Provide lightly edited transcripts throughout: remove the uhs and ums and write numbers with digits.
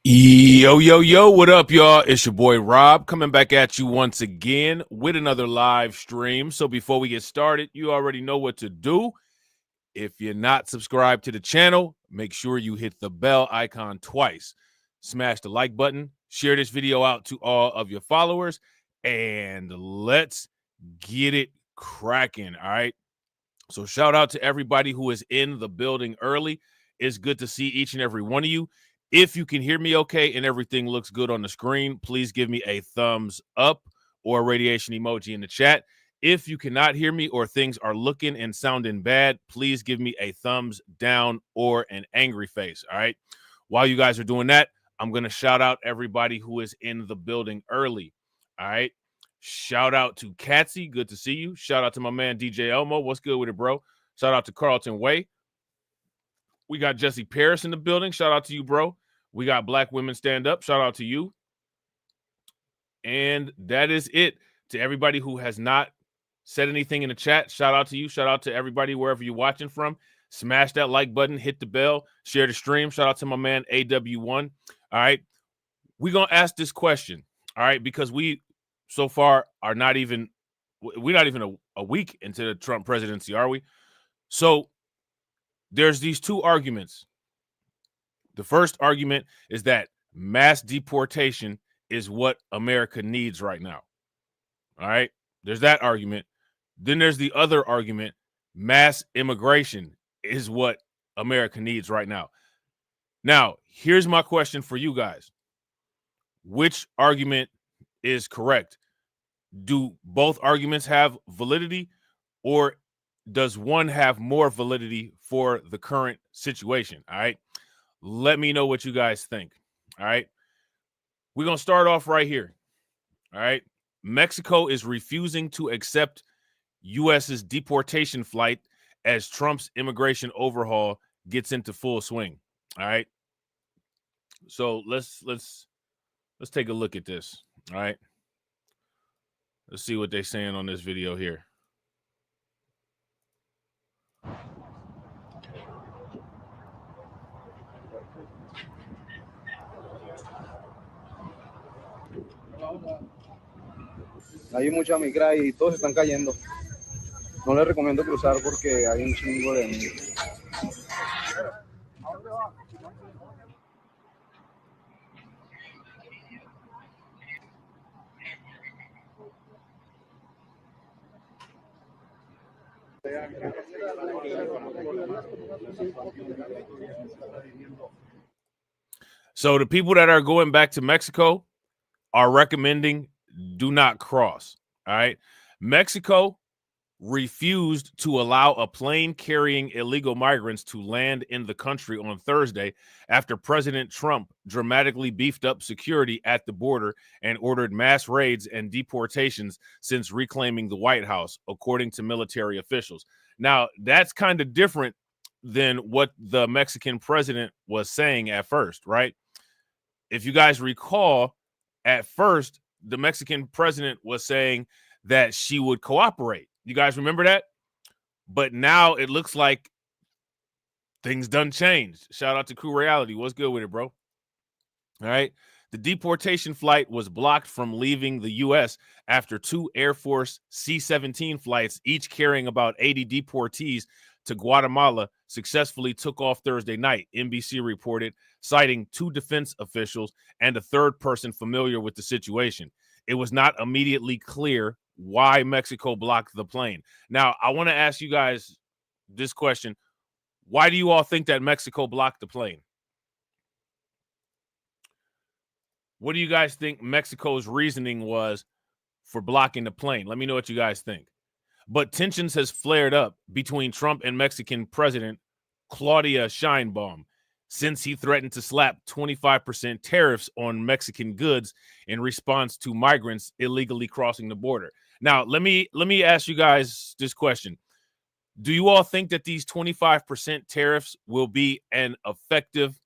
Yo, yo, yo, what up, y'all? It's your boy Rob coming back at you once again with another live stream. So before we get started, you already know what to do. If you're not subscribed to the channel, make sure you hit the bell icon twice. Smash the like button, share this video out to all of your followers, and let's get it cracking, all right? So shout out to everybody who is in the building early. It's good to see each and every one of you. If you can hear me okay and everything looks good on the screen, please give me a thumbs up or a radiation emoji in the chat. If you cannot hear me or things are looking and sounding bad, please give me a thumbs down or an angry face, all right? While you guys are doing that, I'm going to shout out everybody who is in the building early, all right? Shout out to Katsy. Good to see you. Shout out to my man, DJ Elmo. What's good with it, bro? Shout out to Carlton Way. We got Jesse Paris in the building. Shout out to you, bro. We got Black Women Stand Up. Shout out to you. And that is it. To everybody who has not said anything in the chat, shout out to you. Shout out to everybody wherever you're watching from. Smash that like button. Hit the bell. Share the stream. Shout out to my man, AW1. All right. We're going to ask this question, all right, because we so far are not even a week into the Trump presidency, are we? So there's these two arguments. The first argument is that mass deportation is what America needs right now. All right, there's that argument. Then there's the other argument: mass immigration is what America needs right now. Now, here's my question for you guys. Which argument is correct? Do both arguments have validity, or does one have more validity for the current situation? All right. Let me know what you guys think. All right. We're going to start off right here. All right. Mexico is refusing to accept U.S.'s deportation flight as Trump's immigration overhaul gets into full swing. All right. So let's take a look at this. All right. Let's see what they're saying on this video here. Hay mucha migra y todos están cayendo. No les recomiendo cruzar porque hay un chingo de niños. So the people that are going back to Mexico are recommending do not cross. All right. Mexico refused to allow a plane carrying illegal migrants to land in the country on Thursday after President Trump dramatically beefed up security at the border and ordered mass raids and deportations since reclaiming the White House, according to military officials. Now, that's kind of different than what the Mexican president was saying at first, right? If you guys recall, at first, the Mexican president was saying that she would cooperate. You guys remember that? But now it looks like things done changed. Shout out to Crew Reality. What's good with it, bro? All right. The deportation flight was blocked from leaving the U.S. after two Air Force C-17 flights, each carrying about 80 deportees to Guatemala, successfully took off Thursday night, NBC reported, citing two defense officials and a third person familiar with the situation. It was not immediately clear why Mexico blocked the plane. Now, I want to ask you guys this question. Why do you all think that Mexico blocked the plane? What do you guys think Mexico's reasoning was for blocking the plane? Let me know what you guys think. But tensions has flared up between Trump and Mexican President Claudia Sheinbaum since he threatened to slap 25% tariffs on Mexican goods in response to migrants illegally crossing the border. Now, let me ask you guys this question. Do you all think that these 25% tariffs will be an effective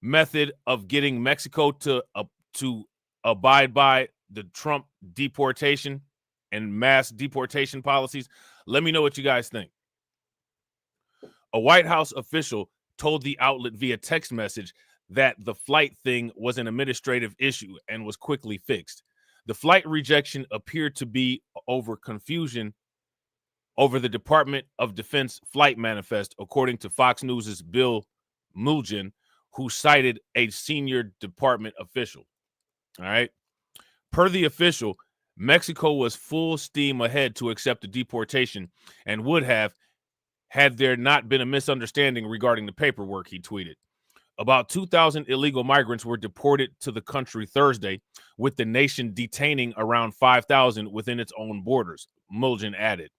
method of getting Mexico to abide by the Trump deportation and mass deportation policies? Let me know what you guys think. A White House official told the outlet via text message that the flight thing was an administrative issue and was quickly fixed. The flight rejection appeared to be over confusion over the Department of Defense flight manifest, according to Fox News' Bill Mulligan, who cited a senior department official. All right. Per the official, Mexico was full steam ahead to accept the deportation and would have had there not been a misunderstanding regarding the paperwork, he tweeted. About 2,000 illegal migrants were deported to the country Thursday, with the nation detaining around 5,000 within its own borders, Mulligan added.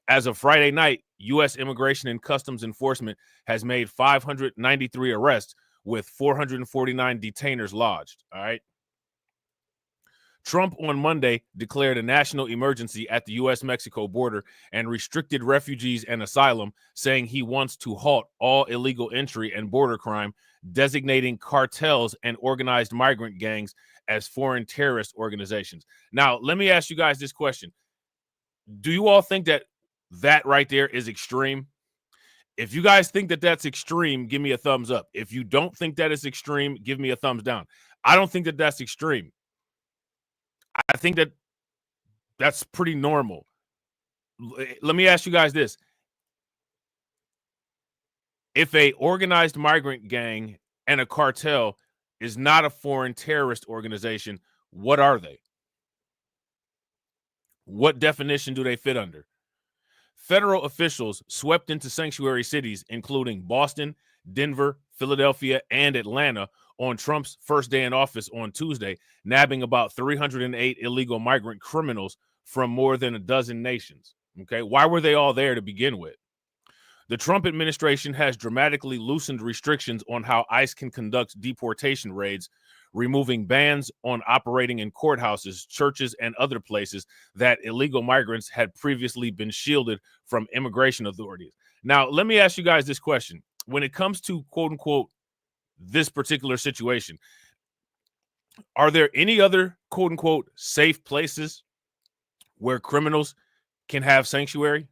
As of Friday night, U.S. Immigration and Customs Enforcement has made 593 arrests with 449 detainers lodged. All right. Trump on Monday declared a national emergency at the U.S.-Mexico border and restricted refugees and asylum, saying he wants to halt all illegal entry and border crime, designating cartels and organized migrant gangs as foreign terrorist organizations. Now, let me ask you guys this question. Do you all think that right there is extreme? If you guys think that that's extreme, give me a thumbs up. If you don't think that is extreme, give me a thumbs down. I don't think that that's extreme. I think that that's pretty normal. Let me ask you guys this. If a organized migrant gang and a cartel is not a foreign terrorist organization, what are they? What definition do they fit under? Federal officials swept into sanctuary cities, including Boston, Denver, Philadelphia, and Atlanta, on Trump's first day in office on Tuesday, nabbing about 308 illegal migrant criminals from more than a dozen nations. Okay, why were they all there to begin with? The Trump administration has dramatically loosened restrictions on how ICE can conduct deportation raids, removing bans on operating in courthouses, churches, and other places that illegal migrants had previously been shielded from immigration authorities. Now, let me ask you guys this question. When it comes to, quote unquote, this particular situation, are there any other, quote unquote, safe places where criminals can have sanctuary?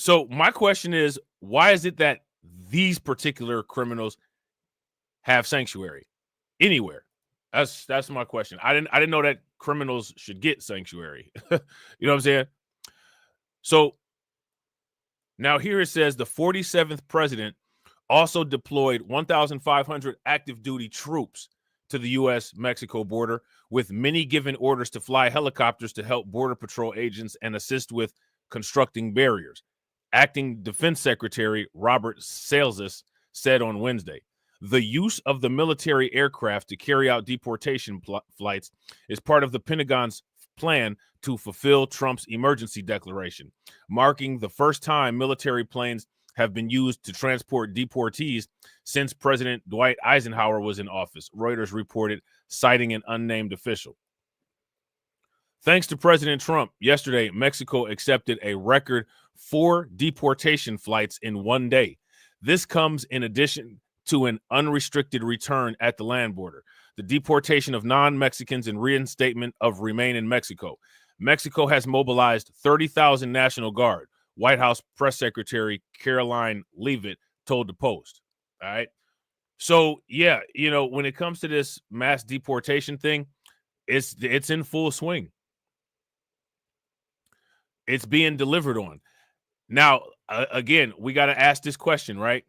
So my question is, why is it that these particular criminals have sanctuary anywhere? That's my question. I didn't know that criminals should get sanctuary. You know what I'm saying? So now here it says the 47th president also deployed 1,500 active duty troops to the U.S.-Mexico border, with many given orders to fly helicopters to help Border Patrol agents and assist with constructing barriers. Acting Defense Secretary Robert Salesses said on Wednesday, the use of the military aircraft to carry out deportation flights is part of the Pentagon's plan to fulfill Trump's emergency declaration, marking the first time military planes have been used to transport deportees since President Dwight Eisenhower was in office, Reuters reported, citing an unnamed official. Thanks to President Trump, yesterday, Mexico accepted a record 4 deportation flights in one day. This comes in addition to an unrestricted return at the land border, the deportation of non-Mexicans, and reinstatement of remain in Mexico. Mexico has mobilized 30,000 National Guard, White House Press Secretary Caroline Leavitt told the Post. All right. So, yeah, when it comes to this mass deportation thing, it's in full swing. It's being delivered on. Now, again, we got to ask this question, right?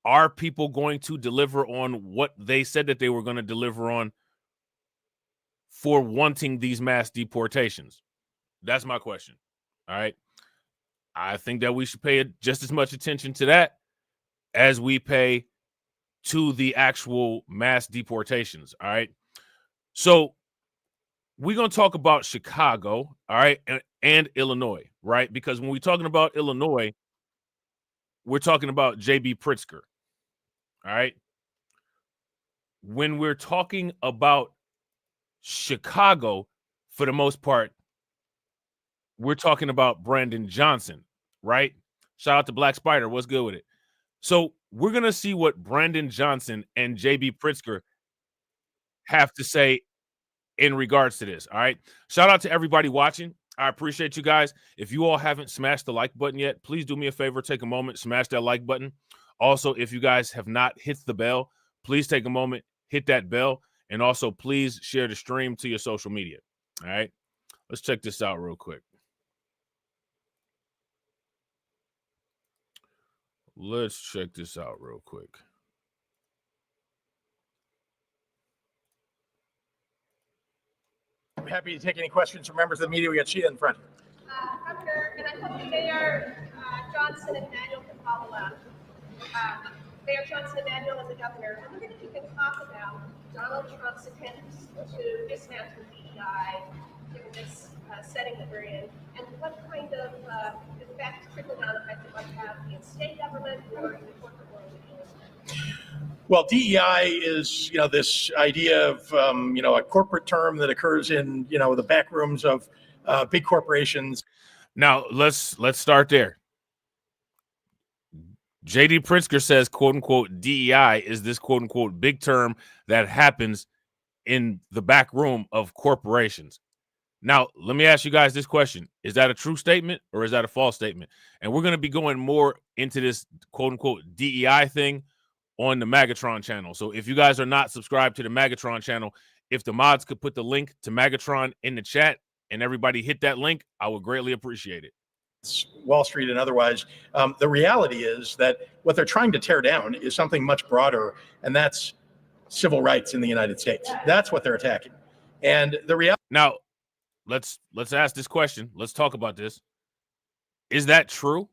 Are people going to deliver on what they said that they were going to deliver on for wanting these mass deportations? That's my question. All right. I think that we should pay just as much attention to that as we pay to the actual mass deportations. All right. So we're going to talk about Chicago, all right, and Illinois, right? Because when we're talking about Illinois, we're talking about J.B. Pritzker, all right? When we're talking about Chicago, for the most part, we're talking about Brandon Johnson, right? Shout out to Black Spider. What's good with it? So we're going to see what Brandon Johnson and J.B. Pritzker have to say in regards to this. All right. Shout out to everybody watching. I appreciate you guys. If you all haven't smashed the like button yet, please do me a favor, take a moment, smash that like button. Also, if you guys have not hit the bell, please take a moment, hit that bell, and also please share the stream to your social media. All right, let's check this out real quick. Let's check this out real quick. I'm happy to take any questions from members of the media. We got Sheila in front. Governor, and I hope that Mayor Johnson and Daniel can follow up. Mayor Johnson and Daniel and the governor, I wonder if you can talk about Donald Trump's attempts to dismantle DEI, given this setting that we're in, and what kind of effect, trickle-down effect it might have in state government or in the corporate world. Well, DEI is, this idea of, a corporate term that occurs in, the back rooms of big corporations. Now, let's start there. J.D. Pritzker says, quote unquote, DEI is this quote unquote big term that happens in the back room of corporations. Now, let me ask you guys this question. Is that a true statement or is that a false statement? And we're going to be going more into this quote unquote DEI thing on the Magatron channel. So if you guys are not subscribed to the Magatron channel, if the mods could put the link to Magatron in the chat and everybody hit that link, I would greatly appreciate it. Wall Street and otherwise. The reality is that what they're trying to tear down is something much broader, and that's civil rights in the United States. That's what they're attacking. And the reality. Now, let's ask this question. Let's talk about this. Is that true?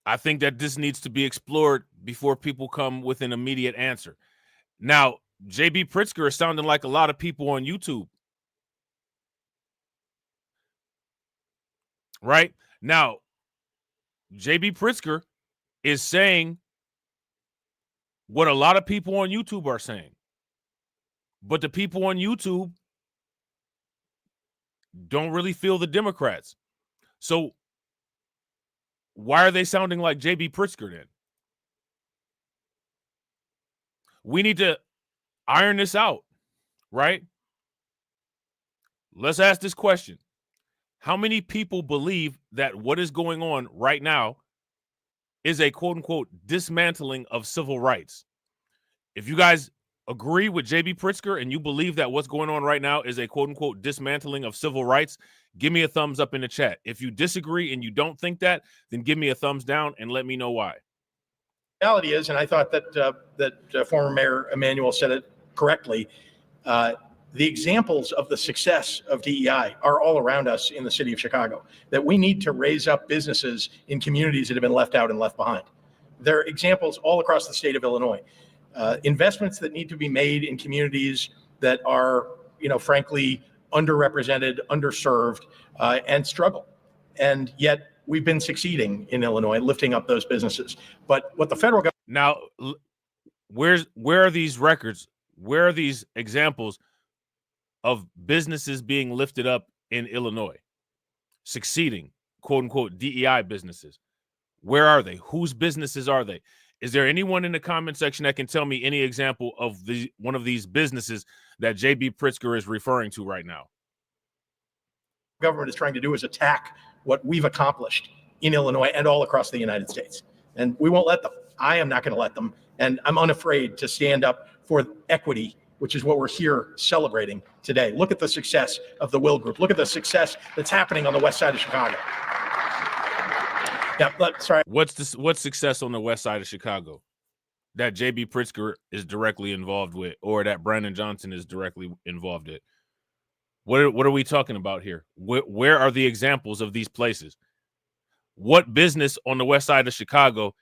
I think that this needs to be explored before people come with an immediate answer. Now, J.B. Pritzker is sounding like a lot of people on YouTube. Right? Now, J.B. Pritzker is saying what a lot of people on YouTube are saying. But the people on YouTube don't really feel the Democrats. So why are they sounding like J.B. Pritzker then? We need to iron this out, right? Let's ask this question. How many people believe that what is going on right now is a quote-unquote dismantling of civil rights? If you guys agree with J.B. Pritzker and you believe that what's going on right now is a quote-unquote dismantling of civil rights, give me a thumbs up in the chat. If you disagree and you don't think that, then give me a thumbs down and let me know why. The reality is, and I thought that former Mayor Emanuel said it correctly, the examples of the success of DEI are all around us in the city of Chicago, that we need to raise up businesses in communities that have been left out and left behind. There are examples all across the state of Illinois. Investments that need to be made in communities that are, frankly, underrepresented, underserved, and struggle. And yet we've been succeeding in Illinois, lifting up those businesses. But what the federal government... Now, where are these records? Where are these examples of businesses being lifted up in Illinois, succeeding, quote unquote, DEI businesses? Where are they? Whose businesses are they? Is there anyone in the comment section that can tell me any example of one of these businesses that J.B. Pritzker is referring to right now? Government is trying to do is attack what we've accomplished in Illinois and all across the United States. And we won't let them. I am not going to let them. And I'm unafraid to stand up for equity, which is what we're here celebrating today. Look at the success of the Will Group. Look at the success that's happening on the west side of Chicago. Yeah, sorry. What's success on the west side of Chicago that J.B. Pritzker is directly involved with, or that Brandon Johnson is directly involved in? What are we talking about here? Where are the examples of these places? What business on the west side of Chicago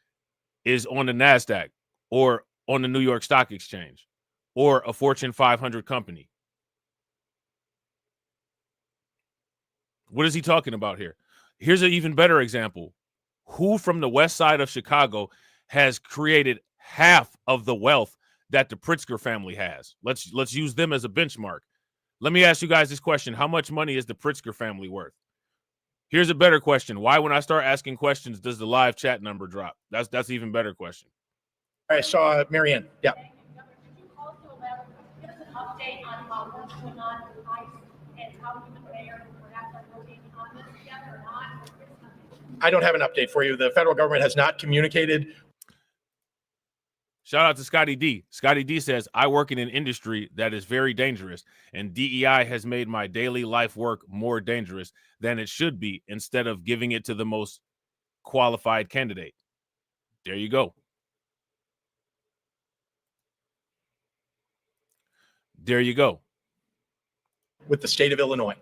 is on the NASDAQ or on the New York Stock Exchange or a Fortune 500 company? What is he talking about here? Here's an even better example. Who from the west side of Chicago has created half of the wealth that the Pritzker family has? Let's use them as a benchmark. Let me ask you guys this question. How much money is the Pritzker family worth? Here's a better question. Why, when I start asking questions, does the live chat number drop? That's an even better question. I saw Marianne. Yeah. Could you also give us an update on what's going on with ICE and how you and the mayor perhaps are working on this together or not? I don't have an update for you. The federal government has not communicated. Shout out to Scotty D. Scotty D says, I work in an industry that is very dangerous, and DEI has made my daily life work more dangerous than it should be instead of giving it to the most qualified candidate. There you go. There you go. With the state of Illinois.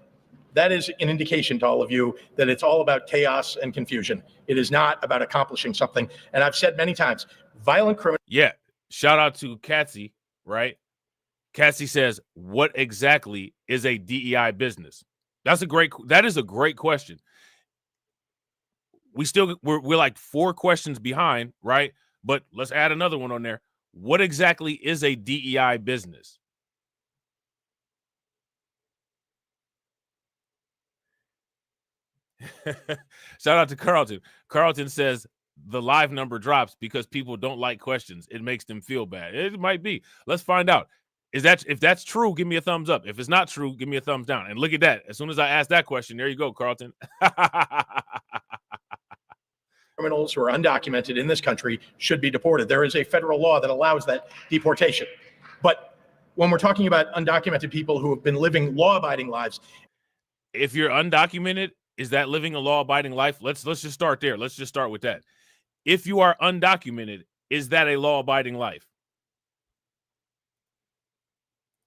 That is an indication to all of you that it's all about chaos and confusion. It is not about accomplishing something. And I've said many times, violent criminal. Yeah. Shout out to Katsy, right? Katsy says, what exactly is a DEI business? That is a great question. We're like 4 questions behind, right? But let's add another one on there. What exactly is a DEI business? Shout out to Carlton. Carlton says the live number drops because people don't like questions. It makes them feel bad. It might be. Let's find out. If that's true, give me a thumbs up. If it's not true, give me a thumbs down. And look at that. As soon as I ask that question, there you go, Carlton. Criminals who are undocumented in this country should be deported. There is a federal law that allows that deportation. But when we're talking about undocumented people who have been living law-abiding lives. If you're undocumented, is that living a law-abiding life? Let's just start there. Let's just start with that. If you are undocumented, is that a law-abiding life?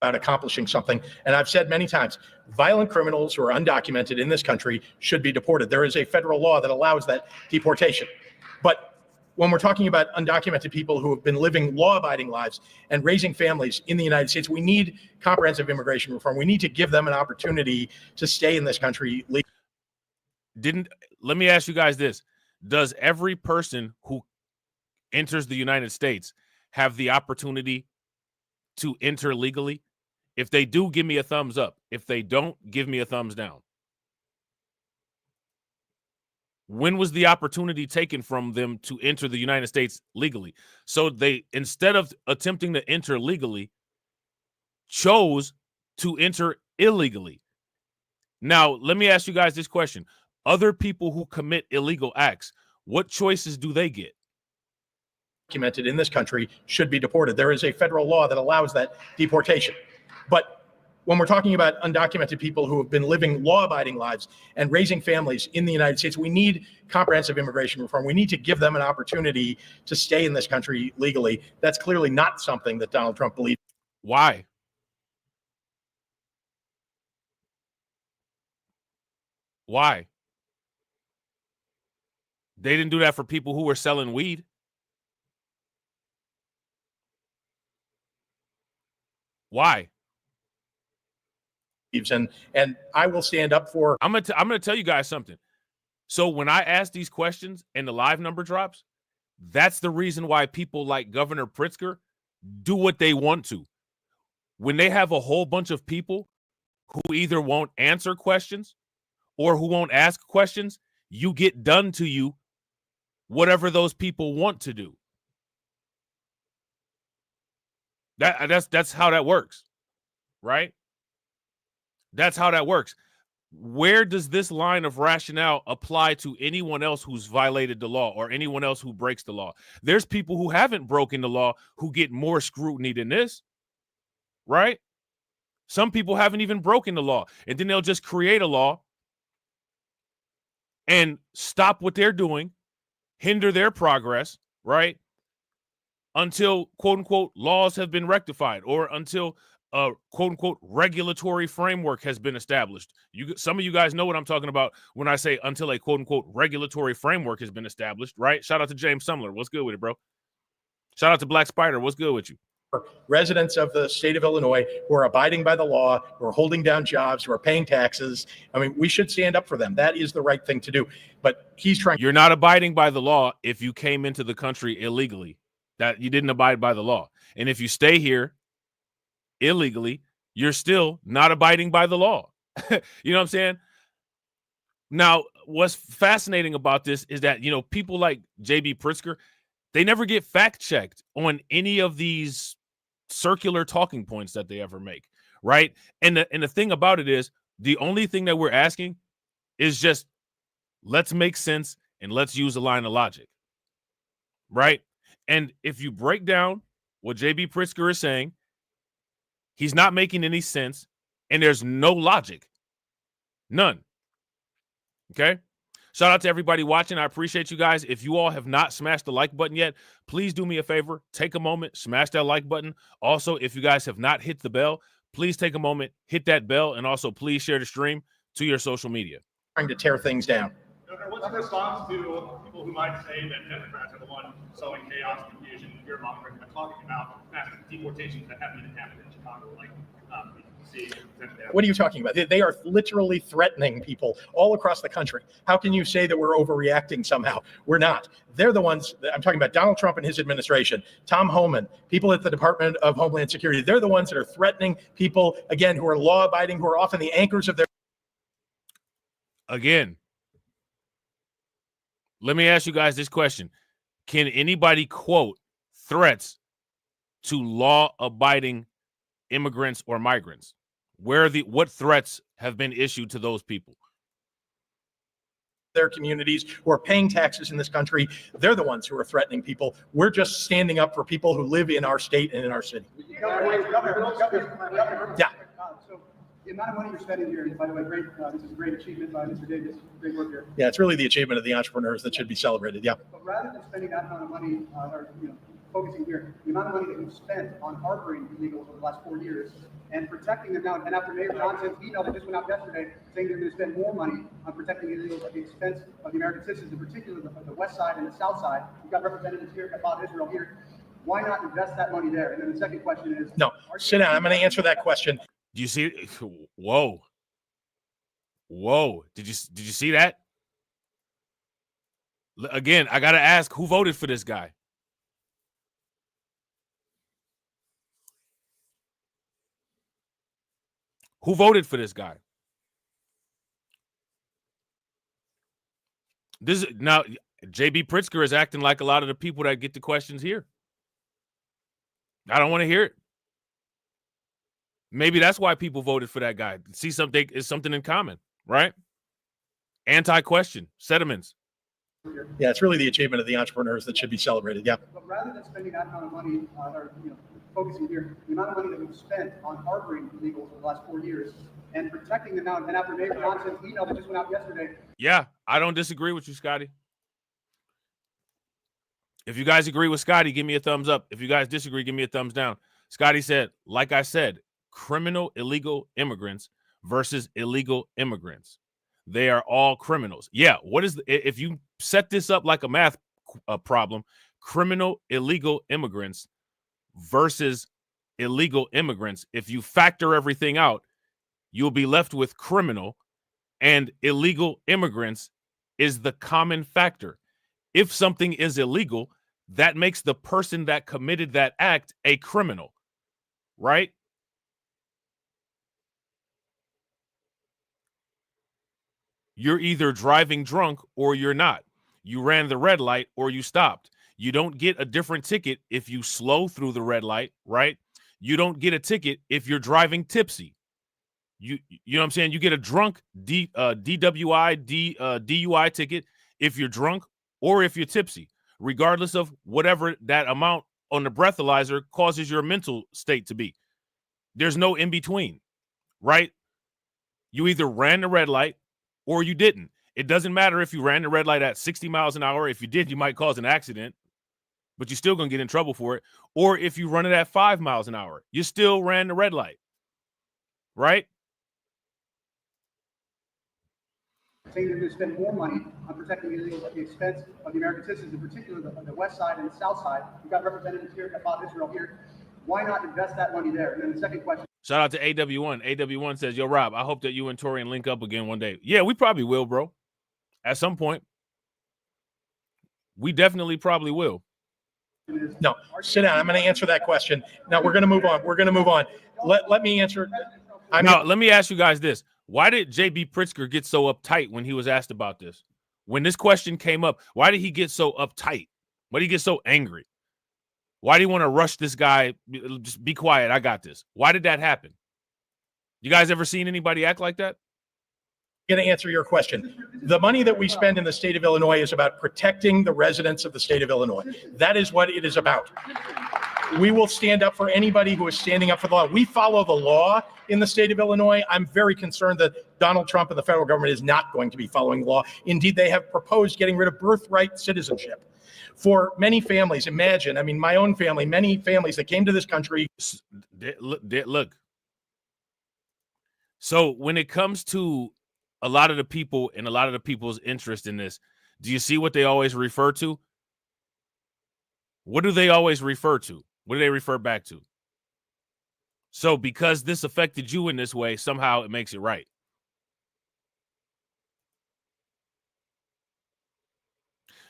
About accomplishing something. And I've said many times, violent criminals who are undocumented in this country should be deported. There is a federal law that allows that deportation. But when we're talking about undocumented people who have been living law-abiding lives and raising families in the United States, we need comprehensive immigration reform. We need to give them an opportunity to stay in this country legally. Let me ask you guys this. Does every person who enters the United States have the opportunity to enter legally? If they do, give me a thumbs up. If they don't, give me a thumbs down. When was the opportunity taken from them to enter the United States legally? So they, instead of attempting to enter legally, chose to enter illegally. Now, let me ask you guys this question. Other people who commit illegal acts, what choices do they get? Documented in this country should be deported. There is a federal law that allows that deportation. But when we're talking about undocumented people who have been living law-abiding lives and raising families in the United States, we need comprehensive immigration reform. We need to give them an opportunity to stay in this country legally. That's clearly not something that Donald Trump believes. Why? Why? They didn't do that for people who were selling weed. Why? And I will stand up for. I'm gonna tell you guys something. So when I ask these questions and the live number drops, that's the reason why people like Governor Pritzker do what they want to. When they have a whole bunch of people who either won't answer questions or who won't ask questions, you get done to you whatever those people want to do. That's how that works, right? That's how that works. Where does this line of rationale apply to anyone else who's violated the law or anyone else who breaks the law? There's people who haven't broken the law who get more scrutiny than this, right? Some people haven't even broken the law, and then they'll just create a law and stop what they're doing, hinder their progress, right? Until, quote unquote, laws have been rectified or until a quote unquote regulatory framework has been established. Some of you guys know what I'm talking about when I say until a quote unquote regulatory framework has been established, right? Shout out to James Sumler. What's good with it, bro? Shout out to Black Spider. What's good with you? Residents of the state of Illinois who are abiding by the law, who are holding down jobs, who are paying taxes. I mean, we should stand up for them. That is the right thing to do. But he's trying. You're not abiding by the law if you came into the country illegally. That you didn't abide by the law. And if you stay here illegally, you're still not abiding by the law. You know what I'm saying? Now, what's fascinating about this is that, people like J.B. Pritzker, they never get fact checked on any of these circular talking points that they ever make, right? And the thing about it is, the only thing that we're asking is just, let's make sense and let's use a line of logic, right? And if you break down what JB Pritzker is saying, he's not making any sense, and there's no logic. None. Okay? Shout out to everybody watching. I appreciate you guys. If you all have not smashed the like button yet, please do me a favor. Take a moment, smash that like button. Also, if you guys have not hit the bell, please take a moment, hit that bell, and also please share the stream to your social media. Trying to tear things down. Governor, what's your response to people who might say that Democrats are the one sowing chaos, confusion, fear mongering by talking about massive deportations that haven't even happened in Chicago, like what are you talking about? They are literally threatening people all across the country. How can you say that we're overreacting somehow? We're not. They're the ones, I'm talking about Donald Trump and his administration, Tom Homan, people at the Department of Homeland Security. They're the ones that are threatening people, again, who are law-abiding, who are often the anchors of their... Again, let me ask you guys this question. Can anybody quote threats to law-abiding immigrants or migrants? What threats have been issued to those people? Their communities who are paying taxes in this country, they're the ones who are threatening people. We're just standing up for people who live in our state and in our city. Yeah. So the amount of money you're spending here, and by the way, great. This is a great achievement by Mr. Davis. Great work here. Yeah, it's really the achievement of the entrepreneurs that should be celebrated. Yeah. But rather than spending that amount of money, focusing here, the amount of money that you've spent on harboring illegals over the last 4 years and protecting them now, and after Mayor Johnson's email that just went out yesterday saying they're going to spend more money on protecting illegals at the expense of the American citizens, in particular the West Side and the South Side. You've got representatives here about Israel here. Why not invest that money there? And then the second question is... No, sit down. I'm going to answer that question. Do you see? Whoa. Did you see that? Again, I got to ask, who voted for this guy? Who voted for this guy? This is now JB Pritzker is acting like a lot of the people that get the questions here. I don't want to hear it. Maybe that's why people voted for that guy. See something is something in common, right? Anti-question, sentiments. Yeah, it's really the achievement of the entrepreneurs that should be celebrated. Yeah. But rather than spending that amount of money, focusing here, the amount of money that we've spent on harboring illegals over the last 4 years and protecting them now, and after Mayor Johnson's email that just went out yesterday. Yeah, I don't disagree with you, Scotty. If you guys agree with Scotty, give me a thumbs up. If you guys disagree, give me a thumbs down. Scotty said, like I said, criminal illegal immigrants versus illegal immigrants. They are all criminals. Yeah, if you set this up like a math problem, criminal illegal immigrants versus illegal immigrants, if you factor everything out, you'll be left with criminal, and illegal immigrants is the common factor. If something is illegal, that makes the person that committed that act a criminal, right? You're either driving drunk or you're not. You ran the red light or you stopped. You don't get a different ticket if you slow through the red light, right? You don't get a ticket if you're driving tipsy. You know what I'm saying? You get a drunk DUI ticket if you're drunk or if you're tipsy, regardless of whatever that amount on the breathalyzer causes your mental state to be. There's no in between, right? You either ran the red light or you didn't. It doesn't matter if you ran the red light at 60 miles an hour. If you did, you might cause an accident, but you're still going to get in trouble for it. Or if you run it at 5 miles an hour, you still ran the red light, right? Saying they're going to spend more money on protecting illegals at the expense of the American citizens, in particular the West Side and the South Side. We've got representatives here about Israel here. Why not invest that money there? And then the second question. Shout out to AW1. AW1 says, yo, Rob, I hope that you and Torian link up again one day. Yeah, we probably will, bro. At some point. We definitely probably will. No, sit down. I'm going to answer that question. Now, we're going to move on. Let me answer. Let me ask you guys this. Why did JB Pritzker get so uptight when he was asked about this? When this question came up, why did he get so uptight? Why did he get so angry? Why do you want to rush this guy? Just be quiet. I got this. Why did that happen? You guys ever seen anybody act like that? I'm going to answer your question. The money that we spend in the state of Illinois is about protecting the residents of the state of Illinois. That is what it is about. We will stand up for anybody who is standing up for the law. We follow the law in the state of Illinois. I'm very concerned that Donald Trump and the federal government is not going to be following the law. Indeed, they have proposed getting rid of birthright citizenship. For many families, imagine, I mean, my own family, many families that came to this country. Look. So when it comes to a lot of the people and a lot of the people's interest in this, do you see what they always refer to? What do they always refer to? What do they refer back to? So because this affected you in this way, somehow it makes it right.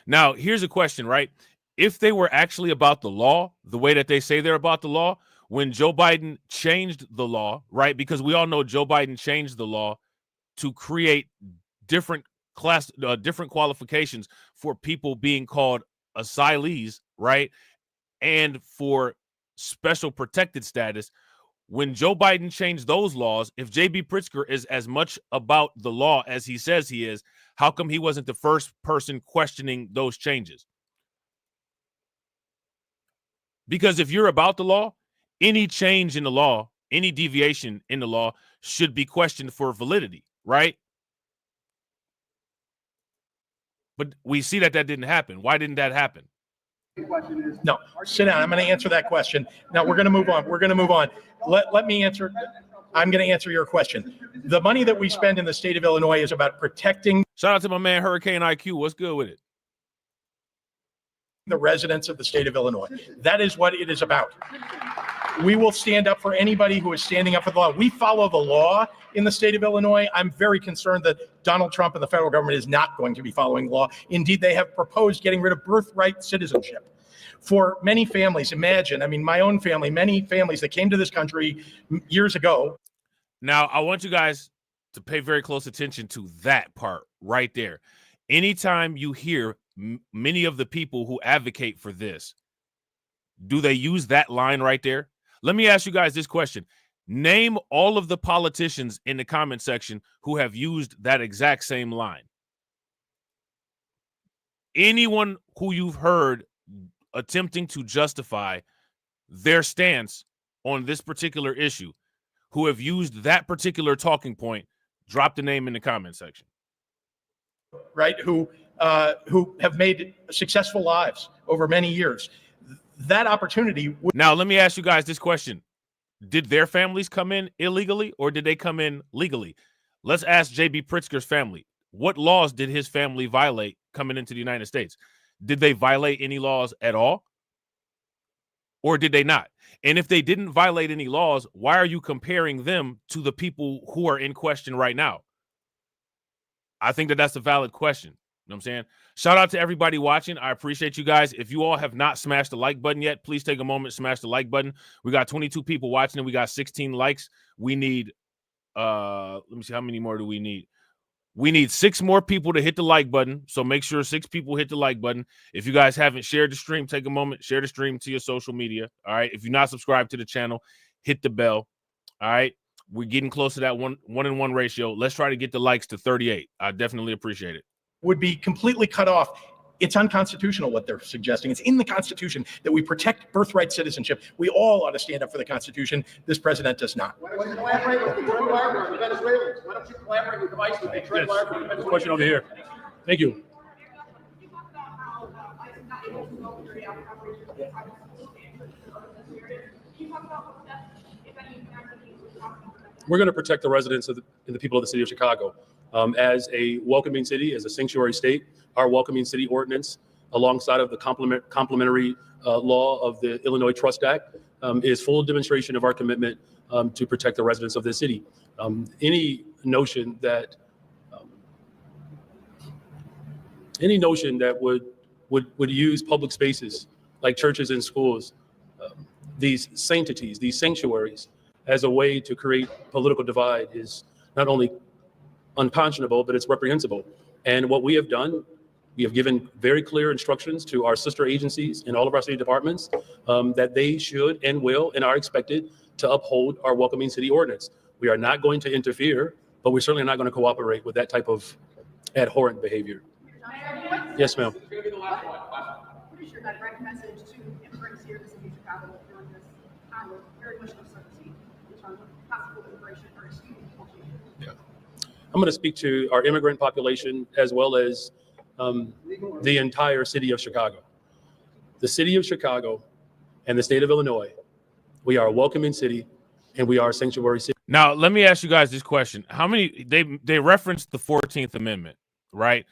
Now, here's a question, right? If they were actually about the law, the way that they say they're about the law, when Joe Biden changed the law, right? Because we all know Joe Biden changed the law to create different qualifications for people being called asylees, right? And for special protected status. When Joe Biden changed those laws, if J.B. Pritzker is as much about the law as he says he is, how come he wasn't the first person questioning those changes? Because if you're about the law, any change in the law, any deviation in the law should be questioned for validity, right? But we see that didn't happen. Why didn't that happen? No, sit down. I'm going to answer that question. Now we're going to move on. We're going to move on. Let me answer. I'm going to answer your question. The money that we spend in the state of Illinois is about protecting. Shout out to my man, Hurricane IQ. What's good with it? The residents of the state of Illinois. That is what it is about. We will stand up for anybody who is standing up for the law. We follow the law in the state of Illinois. I'm very concerned that Donald Trump and the federal government is not going to be following the law. Indeed, they have proposed getting rid of birthright citizenship. For many families, imagine, I mean, my own family, many families that came to this country years ago. Now, I want you guys to pay very close attention to that part right there. Anytime you hear many of the people who advocate for this, do they use that line right there? Let me ask you guys this question. Name all of the politicians in the comment section who have used that exact same line. Anyone who you've heard attempting to justify their stance on this particular issue, who have used that particular talking point, drop the name in the comment section. Right, who have made successful lives over many years. That opportunity. Now, let me ask you guys this question. Did their families come in illegally or did they come in legally? Let's ask J.B. Pritzker's family. What laws did his family violate coming into the United States? Did they violate any laws at all? Or did they not? And if they didn't violate any laws, why are you comparing them to the people who are in question right now? I think that that's a valid question. You know what I'm saying? Shout out to everybody watching. I appreciate you guys. If you all have not smashed the like button yet, please take a moment, smash the like button. We got 22 people watching and we got 16 likes. We need, let me see, how many more do we need? We need 6 more people to hit the like button. So make sure 6 people hit the like button. If you guys haven't shared the stream, take a moment, share the stream to your social media. All right. If you're not subscribed to the channel, hit the bell. All right. We're getting close to that 1-in-1 ratio. Let's try to get the likes to 38. I definitely appreciate it. Would be completely cut off. It's unconstitutional what they're suggesting. It's in the Constitution that we protect birthright citizenship. We all ought to stand up for the Constitution. This president does not. Why don't you collaborate with the Venezuelans? Why don't you collaborate with the vice with the Venezuelans? Question over here. Thank you. We're going to protect the residents and the people of the city of Chicago. As a welcoming city, as a sanctuary state, our welcoming city ordinance, alongside of the complementary law of the Illinois Trust Act, is full demonstration of our commitment to protect the residents of this city. Any notion that would use public spaces like churches and schools, these sanctities, these sanctuaries, as a way to create political divide is not only unconscionable, but it's reprehensible. And what we have done, we have given very clear instructions to our sister agencies in all of our city departments that they should and will and are expected to uphold our welcoming city ordinance. We are not going to interfere, but we're certainly not going to cooperate with that type of abhorrent behavior. Yes, ma'am. What is your direct message to immigrants here in the city of Chicago during this time of very much uncertainty in terms of possible immigration or deportation? Yeah. I'm going to speak to our immigrant population as well as the entire city of Chicago. The city of Chicago and the state of Illinois, we are a welcoming city and we are a sanctuary city. Now, let me ask you guys this question. How many, they referenced the 14th Amendment, right?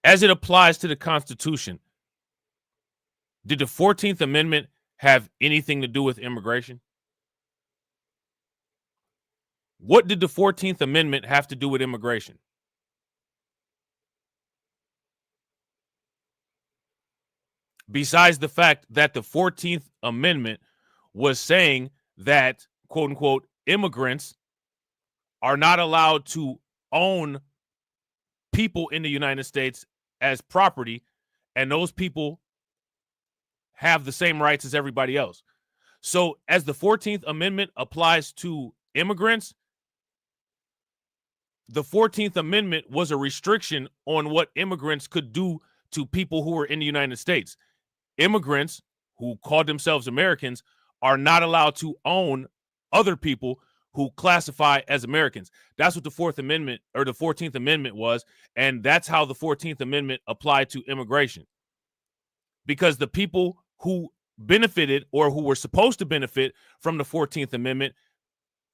As it applies to the Constitution, did the 14th Amendment have anything to do with immigration? What did the 14th Amendment have to do with immigration? Besides the fact that the 14th Amendment was saying that, quote unquote, immigrants are not allowed to own people in the United States as property, and those people have the same rights as everybody else. So as the 14th Amendment applies to immigrants, the 14th Amendment was a restriction on what immigrants could do to people who were in the United States. Immigrants who called themselves Americans are not allowed to own other people who classify as Americans. That's what the 4th Amendment or the 14th Amendment was, and that's how the 14th Amendment applied to immigration. Because the people who benefited or who were supposed to benefit from the 14th Amendment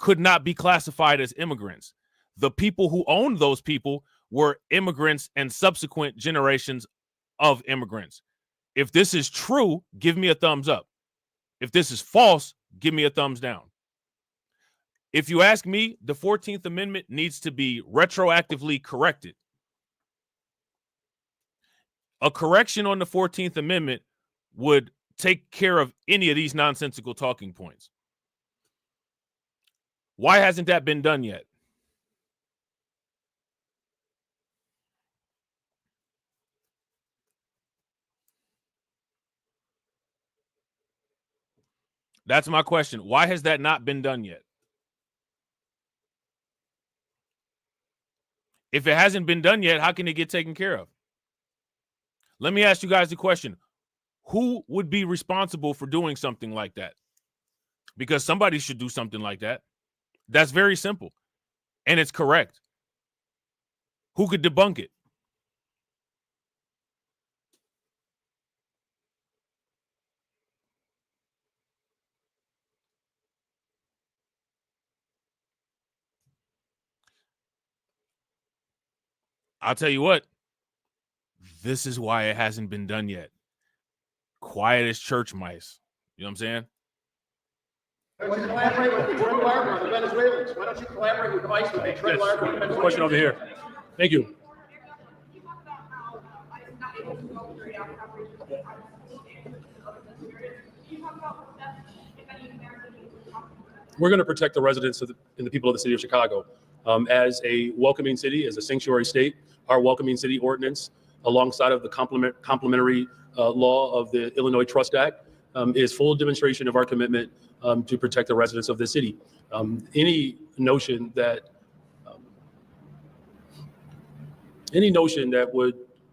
could not be classified as immigrants. The people who owned those people were immigrants and subsequent generations of immigrants. If this is true, give me a thumbs up. If this is false, give me a thumbs down. If you ask me, the 14th Amendment needs to be retroactively corrected. A correction on the 14th Amendment would take care of any of these nonsensical talking points. Why hasn't that been done yet? That's my question. Why has that not been done yet? If it hasn't been done yet, how can it get taken care of? Let me ask you guys a question. Who would be responsible for doing something like that? Because somebody should do something like that. That's very simple. And it's correct. Who could debunk it? I'll tell you what, this is why it hasn't been done yet. Quiet as church mice. You know what I'm saying? Why don't you collaborate with Trent Larger on the Venezuelans? Why don't you collaborate with ICE with Trent Larger on the Venezuelans? Question over here. Thank you. You talk about how I'm not able to go carry out coverage of the Can you talk about what steps, if any, American We're going to protect the residents and the people of the city of Chicago. As a welcoming city, as a sanctuary state, our welcoming city ordinance, alongside of the complementary law of the Illinois Trust Act, is full demonstration of our commitment to protect the residents of the city. Any notion that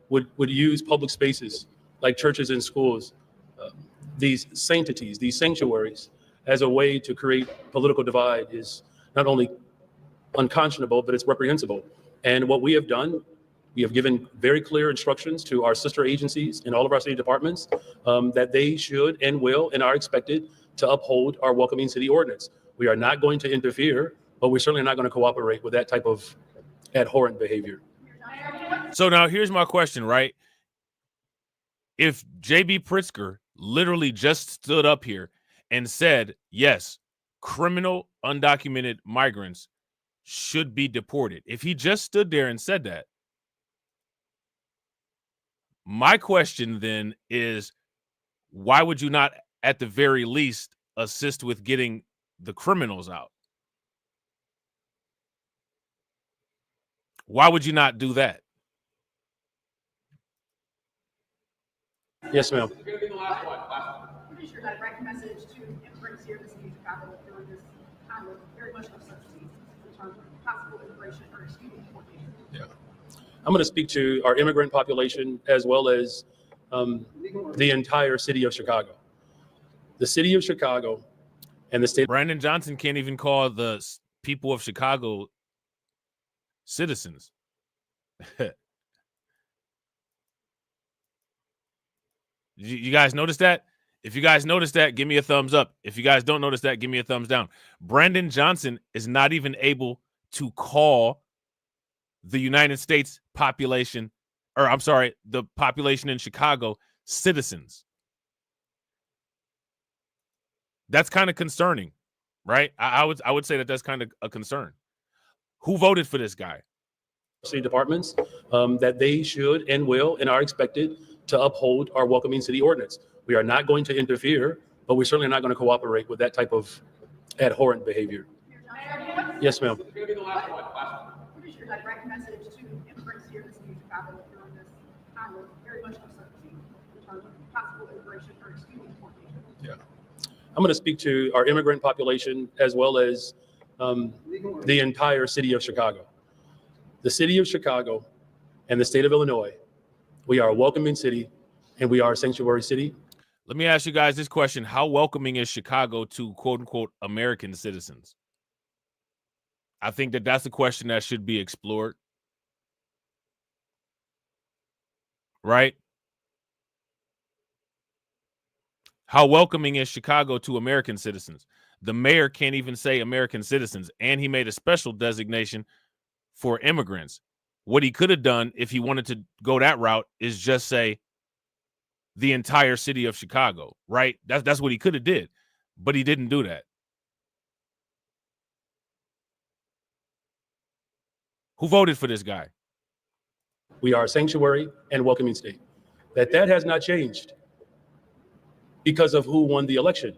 would use public spaces like churches and schools, these sanctities, these sanctuaries, as a way to create political divide is not only unconscionable, but it's reprehensible. And what we have done, we have given very clear instructions to our sister agencies in all of our city departments that they should and will and are expected to uphold our welcoming city ordinance. We are not going to interfere, but we're certainly not going to cooperate with that type of abhorrent behavior. So now here's my question, right? If J.B. Pritzker literally just stood up here and said, yes, criminal undocumented migrants should be deported. If he just stood there and said that, my question then is, why would you not, at the very least, assist with getting the criminals out? Why would you not do that? Yes, ma'am. It's going to be the last one. What is your direct message to immigrants here in the city of Chicago during this time of very much uncertainty in terms of possible immigration or deportation? Yeah. I'm going to speak to our immigrant population as well as the entire city of Chicago. The city of Chicago and the state. Brandon Johnson can't even call the people of Chicago citizens. You guys notice that? If you guys notice that, give me a thumbs up. If you guys don't notice that, give me a thumbs down. Brandon Johnson is not even able to call the United States population, or I'm sorry, the population in Chicago citizens. That's kind of concerning, right? I would say that that's kind of a concern. Who voted for this guy? City departments that they should and will and are expected to uphold our welcoming city ordinance. We are not going to interfere, but we're certainly not going to cooperate with that type of abhorrent behavior. Yes, ma'am. What is your direct message to immigrants here in the city of Chicago during this time of very much uncertainty in terms of possible immigration or deportation? Yeah. I'm going to speak to our immigrant population as well as the entire city of Chicago. The city of Chicago and the state of Illinois, we are a welcoming city and we are a sanctuary city. Let me ask you guys this question. How welcoming is Chicago to quote unquote American citizens? I think that that's a question that should be explored. Right? How welcoming is Chicago to American citizens? The mayor can't even say American citizens, and he made a special designation for immigrants. What he could have done if he wanted to go that route is just say the entire city of Chicago, right? That's what he could have did, but he didn't do that. Who voted for this guy? We are a sanctuary and welcoming state. That has not changed because of who won the election.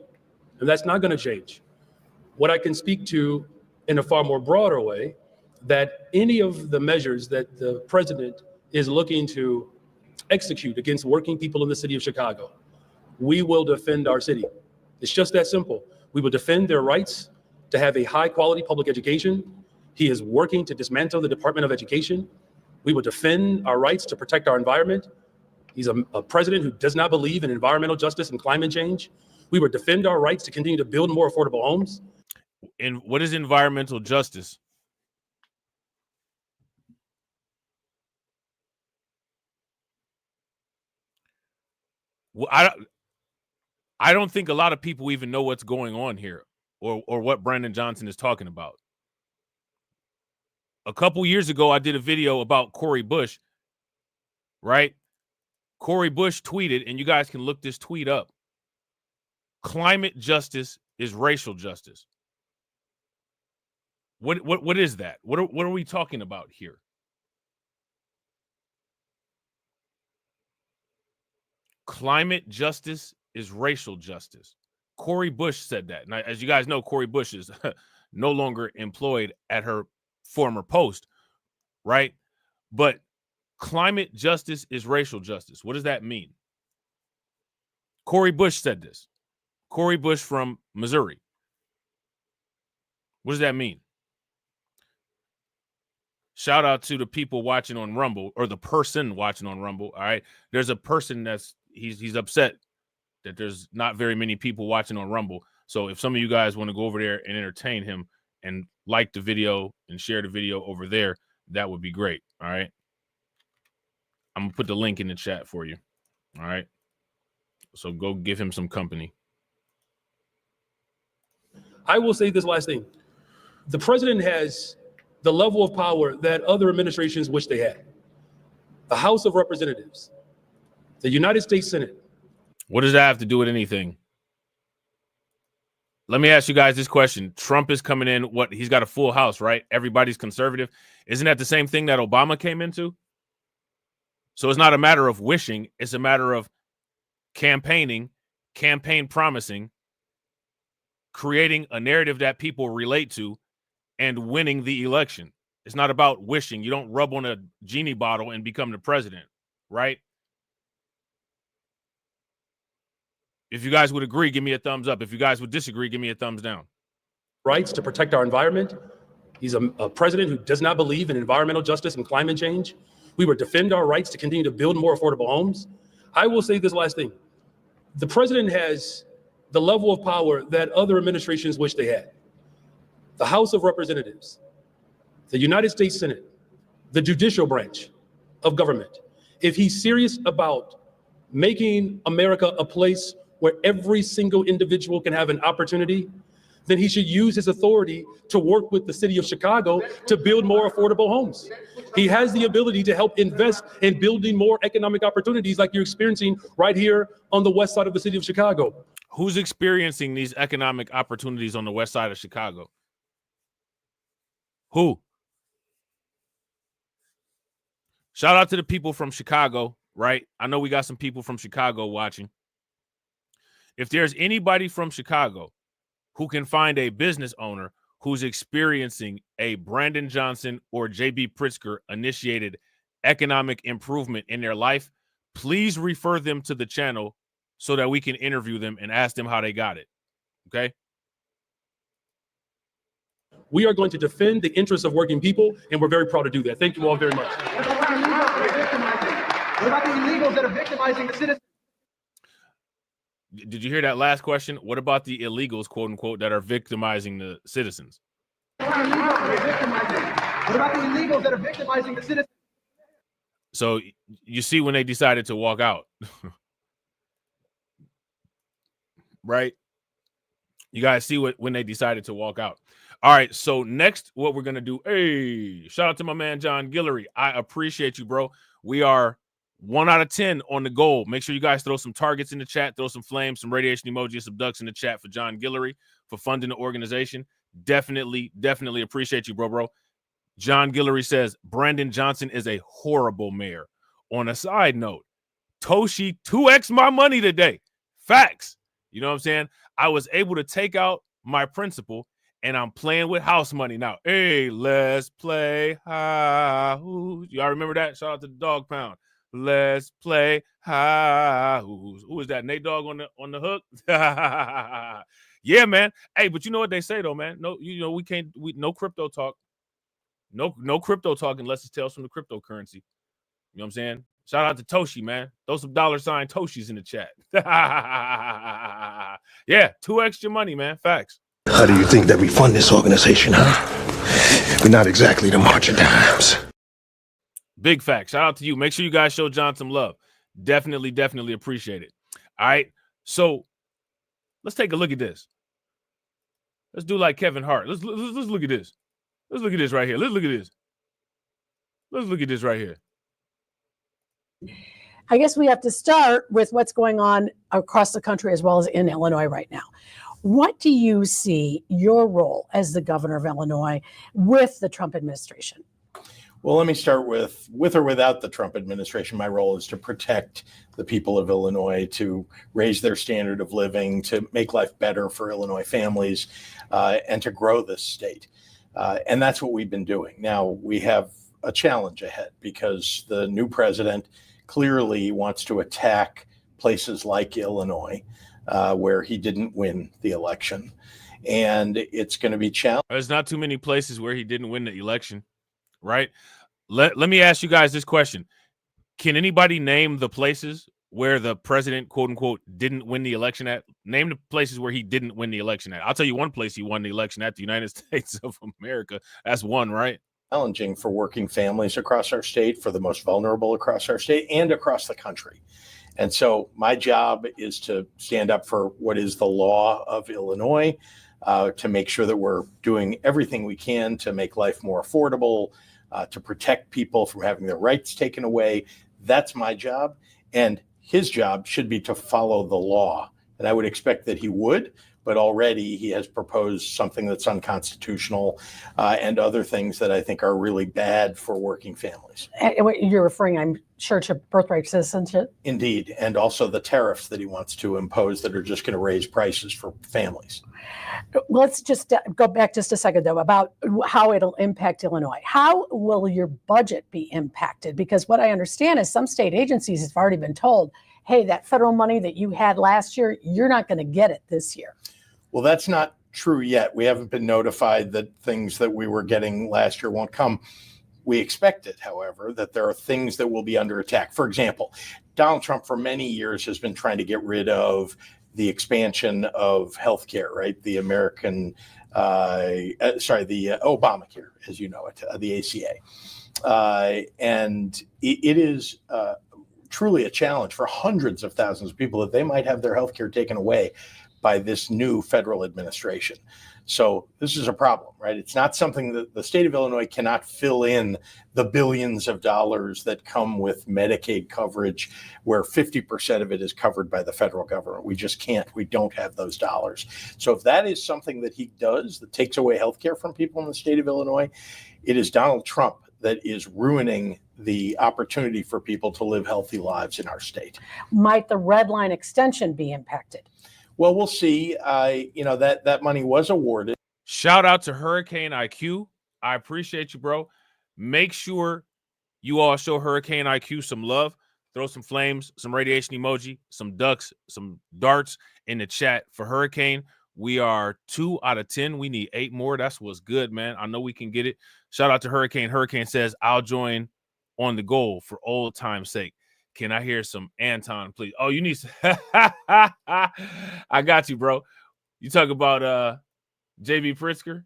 And that's not going to change. What I can speak to in a far more broader way, that any of the measures that the president is looking to execute against working people in the city of Chicago, we will defend our city. It's just that simple. We will defend their rights to have a high quality public education. He is working to dismantle the Department of Education. We will defend our rights to protect our environment. He's a president who does not believe in environmental justice and climate change. We will defend our rights to continue to build more affordable homes. And what is environmental justice? Well, I don't think a lot of people even know what's going on here or what Brandon Johnson is talking about. A couple years ago, I did a video about Cori Bush, right? Cori Bush tweeted, and you guys can look this tweet up. Climate justice is racial justice. What is that? What are we talking about here? Climate justice is racial justice. Cori Bush said that. Now, as you guys know, Cori Bush is no longer employed at her former post, right? But climate justice is racial justice. What does that mean? Cori Bush said this. Cori Bush from Missouri. What does that mean? Shout out to the people watching on Rumble, or the person watching on Rumble. All right. There's a person that's he's upset that there's not very many people watching on Rumble. So if some of you guys want to go over there and entertain him and like the video and share the video over there, that would be great. All right. I'm gonna put the link in the chat for you. All right. So go give him some company. I will say this last thing. The president has the level of power that other administrations wish they had. The House of Representatives, the United States Senate. What does that have to do with anything? Let me ask you guys this question. Trump is coming in. What? He's got a full house, right? Everybody's conservative. Isn't that the same thing that Obama came into? So it's not a matter of wishing. It's a matter of campaigning, campaign promising, creating a narrative that people relate to, and winning the election. It's not about wishing. You don't rub on a genie bottle and become the president, right? If you guys would agree, give me a thumbs up. If you guys would disagree, give me a thumbs down. Rights to protect our environment. He's a president who does not believe in environmental justice and climate change. We would defend our rights to continue to build more affordable homes. I will say this last thing. The president has the level of power that other administrations wish they had. The House of Representatives, the United States Senate, the judicial branch of government. If he's serious about making America a place where every single individual can have an opportunity, then he should use his authority to work with the city of Chicago to build more affordable homes. He has the ability to help invest in building more economic opportunities like you're experiencing right here on the west side of the city of Chicago. Who's experiencing these economic opportunities on the west side of Chicago? Who? Shout out to the people from Chicago, right? I know we got some people from Chicago watching. If there's anybody from Chicago who can find a business owner who's experiencing a Brandon Johnson or J.B. Pritzker initiated economic improvement in their life, please refer them to the channel so that we can interview them and ask them how they got it. Okay? We are going to defend the interests of working people, and we're very proud to do that. Thank you all very much. What about the illegals that are victimizing the citizens? Did you hear that last question? What about the illegals, quote unquote, that are victimizing the citizens? What about the illegals that are victimizing the citizens? So you see when they decided to walk out, right? You guys see when they decided to walk out. All right, so next, what we're going to do, hey, shout out to my man, John Guillory. I appreciate you, bro. We are 1 out of 10 on the goal. Make sure you guys throw some targets in the chat, throw some flames, some radiation emojis, some ducks in the chat for John Guillory for funding the organization. Definitely appreciate you, bro. John Guillory says, Brandon Johnson is a horrible mayor. On a side note, Toshi 2x my money today. Facts. You know what I'm saying? I was able to take out my principal, and I'm playing with house money now. Hey, let's play house. Y'all remember that? Shout out to the Dog Pound. Let's play house. Who is that? Nate Dogg on the hook? Yeah, man. Hey, but you know what they say though, man? No, no crypto talk. No crypto talk unless it's tales from the cryptocurrency. You know what I'm saying? Shout out to Toshi, man. Throw some $sign Toshis in the chat. Yeah, 2x your money, man. Facts. How do you think that we fund this organization, huh? We're not exactly the March of Dimes. Big fact. Shout out to you. Make sure you guys show John some love. Definitely appreciate it. All right. So let's take a look at this. Let's do like Kevin Hart. Let's look at this. Let's look at this right here. Let's look at this. Let's look at this right here. I guess we have to start with what's going on across the country as well as in Illinois right now. What do you see your role as the governor of Illinois with the Trump administration? Well, let me start with or without the Trump administration. My role is to protect the people of Illinois, to raise their standard of living, to make life better for Illinois families, and to grow this state. And that's what we've been doing. Now, we have a challenge ahead because the new president clearly wants to attack places like Illinois, where he didn't win the election. And it's going to be challenging. There's not too many places where he didn't win the election, right? Let me ask you guys this question. Can anybody name the places where the president, quote unquote, didn't win the election at? Name the places where he didn't win the election at. I'll tell you one place he won the election at, the United States of America. That's one, right? Challenging for working families across our state, for the most vulnerable across our state and across the country. And so my job is to stand up for what is the law of Illinois, to make sure that we're doing everything we can to make life more affordable, to protect people from having their rights taken away. That's my job. And his job should be to follow the law. And I would expect that he would, but already he has proposed something that's unconstitutional and other things that I think are really bad for working families. You're referring, I'm sure, to birthright citizenship? Indeed. And also the tariffs that he wants to impose that are just going to raise prices for families. Let's just go back just a second, though, about how it'll impact Illinois. How will your budget be impacted? Because what I understand is some state agencies have already been told, hey, that federal money that you had last year, you're not going to get it this year. Well, that's not true yet. We haven't been notified that things that we were getting last year won't come. We expect it, however, that there are things that will be under attack. For example, Donald Trump for many years has been trying to get rid of the expansion of healthcare, right? The Obamacare, as you know it, the ACA. And it is truly a challenge for hundreds of thousands of people that they might have their healthcare taken away by this new federal administration. So this is a problem, right? It's not something that the state of Illinois cannot fill in the billions of dollars that come with Medicaid coverage, where 50% of it is covered by the federal government. We just can't. We don't have those dollars. So if that is something that he does that takes away health care from people in the state of Illinois, it is Donald Trump that is ruining the opportunity for people to live healthy lives in our state. Might the red line extension be impacted? Well, we'll see. That money was awarded. Shout out to Hurricane IQ. I appreciate you, bro. Make sure you all show Hurricane IQ some love. Throw some flames, some radiation emoji, some ducks, some darts in the chat for Hurricane. We are 2 out of 10. We need 8 more. That's what's good, man. I know we can get it. Shout out to Hurricane. Hurricane says, I'll join on the goal for old time's sake. Can I hear some Anton, please? Oh, you need some. I got you, bro. You talk about JB Pritzker?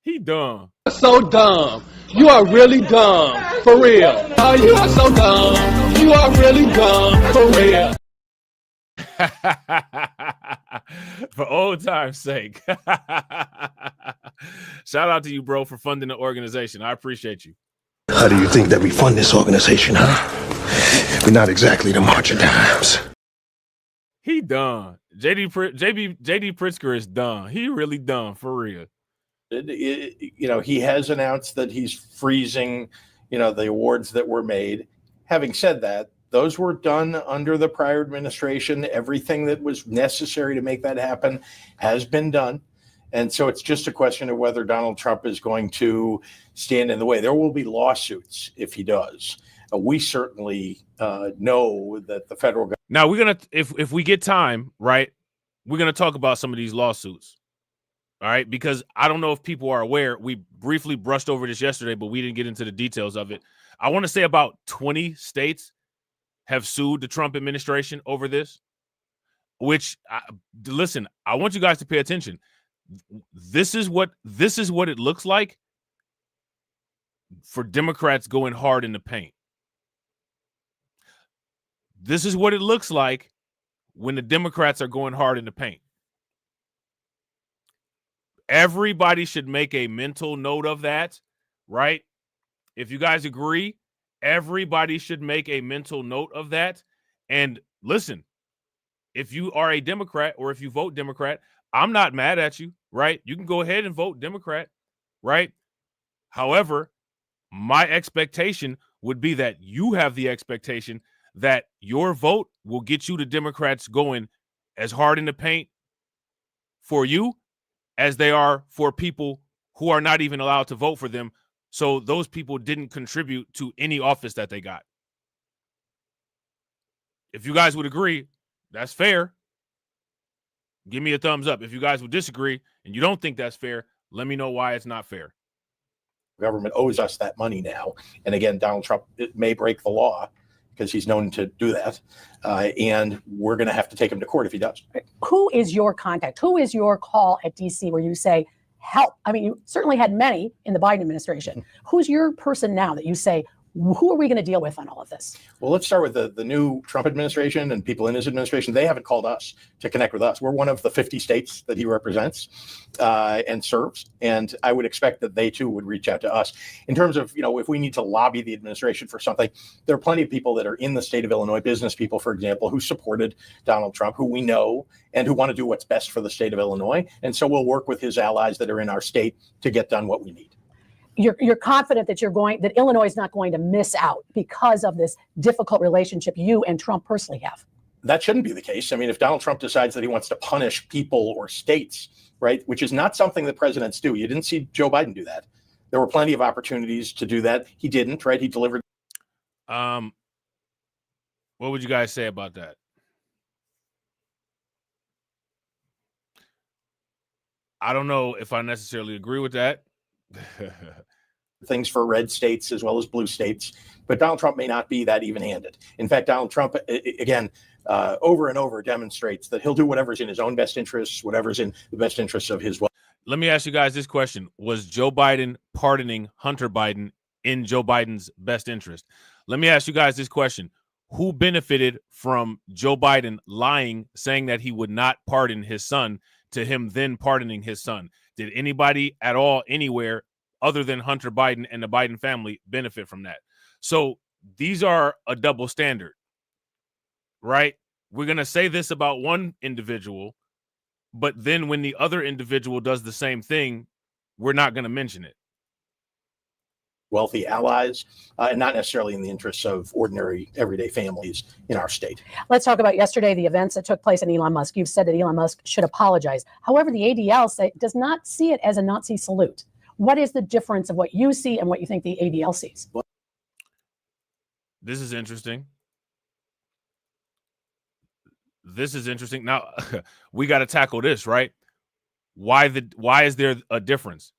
He dumb. So dumb. You are really dumb. For real. Oh, you are so dumb. You are really dumb. For real. For old time's sake. Shout out to you, bro, for funding the organization. I appreciate you. How do you think that we fund this organization, huh? We're not exactly the March of Dimes. He done. JD Pritzker is done. He really done, for real. He has announced that he's freezing, the awards that were made. Having said that, those were done under the prior administration. Everything that was necessary to make that happen has been done. And so it's just a question of whether Donald Trump is going to stand in the way. There will be lawsuits if he does. We certainly know that the federal government. Now we're gonna, if we get time, right, we're gonna talk about some of these lawsuits. All right, because I don't know if people are aware. We briefly brushed over this yesterday, but we didn't get into the details of it. I want to say about 20 states have sued the Trump administration over this. Which, listen, I want you guys to pay attention. This is what it looks like for Democrats going hard in the paint. This is what it looks like when the Democrats are going hard in the paint. Everybody should make a mental note of that, right? If you guys agree, everybody should make a mental note of that. And listen, if you are a Democrat or if you vote Democrat, I'm not mad at you, right? You can go ahead and vote Democrat, right? However, my expectation would be that you have the expectation that your vote will get you the Democrats going as hard in the paint for you as they are for people who are not even allowed to vote for them. So those people didn't contribute to any office that they got. If you guys would agree, that's fair. Give me a thumbs up. If you guys would disagree and you don't think that's fair, let me know why it's not fair. Government owes us that money now. And again, Donald Trump may break the law because he's known to do that. And we're going to have to take him to court if he does. Who is your contact? Who is your call at DC where you say, help? I mean, you certainly had many in the Biden administration. Who's your person now that you say, who are we going to deal with on all of this? Well, let's start with the new Trump administration and people in his administration. They haven't called us to connect with us. We're one of the 50 states that he represents and serves. And I would expect that they too would reach out to us. In terms of, if we need to lobby the administration for something, there are plenty of people that are in the state of Illinois, business people, for example, who supported Donald Trump, who we know and who want to do what's best for the state of Illinois. And so we'll work with his allies that are in our state to get done what we need. You're confident that that Illinois is not going to miss out because of this difficult relationship you and Trump personally have? That shouldn't be the case. I mean, if Donald Trump decides that he wants to punish people or states, right, which is not something that presidents do. You didn't see Joe Biden do that. There were plenty of opportunities to do that. He didn't, right? He delivered. What would you guys say about that? I don't know if I necessarily agree with that. Things for red states as well as blue states, but Donald Trump may not be that even-handed. In fact, Donald Trump, again, over and over demonstrates that he'll do whatever's in his own best interests, whatever's in the best interests of his. Let me ask you guys this question. Was Joe Biden pardoning Hunter Biden in Joe Biden's best interest? Let me ask you guys this question. Who benefited from Joe Biden lying, saying that he would not pardon his son, to him then pardoning his son? Did anybody at all anywhere other than Hunter Biden and the Biden family benefit from that? So these are a double standard, right? We're going to say this about one individual, but then when the other individual does the same thing, we're not going to mention it. Wealthy allies, and not necessarily in the interests of ordinary, everyday families in our state. Let's talk about yesterday, the events that took place in Elon Musk. You've said that Elon Musk should apologize. However, the ADL does not see it as a Nazi salute. What is the difference of what you see and what you think the ADL sees? This is interesting. This is interesting. Now, we got to tackle this, right? Why is there a difference?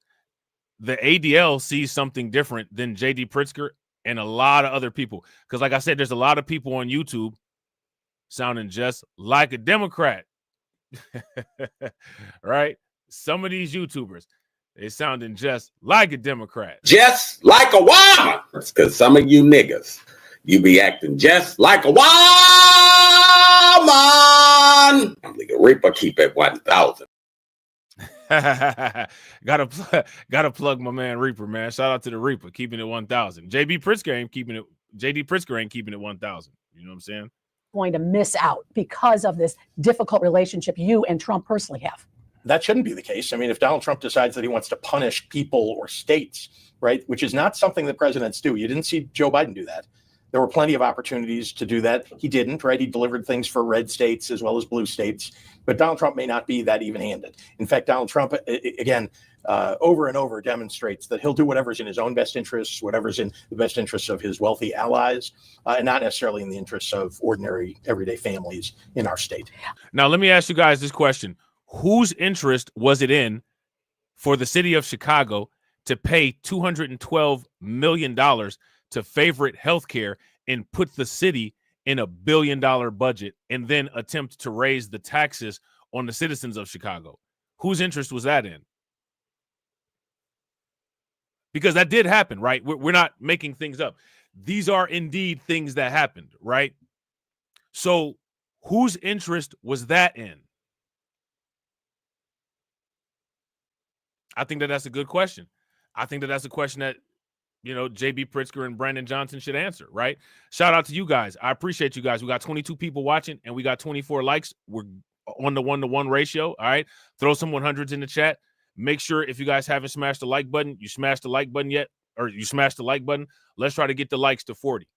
The ADL sees something different than J.D. Pritzker and a lot of other people. Because like I said, there's a lot of people on YouTube sounding just like a Democrat, right? Some of these YouTubers, they sounding just like a Democrat. Just like Obama. That's because some of you niggas, you be acting just like a woman. Nigga, Reaper keep it 1,000. gotta plug my man Reaper, man. Shout out to the Reaper, keeping it 1,000. JD Pritzker ain't keeping it 1,000. You know what I'm saying? Going to miss out because of this difficult relationship you and Trump personally have. That shouldn't be the case. I mean, if Donald Trump decides that he wants to punish people or states, right, which is not something that presidents do. You didn't see Joe Biden do that. There were plenty of opportunities to do that. He didn't, right? He delivered things for red states as well as blue states. But Donald Trump may not be that even-handed. In fact, Donald Trump, again, over and over demonstrates that he'll do whatever's in his own best interests, whatever's in the best interests of his wealthy allies, and not necessarily in the interests of ordinary, everyday families in our state. Now, let me ask you guys this question. Whose interest was it in for the city of Chicago to pay $212 million to favorite healthcare and put the city in a $1 billion budget and then attempt to raise the taxes on the citizens of Chicago? Whose interest was that in? Because that did happen, right? We're not making things up. These are indeed things that happened, right? So whose interest was that in? I think that's a good question. I think that's a question that, you know, J.B. Pritzker and Brandon Johnson should answer, right? Shout out to you guys. I appreciate you guys. We got 22 people watching and we got 24 likes. We're on the 1-to-1 ratio. All right. Throw some 100s in the chat. Make sure if you guys haven't smashed the like button, you smashed the like button yet, or you smashed the like button. Let's try to get the likes to 40.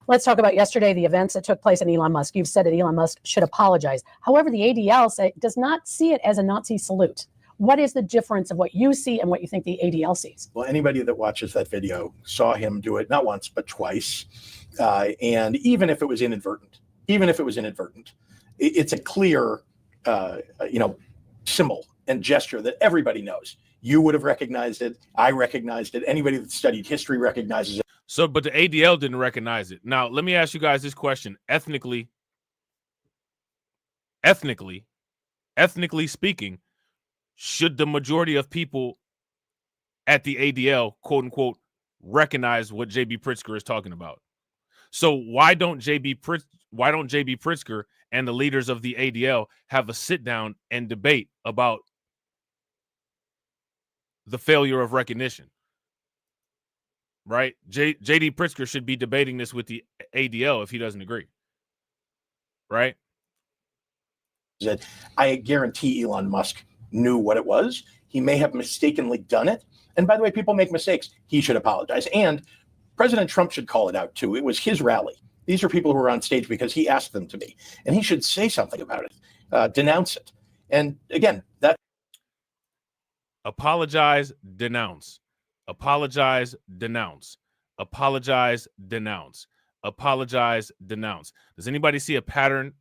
Let's talk about yesterday, the events that took place in Elon Musk. You've said that Elon Musk should apologize. However, the ADL does not see it as a Nazi salute. What is the difference of what you see and what you think the ADL sees? Well, anybody that watches that video saw him do it not once, but twice. And even if it was inadvertent, it's a clear, symbol and gesture that everybody knows. You would have recognized it. I recognized it. Anybody that studied history recognizes it. So, but the ADL didn't recognize it. Now, let me ask you guys this question. Ethnically speaking, should the majority of people at the ADL, quote unquote, recognize what J.B. Pritzker is talking about? So why don't J.B. Pritzker and the leaders of the ADL have a sit down and debate about the failure of recognition? Right? J.D. Pritzker should be debating this with the ADL if he doesn't agree. Right? I guarantee Elon Musk knew what it was. He may have mistakenly done it. And by the way, people make mistakes. He should apologize. And President Trump should call it out too. It was his rally. These are people who were on stage because he asked them to be. And he should say something about it, denounce it. And again, that. Apologize, denounce. Apologize, denounce. Apologize, denounce. Apologize, denounce. Does anybody see a pattern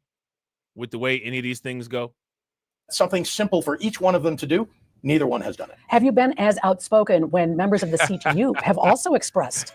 with the way any of these things go? Something simple for each one of them to do. Neither one has done it. Have you been as outspoken when members of the CTU have also expressed?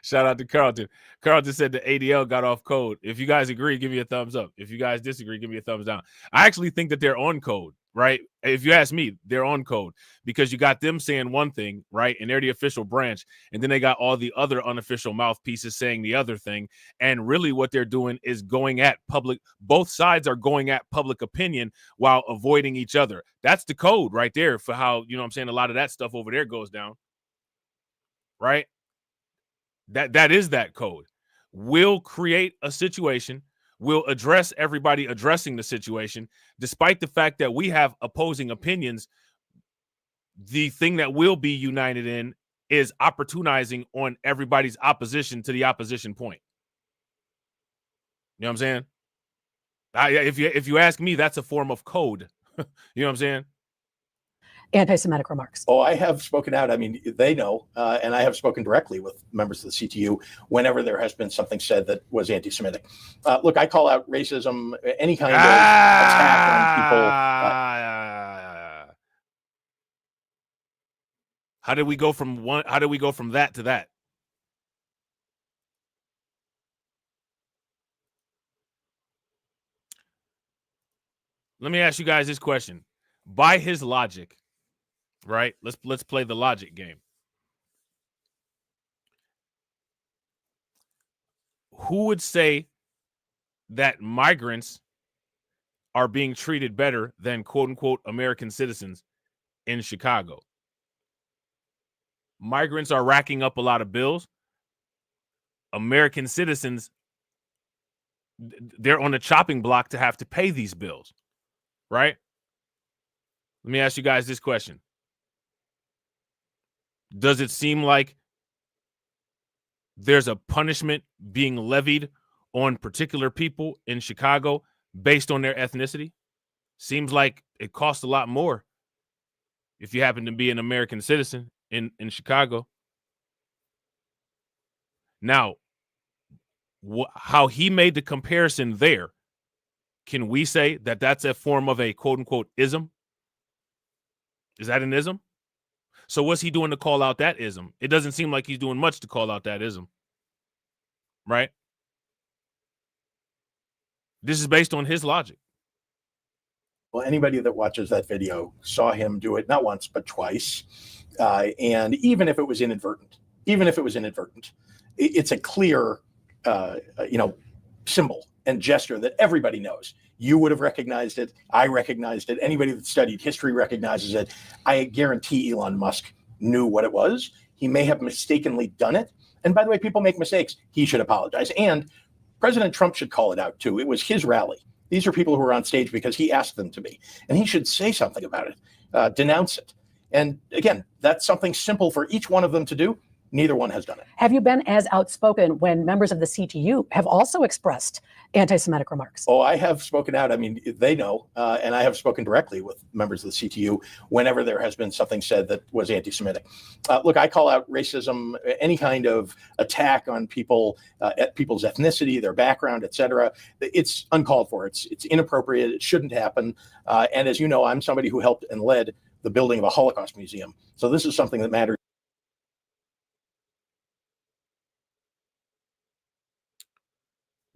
Shout out to Carlton. Carlton said the ADL got off code. If you guys agree, give me a thumbs up. If you guys disagree, give me a thumbs down. I actually think that they're on code, right? If you ask me, they're on code because you got them saying one thing, right? And they're the official branch. And then they got all the other unofficial mouthpieces saying the other thing. And really what they're doing is going at public. Both sides are going at public opinion while avoiding each other. That's the code right there for how, you know what I'm saying, a lot of that stuff over there goes down, right? That is that code. We'll create a situation. We'll address everybody addressing the situation. Despite the fact that we have opposing opinions, the thing that we'll be united in is opportunizing on everybody's opposition to the opposition point. You know what I'm saying? If you ask me, that's a form of code. You know what I'm saying? Anti-Semitic remarks. Oh, I have spoken out. I mean, they know, and I have spoken directly with members of the CTU whenever there has been something said that was anti-Semitic. Look, I call out racism, any kind of attack on people. How did we go from one? How did we go from that to that? Let me ask you guys this question. By his logic, right? Let's play the logic game. Who would say that migrants are being treated better than quote unquote American citizens in Chicago? Migrants are racking up a lot of bills. American citizens, they're on the chopping block to have to pay these bills, right? Let me ask you guys this question. Does it seem like there's a punishment being levied on particular people in Chicago based on their ethnicity? Seems like it costs a lot more if you happen to be an American citizen in Chicago. Now, how he made the comparison there, can we say that that's a form of a quote-unquote ism? Is that an ism? So what's he doing to call out that ism? It doesn't seem like he's doing much to call out that ism, right? This is based on his logic. Well, anybody that watches that video saw him do it not once, but twice. And even if it was inadvertent, it's a clear, symbol and gesture that everybody knows. You would have recognized it. I recognized it. Anybody that studied history recognizes it. I guarantee Elon Musk knew what it was. He may have mistakenly done it. And by the way, people make mistakes. He should apologize. And President Trump should call it out too. It was his rally. These are people who were on stage because he asked them to be. And he should say something about it, denounce it. And again, that's something simple for each one of them to do. Neither one has done it. Have you been as outspoken when members of the CTU have also expressed anti-Semitic remarks? Oh, I have spoken out. I mean, they know, and I have spoken directly with members of the CTU whenever there has been something said that was anti-Semitic. Look, I call out racism, any kind of attack on people, at people's ethnicity, their background, etc. It's uncalled for. It's inappropriate. It shouldn't happen. And as you know, I'm somebody who helped and led the building of a Holocaust museum. So this is something that matters.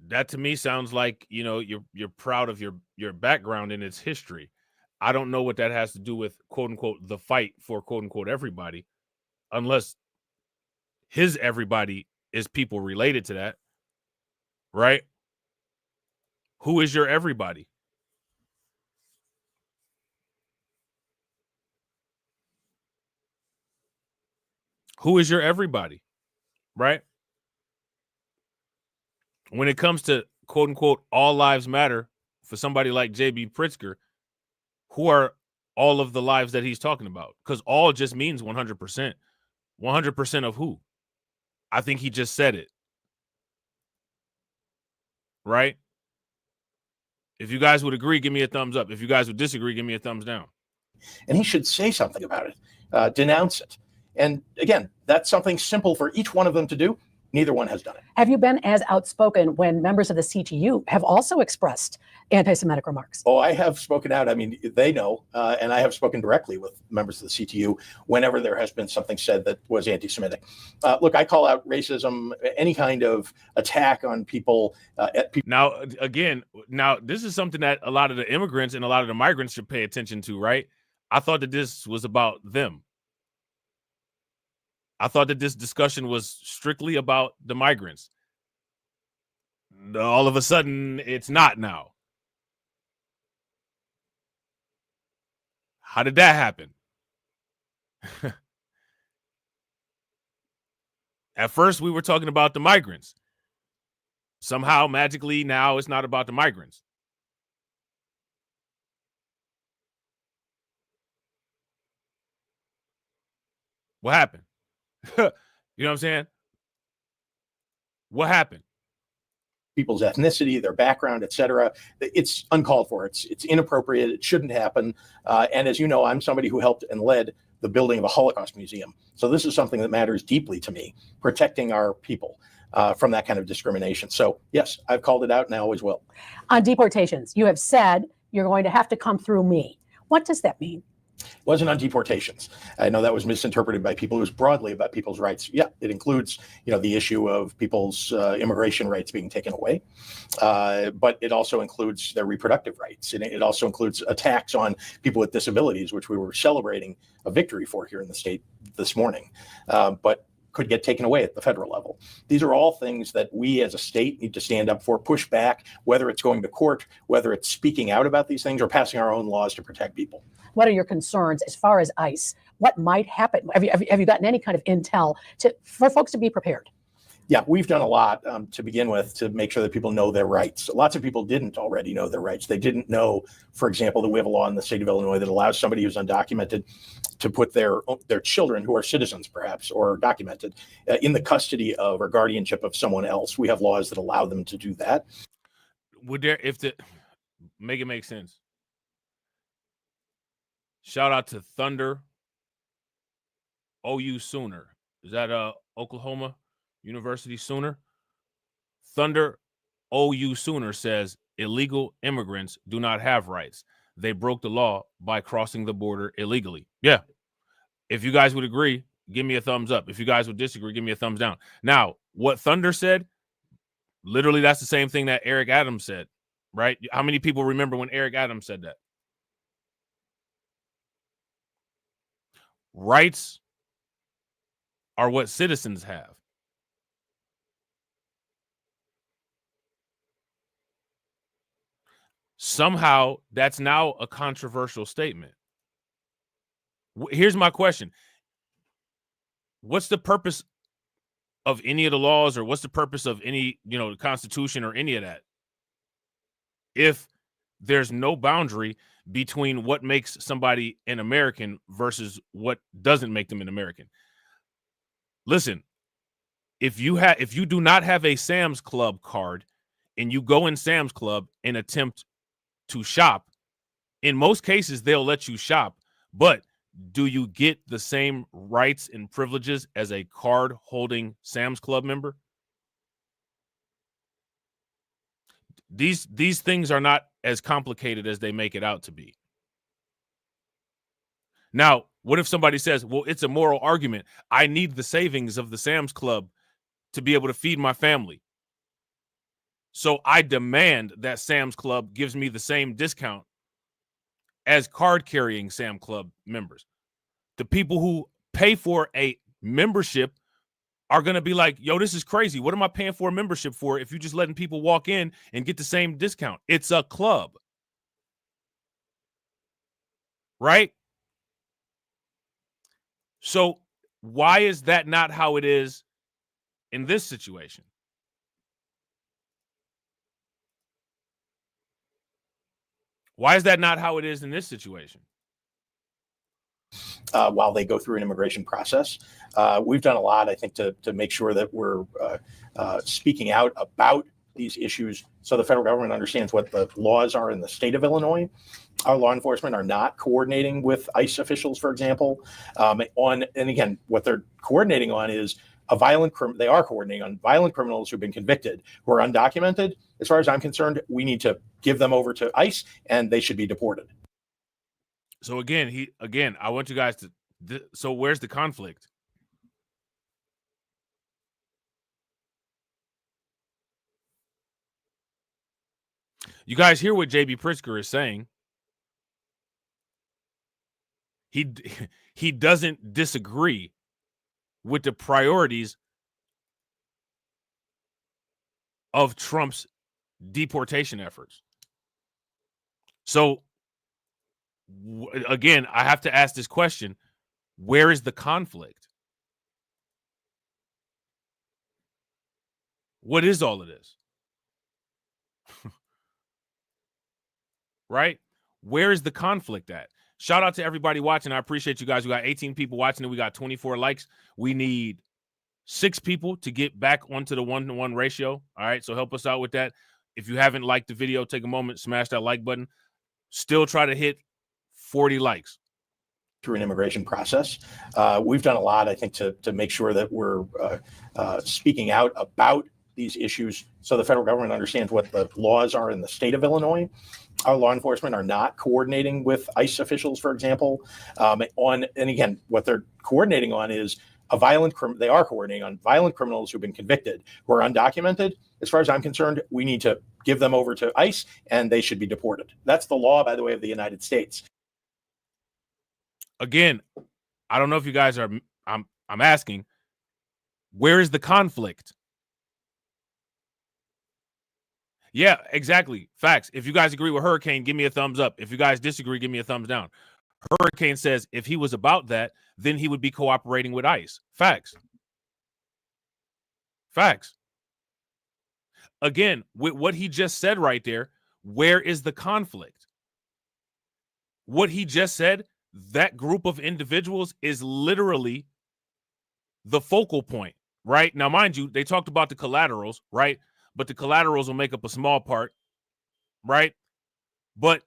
That to me sounds like, you're proud of your background and its history. I don't know what that has to do with quote unquote the fight for quote unquote everybody, unless his everybody is people related to that, right? Who is your everybody? Who is your everybody, right? When it comes to quote unquote all lives matter for somebody like JB Pritzker, who are all of the lives that he's talking about? Because all just means 100%. 100% of who? I think he just said it. Right? If you guys would agree, give me a thumbs up. If you guys would disagree, give me a thumbs down. And he should say something about it, denounce it. And again, that's something simple for each one of them to do. Neither one has done it. Have you been as outspoken when members of the CTU have also expressed anti-Semitic remarks? Oh, I have spoken out. I mean, they know, and I have spoken directly with members of the CTU whenever there has been something said that was anti-Semitic. Look, I call out racism, any kind of attack on people. Now, again, this is something that a lot of the immigrants and a lot of the migrants should pay attention to, right? I thought that this was about them. I thought that this discussion was strictly about the migrants. All of a sudden, it's not now. How did that happen? At first, we were talking about the migrants. Somehow, magically, now it's not about the migrants. What happened? You know what I'm saying? What happened? People's ethnicity, their background, etc. It's uncalled for. It's inappropriate. It shouldn't happen. And as you know, I'm somebody who helped and led the building of a Holocaust museum. So this is something that matters deeply to me, protecting our people from that kind of discrimination. So yes, I've called it out and I always will. On deportations, you have said you're going to have to come through me. What does that mean? It wasn't on deportations. I know that was misinterpreted by people. It was broadly about people's rights. Yeah, it includes, the issue of people's immigration rights being taken away, but it also includes their reproductive rights, and it also includes attacks on people with disabilities, which we were celebrating a victory for here in the state this morning, but could get taken away at the federal level. These are all things that we as a state need to stand up for, push back, whether it's going to court, whether it's speaking out about these things or passing our own laws to protect people. What are your concerns as far as ICE? What might happen? Have you gotten any kind of intel for folks to be prepared? Yeah, we've done a lot to begin with to make sure that people know their rights. Lots of people didn't already know their rights. They didn't know, for example, that we have a law in the state of Illinois that allows somebody who's undocumented to put their children, who are citizens perhaps or documented, in the custody of or guardianship of someone else. We have laws that allow them to do that. Would there, make it make sense? Shout out to Thunder OU Sooner. Is that Oklahoma University Sooner? Thunder OU Sooner says illegal immigrants do not have rights. They broke the law by crossing the border illegally. Yeah. If you guys would agree, give me a thumbs up. If you guys would disagree, give me a thumbs down. Now, what Thunder said, literally that's the same thing that Eric Adams said, right? How many people remember when Eric Adams said that? Rights are what citizens have. Somehow, that's now a controversial statement. Here's my question. What's the purpose of any of the laws, or what's the purpose of any, the Constitution or any of that, if there's no boundary between what makes somebody an American versus what doesn't make them an American? Listen, if you do not have a Sam's Club card and you go in Sam's Club and attempt to shop, in most cases they'll let you shop, but do you get the same rights and privileges as a card holding Sam's Club member? These things are not as complicated as they make it out to be. Now, what if somebody says, well, it's a moral argument. I need the savings of the Sam's Club to be able to feed my family, so I demand that Sam's Club gives me the same discount as card-carrying Sam Club members. The people who pay for a membership are going to be like, yo, this is crazy. What am I paying for a membership for if you're just letting people walk in and get the same discount? It's a club. Right? So why is that not how it is in this situation? Why is that not how it is in this situation? While they go through an immigration process, we've done a lot, I think, to make sure that we're speaking out about these issues so the federal government understands what the laws are in the state of Illinois. Our law enforcement are not coordinating with ICE officials, for example, and again, what they're coordinating on is they are coordinating on violent criminals who've been convicted, who are undocumented. As far as I'm concerned, we need to give them over to ICE, and they should be deported. So again, I want you guys to. So where's the conflict? You guys hear what JB Pritzker is saying. He doesn't disagree with the priorities of Trump's deportation efforts. So again, I have to ask this question: where is the conflict? What is all of this? Right? Where is the conflict at? Shout out to everybody watching. I appreciate you guys. We got 18 people watching and we got 24 likes. We need 6 people to get back onto the 1-to-1 ratio. All right. So help us out with that. If you haven't liked the video, take a moment, smash that like button. Still try to hit 40 likes. Through an immigration process. We've done a lot, I think, to make sure that we're speaking out about these issues so the federal government understands what the laws are in the state of Illinois. Our law enforcement are not coordinating with ICE officials, for example, and again, what they're coordinating on is they are coordinating on violent criminals who've been convicted, who are undocumented. As far as I'm concerned, we need to give them over to ICE and they should be deported. That's the law, by the way, of the United States. Again, I don't know if you guys are, I'm asking, where is the conflict? Yeah, exactly. Facts. If you guys agree with Hurricane, give me a thumbs up. If you guys disagree, give me a thumbs down. Hurricane says if he was about that, then he would be cooperating with ICE. Facts. Facts. Again, with what he just said right there, where is the conflict? What he just said, that group of individuals is literally the focal point, right? Now, mind you, they talked about the collaterals, right? But the collaterals will make up a small part, right? But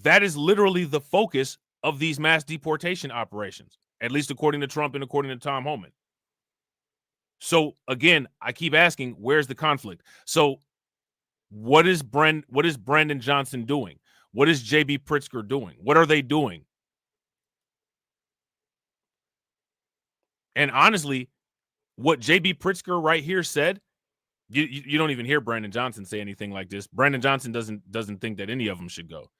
that is literally the focus of these mass deportation operations, at least according to Trump and according to Tom Homan. So again, I keep asking, where's the conflict? So what is Brandon Johnson doing? What is JB Pritzker doing? What are they doing? And honestly, what JB Pritzker right here said, you don't even hear Brandon Johnson say anything like this. Brandon Johnson doesn't think that any of them should go.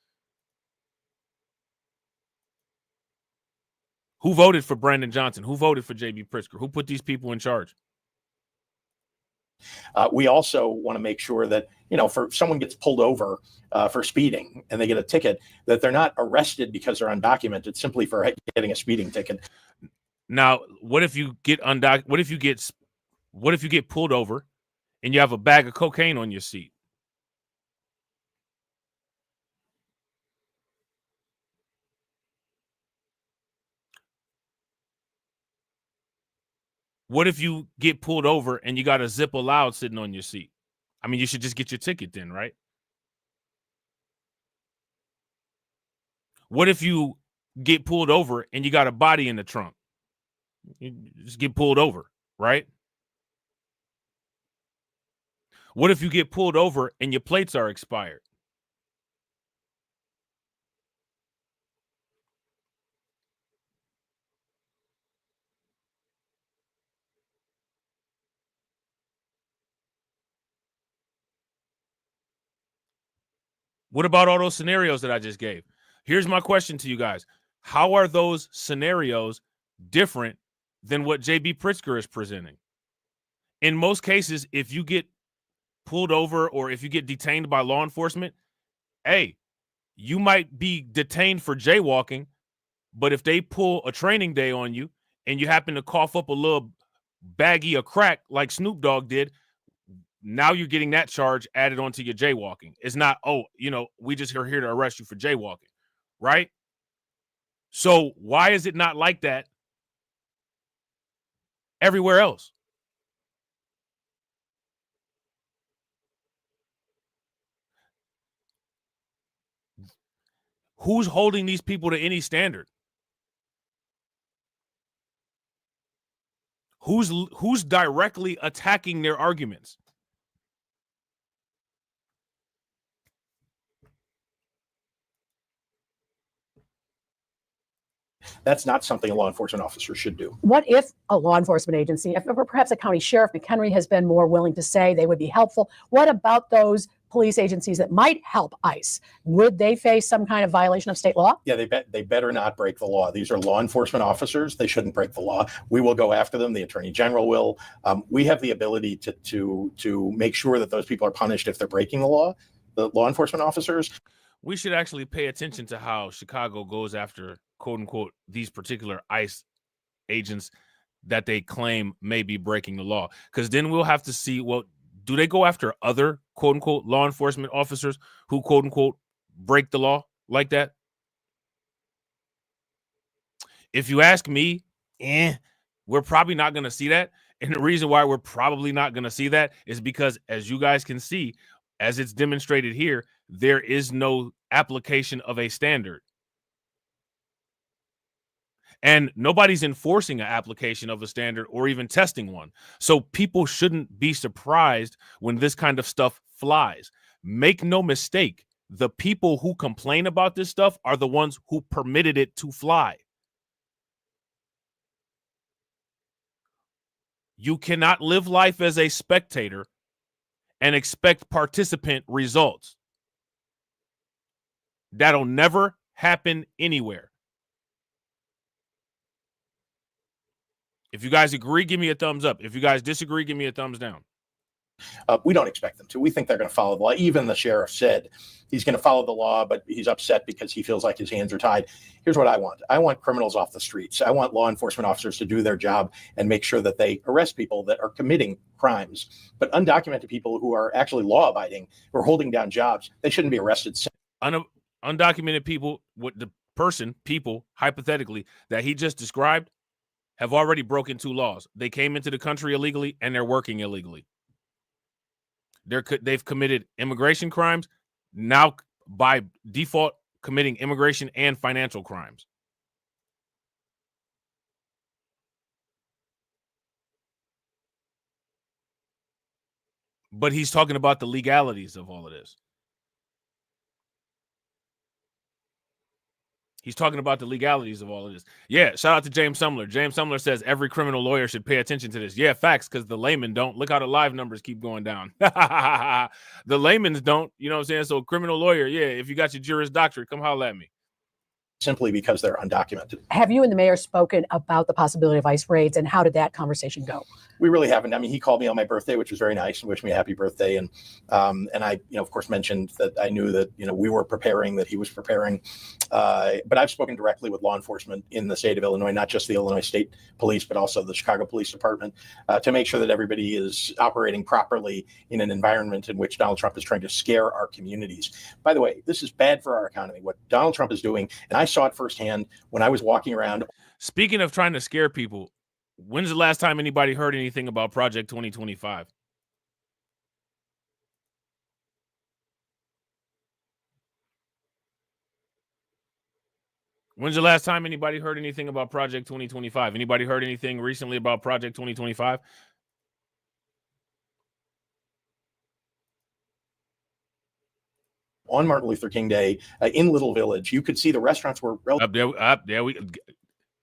Who voted for Brandon Johnson? Who voted for JB Pritzker? Who put these people in charge? We also want to make sure that, for someone gets pulled over for speeding and they get a ticket, that they're not arrested because they're undocumented simply for getting a speeding ticket. Now, what if you get what if you get pulled over and you have a bag of cocaine on your seat? What if you get pulled over and you got a Zippo Loud sitting on your seat? I mean, you should just get your ticket then, right? What if you get pulled over and you got a body in the trunk? You just get pulled over, right? What if you get pulled over and your plates are expired? What about all those scenarios that I just gave? Here's my question to you guys. How are those scenarios different than what JB Pritzker is presenting? In most cases, if you get pulled over or if you get detained by law enforcement, hey, you might be detained for jaywalking, but if they pull a training day on you and you happen to cough up a little baggie of crack like Snoop Dogg did, now you're getting that charge added onto your jaywalking. It's not, we just are here to arrest you for jaywalking, right? So why is it not like that everywhere else? Who's holding these people to any standard? Who's directly attacking their arguments? That's not something a law enforcement officer should do. What if a law enforcement agency, if perhaps a county sheriff, McHenry, has been more willing to say they would be helpful? What about those police agencies that might help ICE? Would they face some kind of violation of state law? Yeah, they better not break the law. These are law enforcement officers. They shouldn't break the law. We will go after them. The attorney general will. We have the ability to make sure that those people are punished if they're breaking the law. The law enforcement officers. We should actually pay attention to how Chicago goes after, quote unquote, these particular ICE agents that they claim may be breaking the law. Because then we'll have to see, well, do they go after other, quote unquote, law enforcement officers who, quote unquote, break the law like that? If you ask me, we're probably not going to see that. And the reason why we're probably not going to see that is because, as you guys can see, as it's demonstrated here, there is no application of a standard. And nobody's enforcing an application of a standard or even testing one. So people shouldn't be surprised when this kind of stuff flies. Make no mistake, the people who complain about this stuff are the ones who permitted it to fly. You cannot live life as a spectator and expect participant results. That'll never happen anywhere. If you guys agree, give me a thumbs up. If you guys disagree, give me a thumbs down. We don't expect them to. We think they're going to follow the law. Even the sheriff said he's going to follow the law, but he's upset because he feels like his hands are tied. Here's what I want. I want criminals off the streets. I want law enforcement officers to do their job and make sure that they arrest people that are committing crimes. But undocumented people who are actually law-abiding, who are holding down jobs, they shouldn't be arrested. Undocumented people, people, hypothetically, that he just described have already broken 2 laws. They came into the country illegally and they're working illegally. They've committed immigration crimes, now by default committing immigration and financial crimes. But he's talking about the legalities of all of this. He's talking about the legalities of all of this. Yeah, shout out to James Sumler. James Sumler says every criminal lawyer should pay attention to this. Yeah, facts, because the laymen don't. Look how the live numbers keep going down. The laymen don't, you know what I'm saying? So criminal lawyer, yeah, if you got your Juris Doctorate, come holler at me. Simply because they're undocumented. Have you and the mayor spoken about the possibility of ICE raids, and how did that conversation go? We really haven't. I mean, he called me on my birthday, which was very nice, and wished me a happy birthday. And I, of course, mentioned that I knew that, we were preparing, that he was preparing. But I've spoken directly with law enforcement in the state of Illinois, not just the Illinois State Police, but also the Chicago Police Department, to make sure that everybody is operating properly in an environment in which Donald Trump is trying to scare our communities. By the way, this is bad for our economy. What Donald Trump is doing, and I saw it firsthand when I was walking around. Speaking of trying to scare people, when's the last time anybody heard anything about Project 2025? When's the last time anybody heard anything about Project 2025? Anybody heard anything recently about Project 2025? On Martin Luther King Day in Little Village, you could see the restaurants were up there.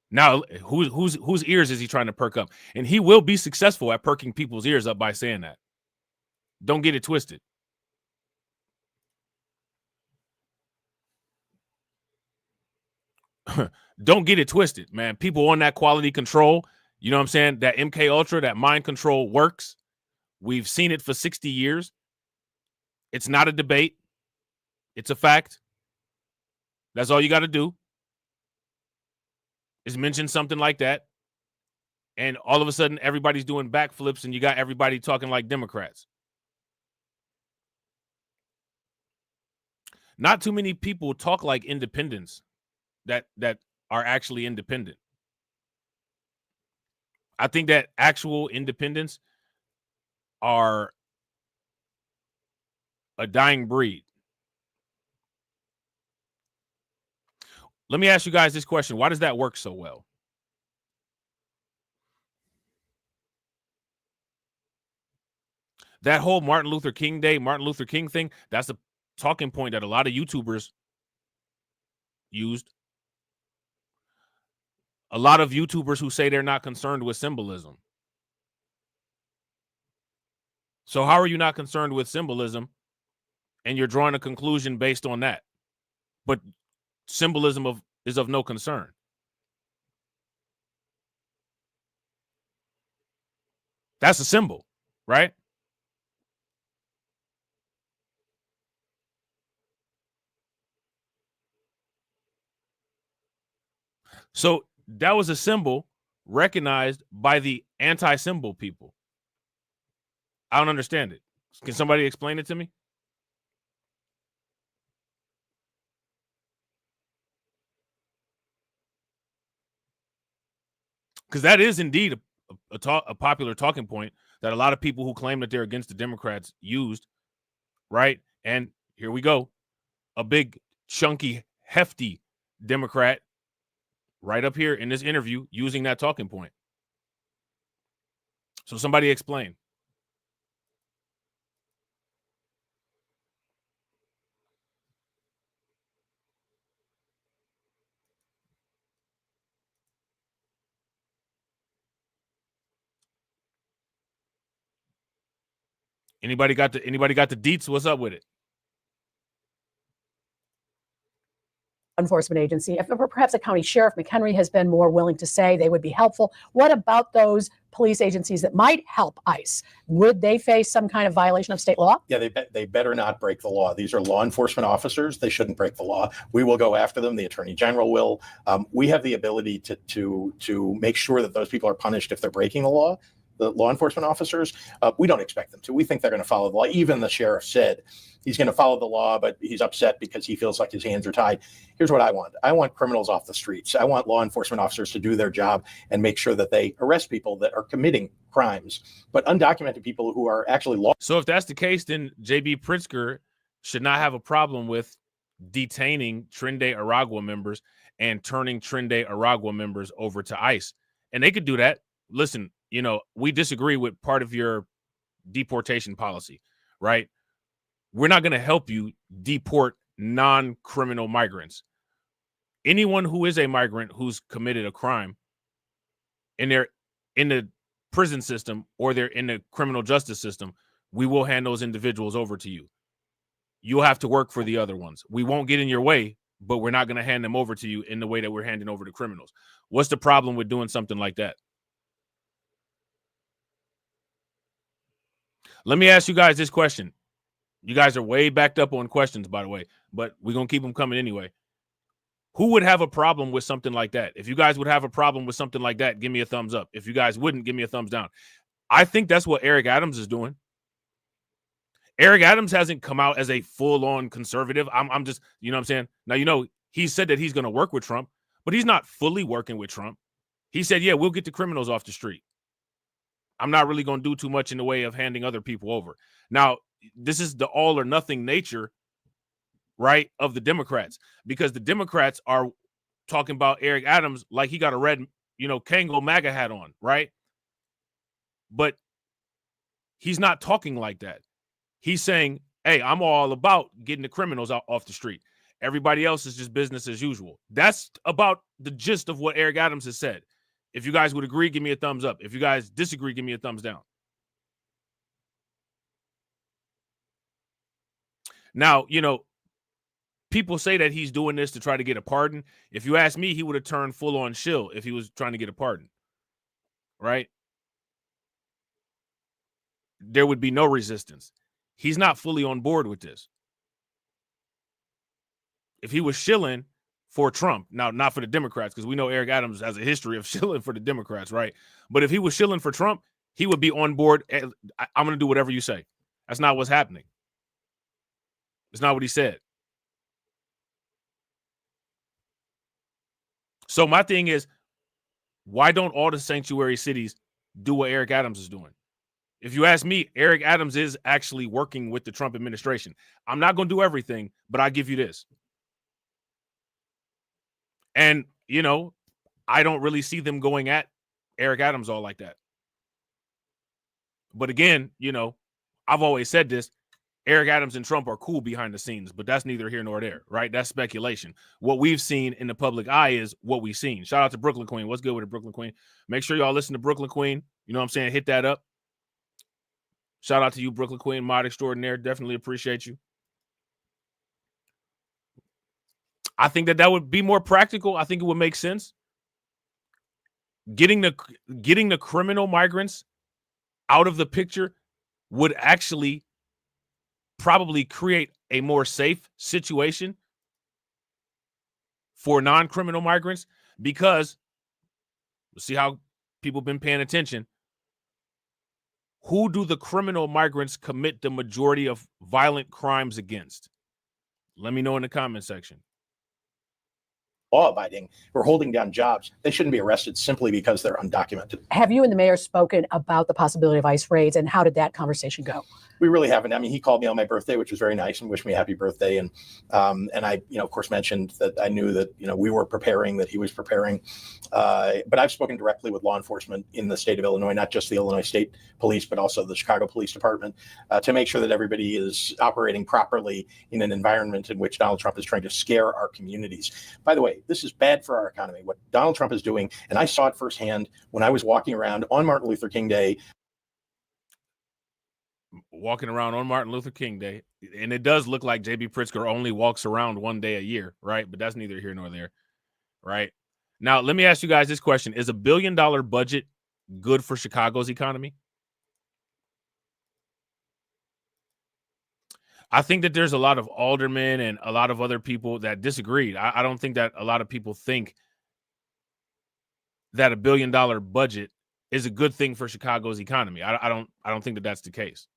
Now, whose ears is he trying to perk up? And he will be successful at perking people's ears up by saying that. Don't get it twisted. Don't get it twisted, man. People on that quality control, you know what I'm saying? That MK Ultra, that mind control works. We've seen it for 60 years. It's not a debate. It's a fact. That's all you got to do is mention something like that. And all of a sudden, everybody's doing backflips and you got everybody talking like Democrats. Not too many people talk like independents that are actually independent. I think that actual independents are a dying breed. Let me ask you guys this question. Why does that work so well? That whole Martin Luther King Day, Martin Luther King thing, that's a talking point that a lot of YouTubers used. a lot of YouTubers who say they're not concerned with symbolism. So how are you not concerned with symbolism and you're drawing a conclusion based on that? But symbolism is of no concern. That's a symbol, right? So that was a symbol recognized by the anti-symbol people. I don't understand it. Can somebody explain it to me? Because that is indeed a popular talking point that a lot of people who claim that they're against the Democrats used, right? And here we go. A big, chunky, hefty Democrat right up here in this interview using that talking point. So somebody explain. Anybody got the deets? What's up with it? Enforcement agency, if perhaps a county sheriff, McHenry, has been more willing to say they would be helpful. What about those police agencies that might help ICE? Would they face some kind of violation of state law? Yeah, they better not break the law. These are law enforcement officers. They shouldn't break the law. We will go after them. The attorney general will. We have the ability to make sure that those people are punished if they're breaking the law. The law enforcement officers, we don't expect them to. We think they're going to follow the law. Even the sheriff said he's going to follow the law, but he's upset because he feels like his hands are tied. Here's what I want. I want criminals off the streets. I want law enforcement officers to do their job and make sure that they arrest people that are committing crimes, but undocumented people who are actually law. So if that's the case, then J.B. Pritzker should not have a problem with detaining Trinidad Aragua members and turning Trinidad Aragua members over to ICE. And they could do that. Listen, you know, we disagree with part of your deportation policy, right? We're not going to help you deport non-criminal migrants. Anyone who is a migrant who's committed a crime and they're in the prison system or they're in the criminal justice system, we will hand those individuals over to you. You'll have to work for the other ones. We won't get in your way, but we're not going to hand them over to you in the way that we're handing over the criminals. What's the problem with doing something like that? Let me ask you guys this question. You guys are way backed up on questions, by the way, but we're going to keep them coming anyway. Who would have a problem with something like that? If you guys would have a problem with something like that, give me a thumbs up. If you guys wouldn't, give me a thumbs down. I think that's what Eric Adams is doing. Eric Adams hasn't come out as a full-on conservative. I'm just, you know what I'm saying? Now, you know, he said that he's going to work with Trump, but he's not fully working with Trump. He said, yeah, we'll get the criminals off the street. I'm not really going to do too much in the way of handing other people over. Now, this is the all or nothing nature, right, of the Democrats, because the Democrats are talking about Eric Adams like he got a red, you know, Kango MAGA hat on, right? But he's not talking like that. He's saying, hey, I'm all about getting the criminals out off the street. Everybody else is just business as usual. That's about the gist of what Eric Adams has said. If you guys would agree, give me a thumbs up. If you guys disagree, give me a thumbs down. Now, you know, people say that he's doing this to try to get a pardon. If you ask me, he would have turned full on shill if he was trying to get a pardon, right? There would be no resistance. He's not fully on board with this. If he was shilling for Trump, now not for the Democrats, because we know Eric Adams has a history of shilling for the Democrats, right? But if he was shilling for Trump, he would be on board. I'm going to do whatever you say. That's not what's happening. It's not what he said. So my thing is, why don't all the sanctuary cities do what Eric Adams is doing? If you ask me, Eric Adams is actually working with the Trump administration. I'm not going to do everything, but I'll give you this. And, you know, I don't really see them going at Eric Adams all like that. But again, you know, I've always said this. Eric Adams and Trump are cool behind the scenes, but that's neither here nor there, right? That's speculation. What we've seen in the public eye is what we've seen. Shout out to Brooklyn Queen. What's good with the Brooklyn Queen? Make sure y'all listen to Brooklyn Queen. You know what I'm saying? Hit that up. Shout out to you, Brooklyn Queen, mod extraordinaire. Definitely appreciate you. I think that would be more practical. I think it would make sense. Getting the criminal migrants out of the picture would actually probably create a more safe situation for non-criminal migrants, because we'll see how people have been paying attention. Who do the criminal migrants commit the majority of violent crimes against? Let me know in the comment section. Law-abiding, who are holding down jobs, they shouldn't be arrested simply because they're undocumented. Have you and the mayor spoken about the possibility of ICE raids, and how did that conversation go? We really haven't. I mean, he called me on my birthday, which was very nice, and wished me a happy birthday. And I, of course, mentioned that I knew that, we were preparing, that he was preparing. But I've spoken directly with law enforcement in the state of Illinois, not just the Illinois State Police, but also the Chicago Police Department, to make sure that everybody is operating properly in an environment in which Donald Trump is trying to scare our communities. By the way, this is bad for our economy, what Donald Trump is doing. And I saw it firsthand when I was walking around on Martin Luther King Day. Walking around on Martin Luther King Day. And it does look like J.B. Pritzker only walks around one day a year, right? But that's neither here nor there, right? Now, let me ask you guys this question. Is $1 billion budget good for Chicago's economy? I think that there's a lot of aldermen and a lot of other people that disagreed. I don't think that a lot of people think that $1 billion budget is a good thing for Chicago's economy. I don't think that that's the case.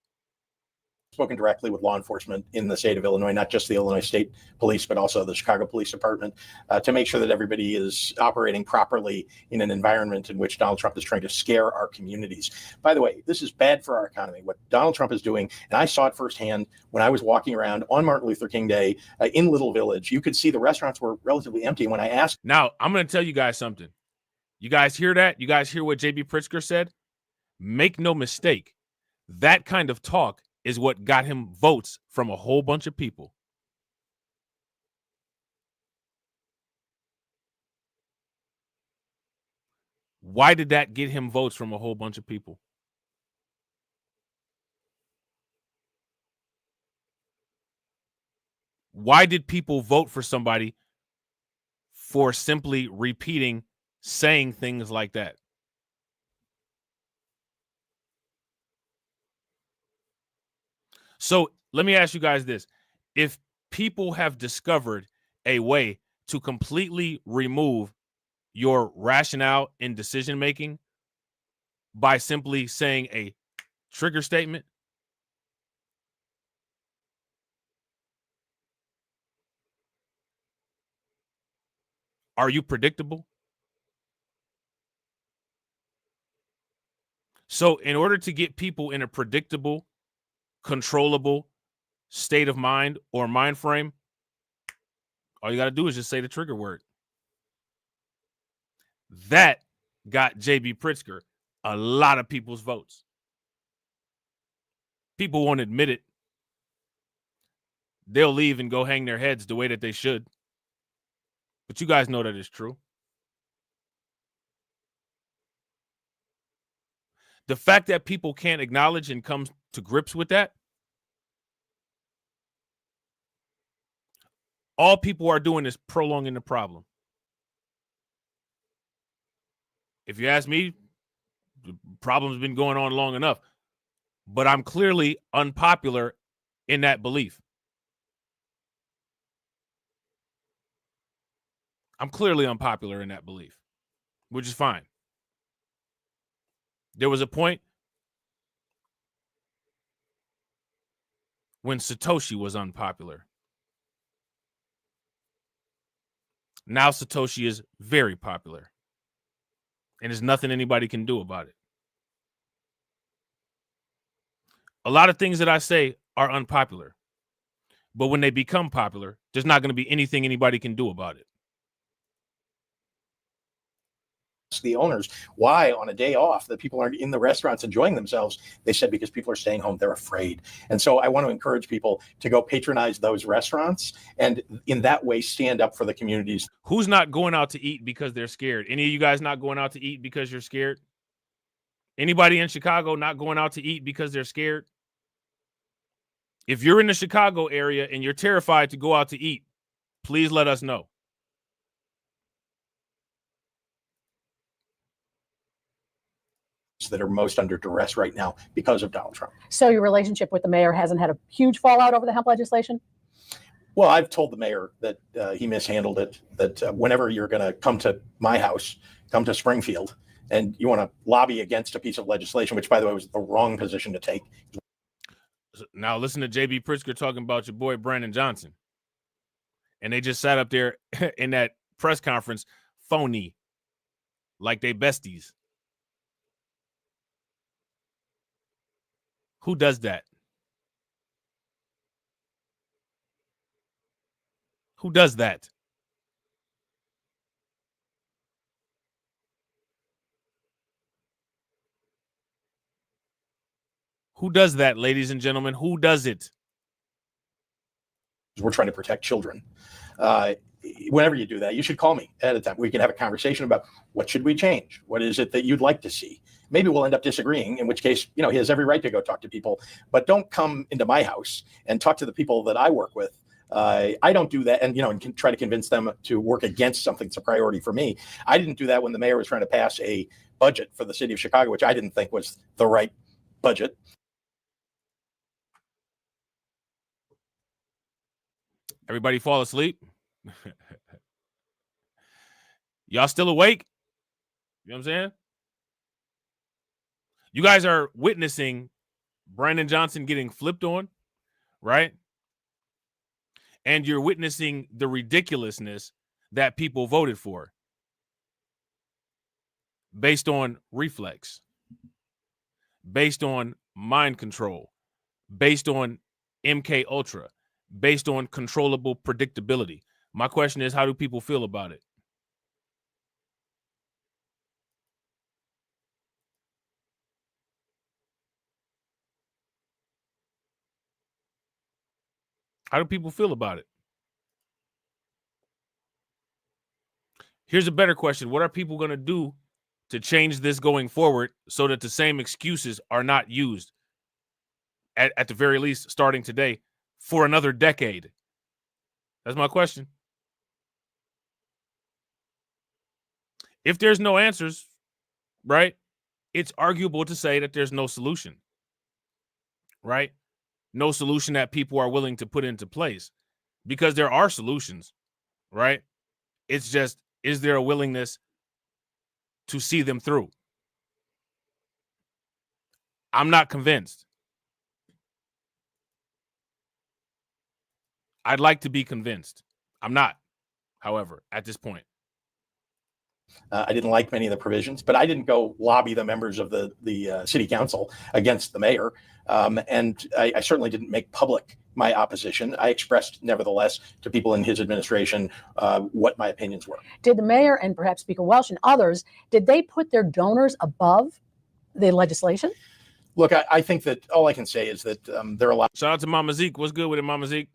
Spoken directly with law enforcement in the state of Illinois, not just the Illinois State Police, but also the Chicago Police Department, to make sure that everybody is operating properly in an environment in which Donald Trump is trying to scare our communities. By the way, this is bad for our economy, what Donald Trump is doing. And I saw it firsthand when I was walking around on Martin Luther King Day in Little Village. You could see the restaurants were relatively empty. When I asked. Now, I'm going to tell you guys something. You guys hear that? You guys hear what J.B. Pritzker said? Make no mistake. That kind of talk is what got him votes from a whole bunch of people. Why did that get him votes from a whole bunch of people? Why did people vote for somebody for simply repeating, saying things like that? So let me ask you guys this. If people have discovered a way to completely remove your rationale in decision-making by simply saying a trigger statement, are you predictable? So in order to get people in a predictable, controllable state of mind or mind frame, all you got to do is just say the trigger word. That got J.B. Pritzker a lot of people's votes. People won't admit it. They'll leave and go hang their heads the way that they should. But you guys know that it's true. The fact that people can't acknowledge and come to grips with that, all people are doing is prolonging the problem. If you ask me, the problem's been going on long enough, but I'm clearly unpopular in that belief. I'm clearly unpopular in that belief, which is fine. There was a point when Satoshi was unpopular. Now Satoshi is very popular. And there's nothing anybody can do about it. A lot of things that I say are unpopular. But when they become popular, there's not going to be anything anybody can do about it. the owners why on a day off that people aren't in the restaurants enjoying themselves. They said because people are staying home, they're afraid. And so I want to encourage people to go patronize those restaurants and in that way stand up for the communities. Who's not going out to eat because they're scared? Any of you guys not going out to eat because you're scared? Anybody in Chicago not going out to eat because they're scared? If you're in the Chicago area and you're terrified to go out to eat, please let us know. That are most under duress right now because of Donald Trump. So your relationship with the mayor hasn't had a huge fallout over the hemp legislation? Well, I've told the mayor that he mishandled it, that whenever you're going to come to my house, come to Springfield, and you want to lobby against a piece of legislation, which, by the way, was the wrong position to take. Now listen to J.B. Pritzker talking about your boy Brandon Johnson. And they just sat up there in that press conference phony, like they besties. Who does that? Who does that? Who does that, ladies and gentlemen? Who does it? We're trying to protect children. Whenever you do that, you should call me ahead of time. We can have a conversation about what should we change? What is it that you'd like to see? Maybe we'll end up disagreeing, in which case, he has every right to go talk to people, but don't come into my house and talk to the people that I work with. I don't do that. And, and can try to convince them to work against something that's a priority for me. I didn't do that when the mayor was trying to pass a budget for the city of Chicago, which I didn't think was the right budget. Everybody fall asleep? Y'all still awake? You know what I'm saying? You guys are witnessing Brandon Johnson getting flipped on, right? And you're witnessing the ridiculousness that people voted for based on reflex, based on mind control, based on MK Ultra, based on controllable predictability. My question is, how do people feel about it? How do people feel about it? Here's a better question. What are people going to do to change this going forward so that the same excuses are not used, at the very least, starting today, for another decade? That's my question. If there's no answers, right, it's arguable to say that there's no solution, right? No solution that people are willing to put into place, because there are solutions, right? It's just, is there a willingness to see them through? I'm not convinced. I'd like to be convinced. I'm not, however, at this point. I didn't like many of the provisions, but I didn't go lobby the members of the city council against the mayor. And I certainly didn't make public my opposition. I expressed, nevertheless, to people in his administration what my opinions were. Did the mayor and perhaps Speaker Welch and others, did they put their donors above the legislation? Look, I think that all I can say is that there are a lot. Shout out to Mama Zeke. What's good with it, Mama Zeke?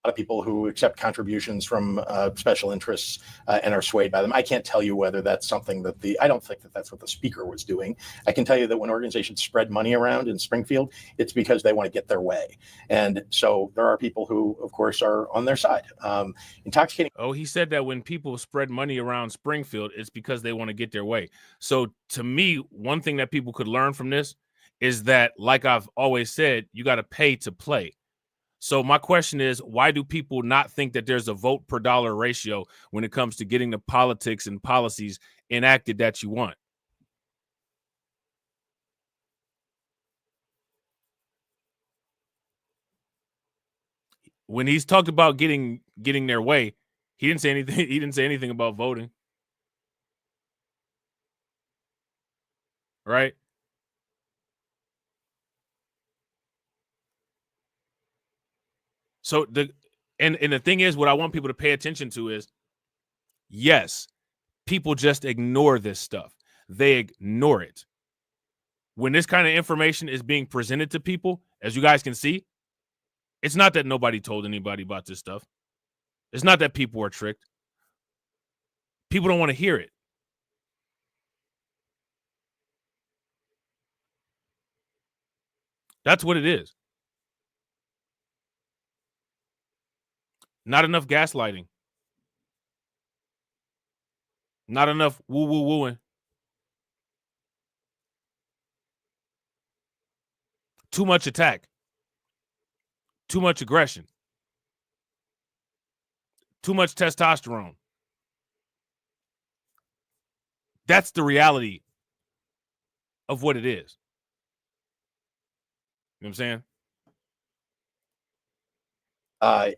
A lot of people who accept contributions from special interests and are swayed by them. I can't tell you whether that's something that I don't think that that's what the speaker was doing. I can tell you that when organizations spread money around in Springfield, it's because they want to get their way. And so there are people who, of course, are on their side. Intoxicating. Oh, he said that when people spread money around Springfield, it's because they want to get their way. So to me, one thing that people could learn from this is that, like I've always said, you got to pay to play. So my question is, why do people not think that there's a vote per dollar ratio when it comes to getting the politics and policies enacted that you want? When he's talked about getting their way, he didn't say anything. He didn't say anything about voting. Right? So the thing is, what I want people to pay attention to is, yes, people just ignore this stuff. They ignore it. When this kind of information is being presented to people, as you guys can see, it's not that nobody told anybody about this stuff. It's not that people are tricked. People don't want to hear it. That's what it is. Not enough gaslighting. Not enough woo-woo-wooing. Too much attack. Too much aggression. Too much testosterone. That's the reality of what it is. You know what I'm saying?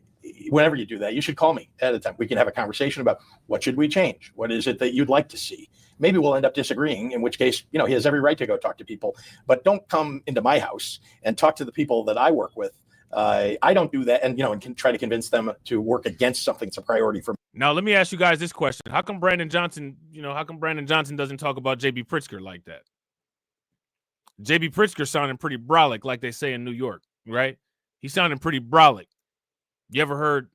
Whenever you do that, you should call me ahead of time. We can have a conversation about what should we change? What is it that you'd like to see? Maybe we'll end up disagreeing, in which case, he has every right to go talk to people, but don't come into my house and talk to the people that I work with. I don't do that. And can try to convince them to work against something that's a priority for me. Now, let me ask you guys this question. How come Brandon Johnson doesn't talk about J.B. Pritzker like that? J.B. Pritzker sounding pretty brolic, like they say in New York, right? He's sounding pretty brolic. You ever heard,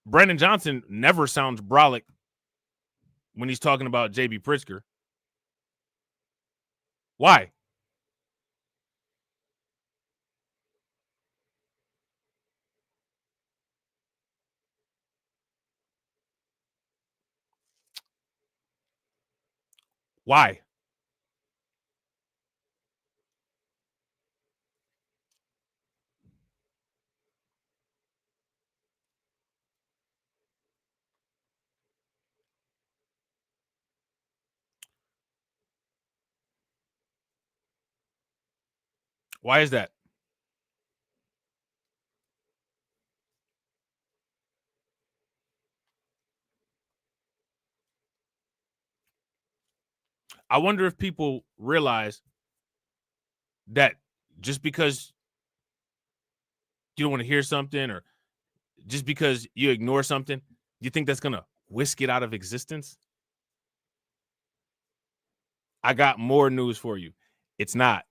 Brandon Johnson never sounds brolic when he's talking about J.B. Pritzker. Why? Why? Why is that? I wonder if people realize that just because you don't want to hear something or just because you ignore something, you think that's going to whisk it out of existence? I got more news for you. It's not.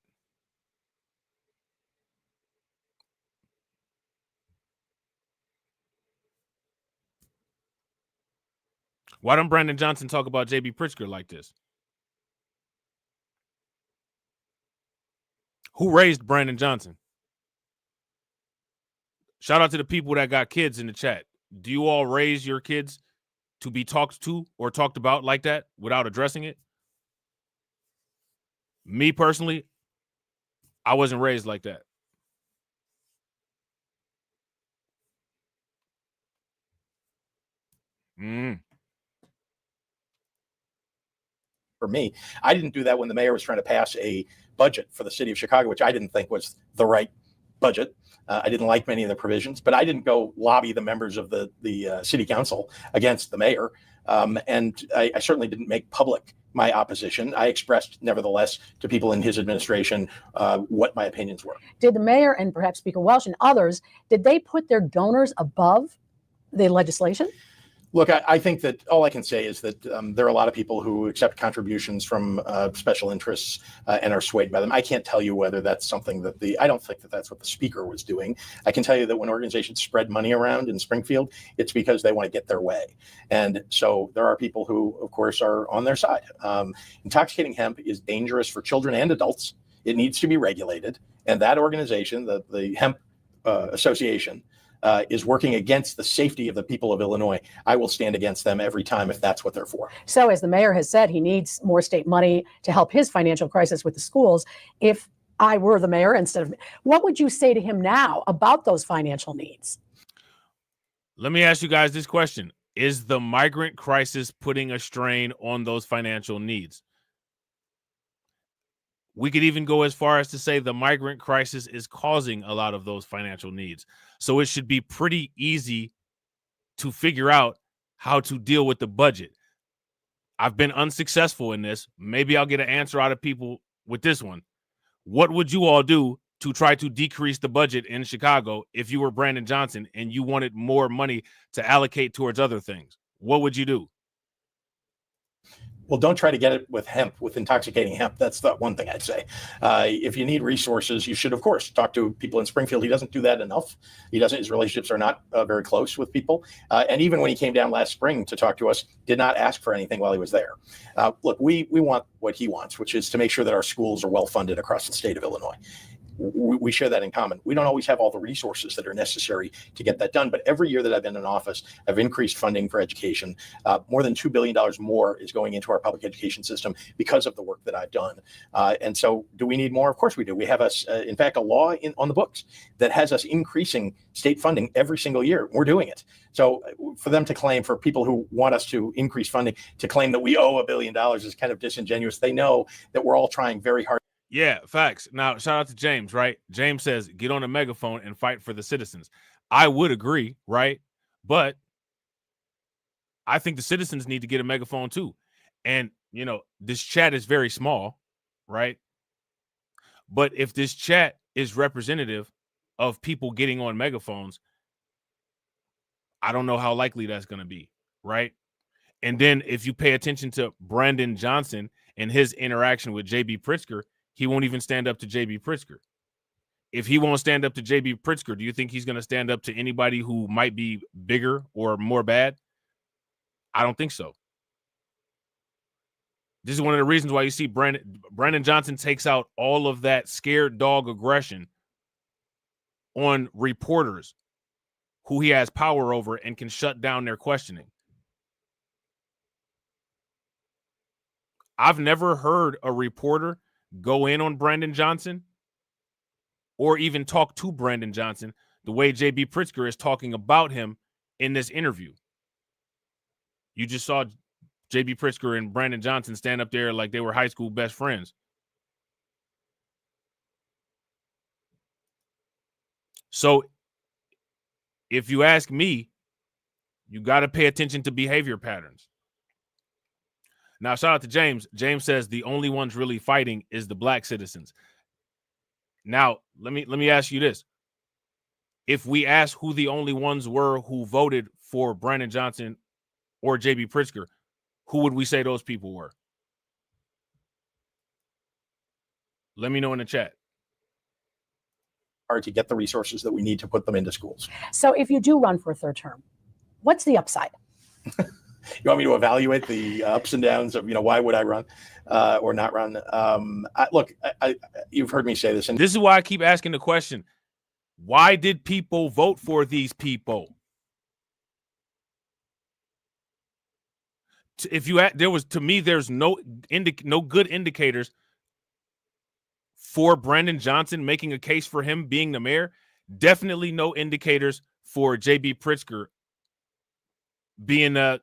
Why don't Brandon Johnson talk about J.B. Pritzker like this? Who raised Brandon Johnson? Shout out to the people that got kids in the chat. Do you all raise your kids to be talked to or talked about like that without addressing it? Me personally, I wasn't raised like that. For me, I didn't do that when the mayor was trying to pass a budget for the city of Chicago, which I didn't think was the right budget. I didn't like many of the provisions, but I didn't go lobby the members of the city council against the mayor. And I certainly didn't make public my opposition. I expressed, nevertheless, to people in his administration what my opinions were. Did the mayor and perhaps Speaker Welch and others, did they put their donors above the legislation? Look, I think that all I can say is that there are a lot of people who accept contributions from special interests and are swayed by them. I can't tell you whether that's something that I don't think that that's what the speaker was doing. I can tell you that when organizations spread money around in Springfield, it's because they want to get their way. And so there are people who, of course, are on their side. Intoxicating hemp is dangerous for children and adults. It needs to be regulated. And that organization, the Hemp Association, is working against the safety of the people of Illinois. I will stand against them every time if that's what they're for. So as the mayor has said, he needs more state money to help his financial crisis with the schools. If I were the mayor instead of, what would you say to him now about those financial needs? Let me ask you guys this question. Is the migrant crisis putting a strain on those financial needs? We could even go as far as to say the migrant crisis is causing a lot of those financial needs. So it should be pretty easy to figure out how to deal with the budget. I've been unsuccessful in this. Maybe I'll get an answer out of people with this one. What would you all do to try to decrease the budget in Chicago if you were Brandon Johnson and you wanted more money to allocate towards other things? What would you do? Well, don't try to get it with hemp, with intoxicating hemp. That's the one thing I'd say. If you need resources, you should, of course, talk to people in Springfield. He doesn't do that enough. His relationships are not very close with people. And even when he came down last spring to talk to us, did not ask for anything while he was there. Look, we want what he wants, which is to make sure that our schools are well funded across the state of Illinois. We share that in common. We don't always have all the resources that are necessary to get that done. But every year that I've been in office, I've increased funding for education. More than $2 billion more is going into our public education system because of the work that I've done. And so do we need more? Of course we do. We have, in fact, a law on the books that has us increasing state funding every single year. We're doing it. So for them to claim, for people who want us to increase funding, to claim that we owe $1 billion is kind of disingenuous. They know that we're all trying very hard. Yeah, facts. Now, shout out to James, right? James says, get on a megaphone and fight for the citizens. I would agree, right? But I think the citizens need to get a megaphone too. And, this chat is very small, right? But if this chat is representative of people getting on megaphones, I don't know how likely that's going to be, right? And then if you pay attention to Brandon Johnson and his interaction with J.B. Pritzker, he won't even stand up to J.B. Pritzker. If he won't stand up to J.B. Pritzker, do you think he's going to stand up to anybody who might be bigger or more bad? I don't think so. This is one of the reasons why you see Brandon Johnson takes out all of that scared dog aggression on reporters who he has power over and can shut down their questioning. I've never heard a reporter go in on Brandon Johnson or even talk to Brandon Johnson the way J.B. Pritzker is talking about him in this interview. You just saw J.B. Pritzker and Brandon Johnson stand up there like they were high school best friends. So if you ask me, you got to pay attention to behavior patterns. Now, shout out to James. James says the only ones really fighting is the black citizens. Now, let me ask you this. If we ask who the only ones were who voted for Brandon Johnson or J.B. Pritzker, who would we say those people were? Let me know in the chat. Hard to get the resources that we need to put them into schools. So if you do run for a third term, what's the upside? You want me to evaluate the ups and downs of, why would I run or not run? Look, you've heard me say this. And this is why I keep asking the question, why did people vote for these people? There's no good indicators for Brandon Johnson making a case for him being the mayor. Definitely no indicators for J.B. Pritzker being a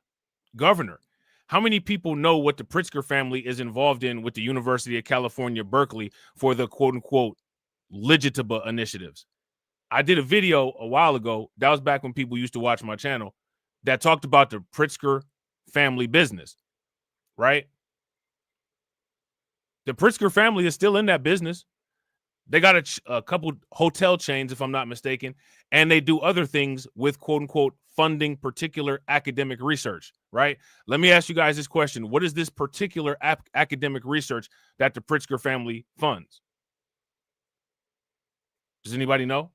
governor. How many people know what the Pritzker family is involved in with the University of California, Berkeley for the quote unquote legitimate initiatives? I did a video a while ago. That was back when people used to watch my channel that talked about the Pritzker family business, right? The Pritzker family is still in that business. They got a couple hotel chains, if I'm not mistaken, and they do other things with quote unquote funding particular academic research, right? Let me ask you guys this question. What is this particular academic research that the Pritzker family funds? Does anybody know?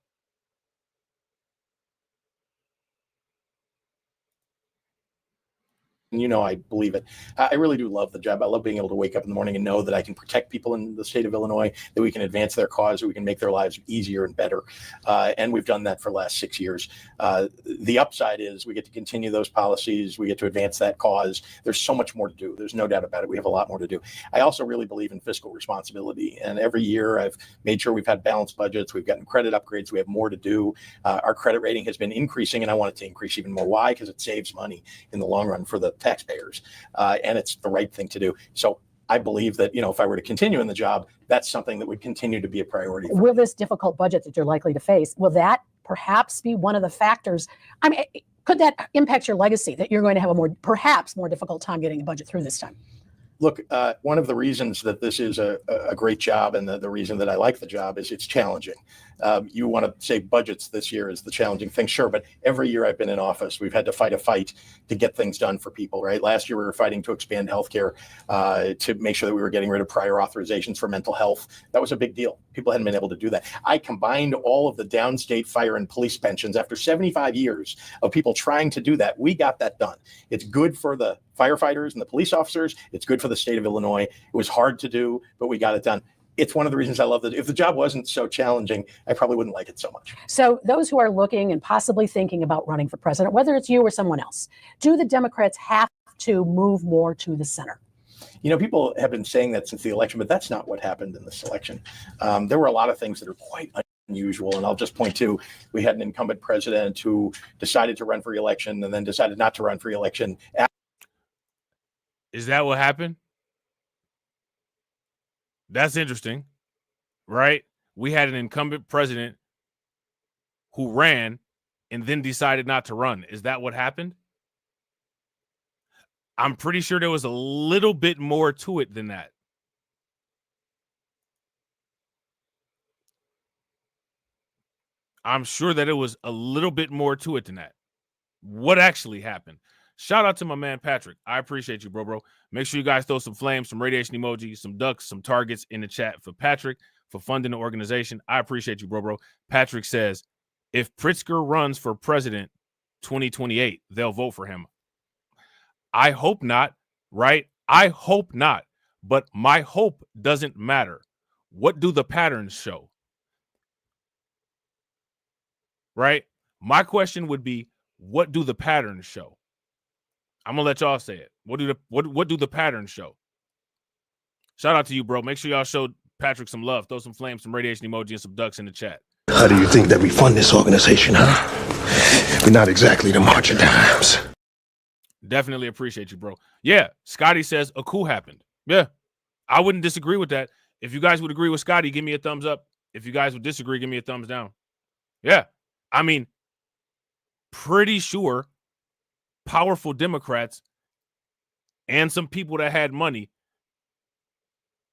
I believe it. I really do love the job. I love being able to wake up in the morning and know that I can protect people in the state of Illinois, that we can advance their cause, that we can make their lives easier and better. And we've done that for the last 6 years. The upside is we get to continue those policies. We get to advance that cause. There's so much more to do. There's no doubt about it. We have a lot more to do. I also really believe in fiscal responsibility. And every year I've made sure we've had balanced budgets. We've gotten credit upgrades. We have more to do. Our credit rating has been increasing, and I want it to increase even more. Why? Because it saves money in the long run for the taxpayers, and it's the right thing to do. So I believe that, if I were to continue in the job, that's something that would continue to be a priority. Will this difficult budget that you're likely to face, will that perhaps be one of the factors? I mean, could that impact your legacy, that you're going to have perhaps more difficult time getting the budget through this time? Look, one of the reasons that this is a great job, and the reason that I like the job, is it's challenging. You want to save budgets this year is the challenging thing. Sure. But every year I've been in office, we've had to fight a fight to get things done for people, right? Last year, we were fighting to expand healthcare, to make sure that we were getting rid of prior authorizations for mental health. That was a big deal. People hadn't been able to do that. I combined all of the downstate fire and police pensions after 75 years of people trying to do that. We got that done. It's good for the firefighters and the police officers. It's good for the state of Illinois. It was hard to do, but we got it done. It's one of the reasons I love it. If the job wasn't so challenging, I probably wouldn't like it so much. So those who are looking and possibly thinking about running for president, whether it's you or someone else, do the Democrats have to move more to the center? You know, people have been saying that since the election, but that's not what happened in this election. There were a lot of things that are quite unusual. And I'll just point to, we had an incumbent president who decided to run for re-election and then decided not to run for re-election. Is that what happened? That's interesting, right? We had an incumbent president who ran and then decided not to run. Is that what happened? I'm pretty sure there was a little bit more to it than that. I'm sure that it was a little bit more to it than that. What actually happened? Shout out to my man, Patrick. I appreciate you, bro. Make sure you guys throw some flames, some radiation emojis, some ducks, some targets in the chat for Patrick for funding the organization. I appreciate you, bro. Patrick says, if Pritzker runs for president 2028, they'll vote for him. I hope not, right? I hope not. But my hope doesn't matter. What do the patterns show? Right? My question would be, what do the patterns show? I'm gonna let y'all say it. What do the patterns show? Shout out to you, bro. Make sure y'all show Patrick some love. Throw some flames, some radiation emoji, and some ducks in the chat. How do you think that we fund this organization, huh? We're not exactly the March of Dimes. Definitely appreciate you, bro. Yeah, Scotty says a coup happened. Yeah, I wouldn't disagree with that. If you guys would agree with Scotty, give me a thumbs up. If you guys would disagree, give me a thumbs down. Yeah, I mean, pretty sure powerful Democrats and some people that had money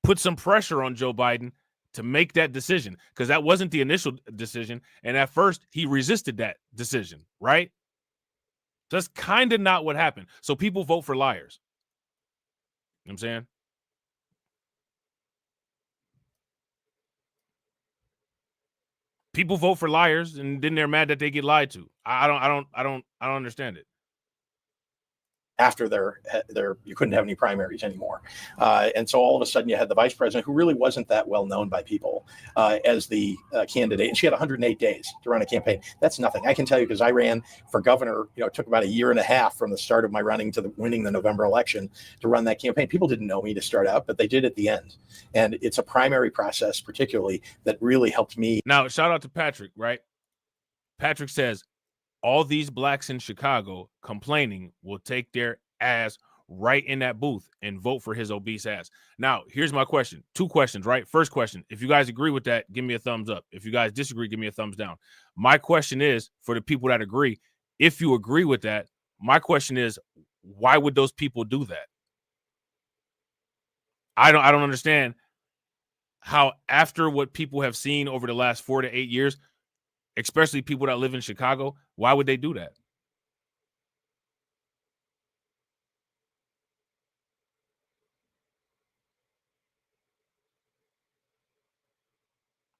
put some pressure on Joe Biden to make that decision, because that wasn't the initial decision. And at first, he resisted that decision, right? That's kind of not what happened. So people vote for liars. You know what I'm saying? People vote for liars, and then they're mad that they get lied to. I don't understand it. After you couldn't have any primaries anymore. And so all of a sudden you had the vice president, who really wasn't that well known by people, as the candidate. And she had 108 days to run a campaign. That's nothing. I can tell you, because I ran for governor, it took about a year and a half from the start of my running to winning the November election to run that campaign. People didn't know me to start out, but they did at the end. And it's a primary process, particularly, that really helped me. Now, shout out to Patrick, right? Patrick says, all these blacks in Chicago complaining will take their ass right in that booth and vote for his obese ass. Now, here's my question. 2 questions, right? First question, if you guys agree with that, give me a thumbs up. If you guys disagree, give me a thumbs down. My question is, for the people that agree, if you agree with that, my question is, why would those people do that? I don't understand how, after what people have seen over the last 4 to 8 years, especially people that live in Chicago, why would they do that?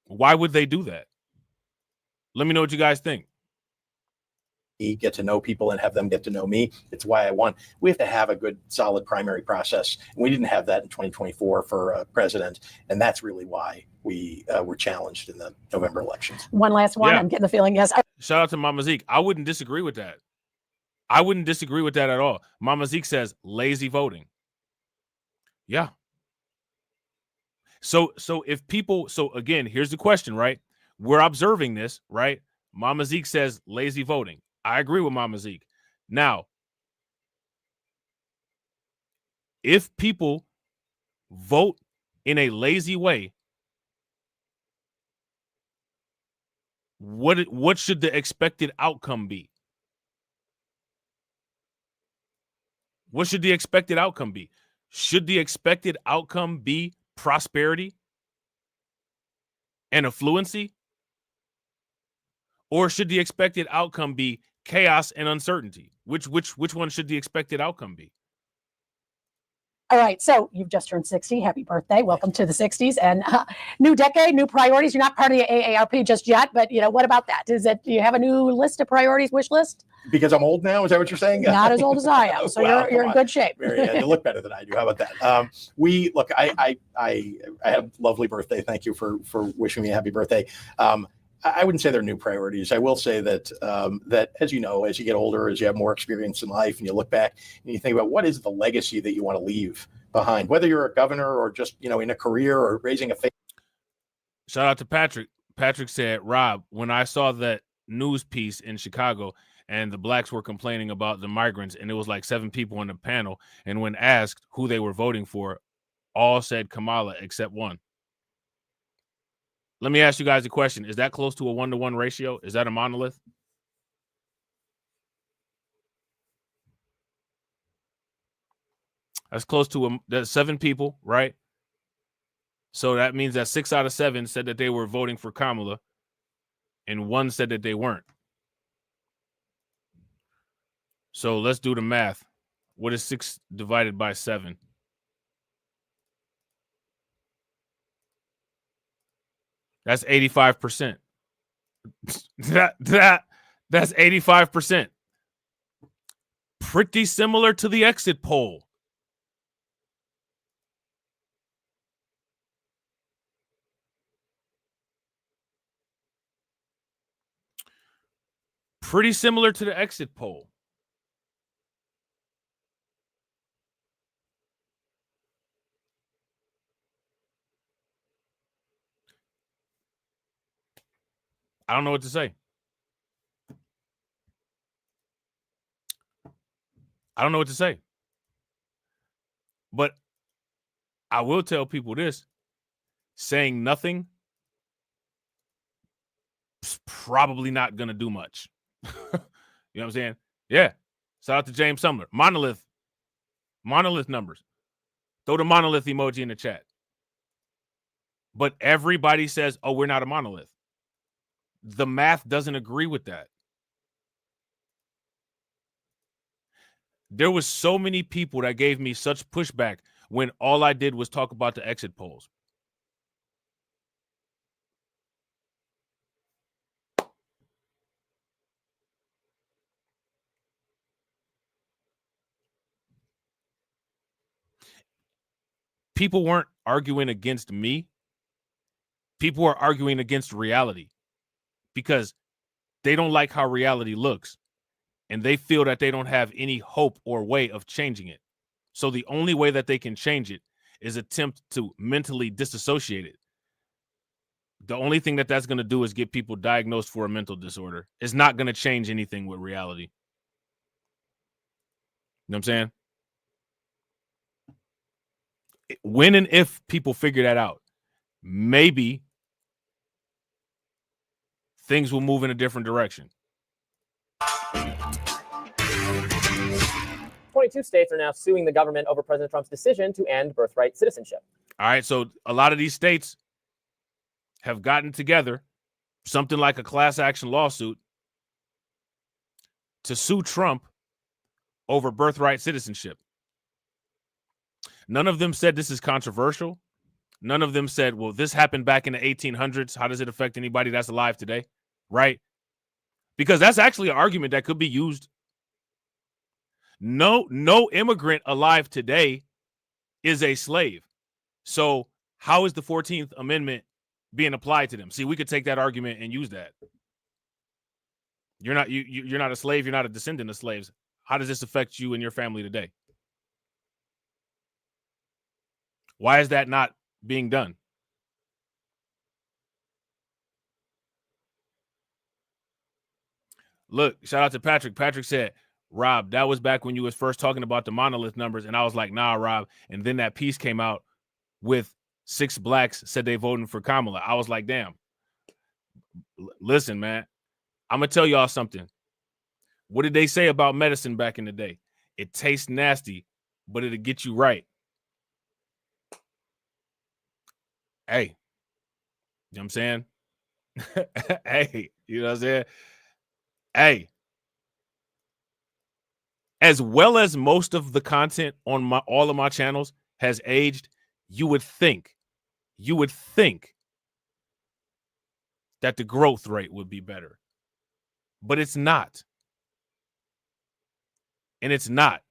Why would they do that? Let me know what you guys think. Get to know people and have them get to know me. It's why I won. We have to have a good, solid primary process. And we didn't have that in 2024 for president. And that's really why we were challenged in the November elections. One last one. Yeah. I'm getting the feeling, yes. Shout out to Mama Zeke. I wouldn't disagree with that. I wouldn't disagree with that at all. Mama Zeke says lazy voting. Yeah. So if people, again, here's the question, right? We're observing this, right? Mama Zeke says lazy voting. I agree with Mama Zeke. Now, if people vote in a lazy way, what should the expected outcome be? What should the expected outcome be? Should the expected outcome be prosperity and affluency? Or should the expected outcome be chaos and uncertainty? Which one should the expected outcome be? All right, so you've just turned 60. Happy birthday. Welcome to the 60s. And new decade, new priorities. You're not part of the AARP just yet, but, what about that? Do you have a new list of priorities, wish list? Because I'm old now? Is that what you're saying? Not as old as I am, so Well, you're in good shape. You look better than I do. How about that? I had a lovely birthday. Thank you for wishing me a happy birthday. I wouldn't say they're new priorities. I will say that as you know, as you get older, as you have more experience in life, and you look back and you think about what is the legacy that you want to leave behind, whether you're a governor or just in a career or raising a family. Shout out to Patrick. Patrick said, Rob, when I saw that news piece in Chicago and the blacks were complaining about the migrants, and it was like 7 people on the panel, and when asked who they were voting for, all said Kamala except one. Let me ask you guys a question. Is that close to a 1-to-1 ratio? Is that a monolith? That's close to that's 7 people, right? So that means that 6 out of 7 said that they were voting for Kamala, and 1 said that they weren't. So let's do the math. What is 6 divided by 7? That's 85%. That's 85%. Pretty similar to the exit poll. Pretty similar to the exit poll. I don't know what to say. I don't know what to say. But I will tell people this. Saying nothing is probably not going to do much. You know what I'm saying? Yeah. Shout out to James Sumner. Monolith numbers. Throw the monolith emoji in the chat. But everybody says, oh, we're not a monolith. The math doesn't agree with that. There was so many people that gave me such pushback when all I did was talk about the exit polls. People weren't arguing against me. People are arguing against reality because they don't like how reality looks, and they feel that they don't have any hope or way of changing it. So the only way that they can change it is attempt to mentally disassociate it. The only thing that that's going to do is get people diagnosed for a mental disorder. It's not going to change anything with reality. You know what I'm saying? When and if people figure that out, maybe things will move in a different direction. 22 states are now suing the government over President Trump's decision to end birthright citizenship. All right, so a lot of these states have gotten together, something like a class action lawsuit, to sue Trump over birthright citizenship. None of them said this is controversial. None of them said, well, this happened back in the 1800s. How does it affect anybody that's alive today? Right? Because that's actually an argument that could be used. No immigrant alive today is a slave. So how is the 14th Amendment being applied to them? See, we could take that argument and use that. You're not a slave. You're not a descendant of slaves. How does this affect you and your family today? Why is that not being done? Look, shout out to Patrick. Patrick said, Rob, that was back when you was first talking about the monolith numbers. And I was like, nah, Rob. And then that piece came out with 6 blacks said they voting for Kamala. I was like, damn. Listen, man, I'm going to tell y'all something. What did they say about medicine back in the day? It tastes nasty, but it'll get you right. Hey, you know what I'm saying? Hey, you know what I'm saying? Hey, as well as most of the content on all of my channels has aged, you would think that the growth rate would be better. But it's not. And it's not,